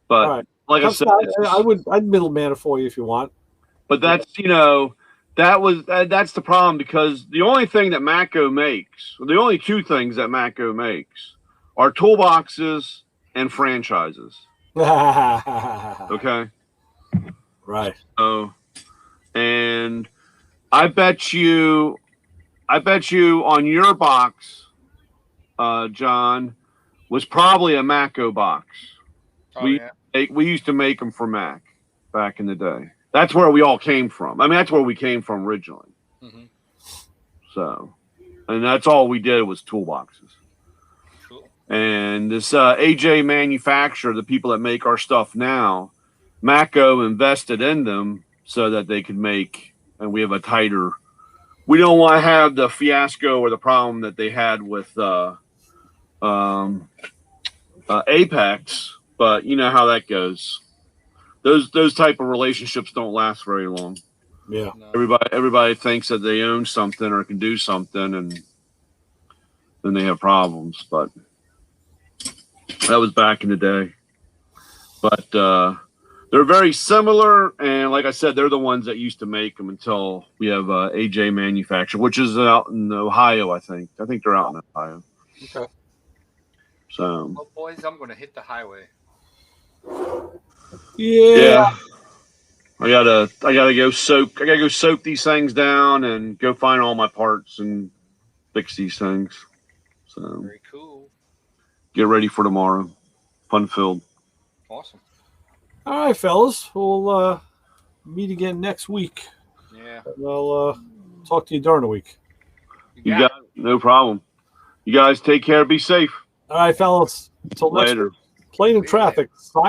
but all right. like I said, I'd middleman it for you if you want. But that's that's the problem because the only thing that Mako makes, the only two things that Mako makes, are toolboxes and franchises. Okay. Right. So, and I bet you on your box, John, was probably a Mako box. Oh, We used to make them for Mac back in the day. That's where we all came from. I mean, that's where we came from originally. Mm-hmm. So, and that's all we did was toolboxes. Cool. And this AJ manufacturer, the people that make our stuff now, Mako invested in them so that they could make, and we have a tighter. We don't want to have the fiasco or the problem that they had with Apex, but you know how that goes. Those type of relationships don't last very long. Yeah. No. Everybody thinks that they own something or can do something, and then they have problems. But that was back in the day. But they're very similar, and like I said, they're the ones that used to make them until we have AJ Manufacturer, which is out in Ohio, I think. I think they're out in Ohio. Okay. So. Well, boys, I'm going to hit the highway. Yeah. I gotta go soak. I gotta go soak these things down and go find all my parts and fix these things. So Very cool. get ready for tomorrow. Fun filled. Awesome. All right, fellas. We'll meet again next week. Yeah. I'll talk to you during the week. You got it. No problem. You guys take care. Be safe. All right, fellas. Until next Later. week. Plane in traffic.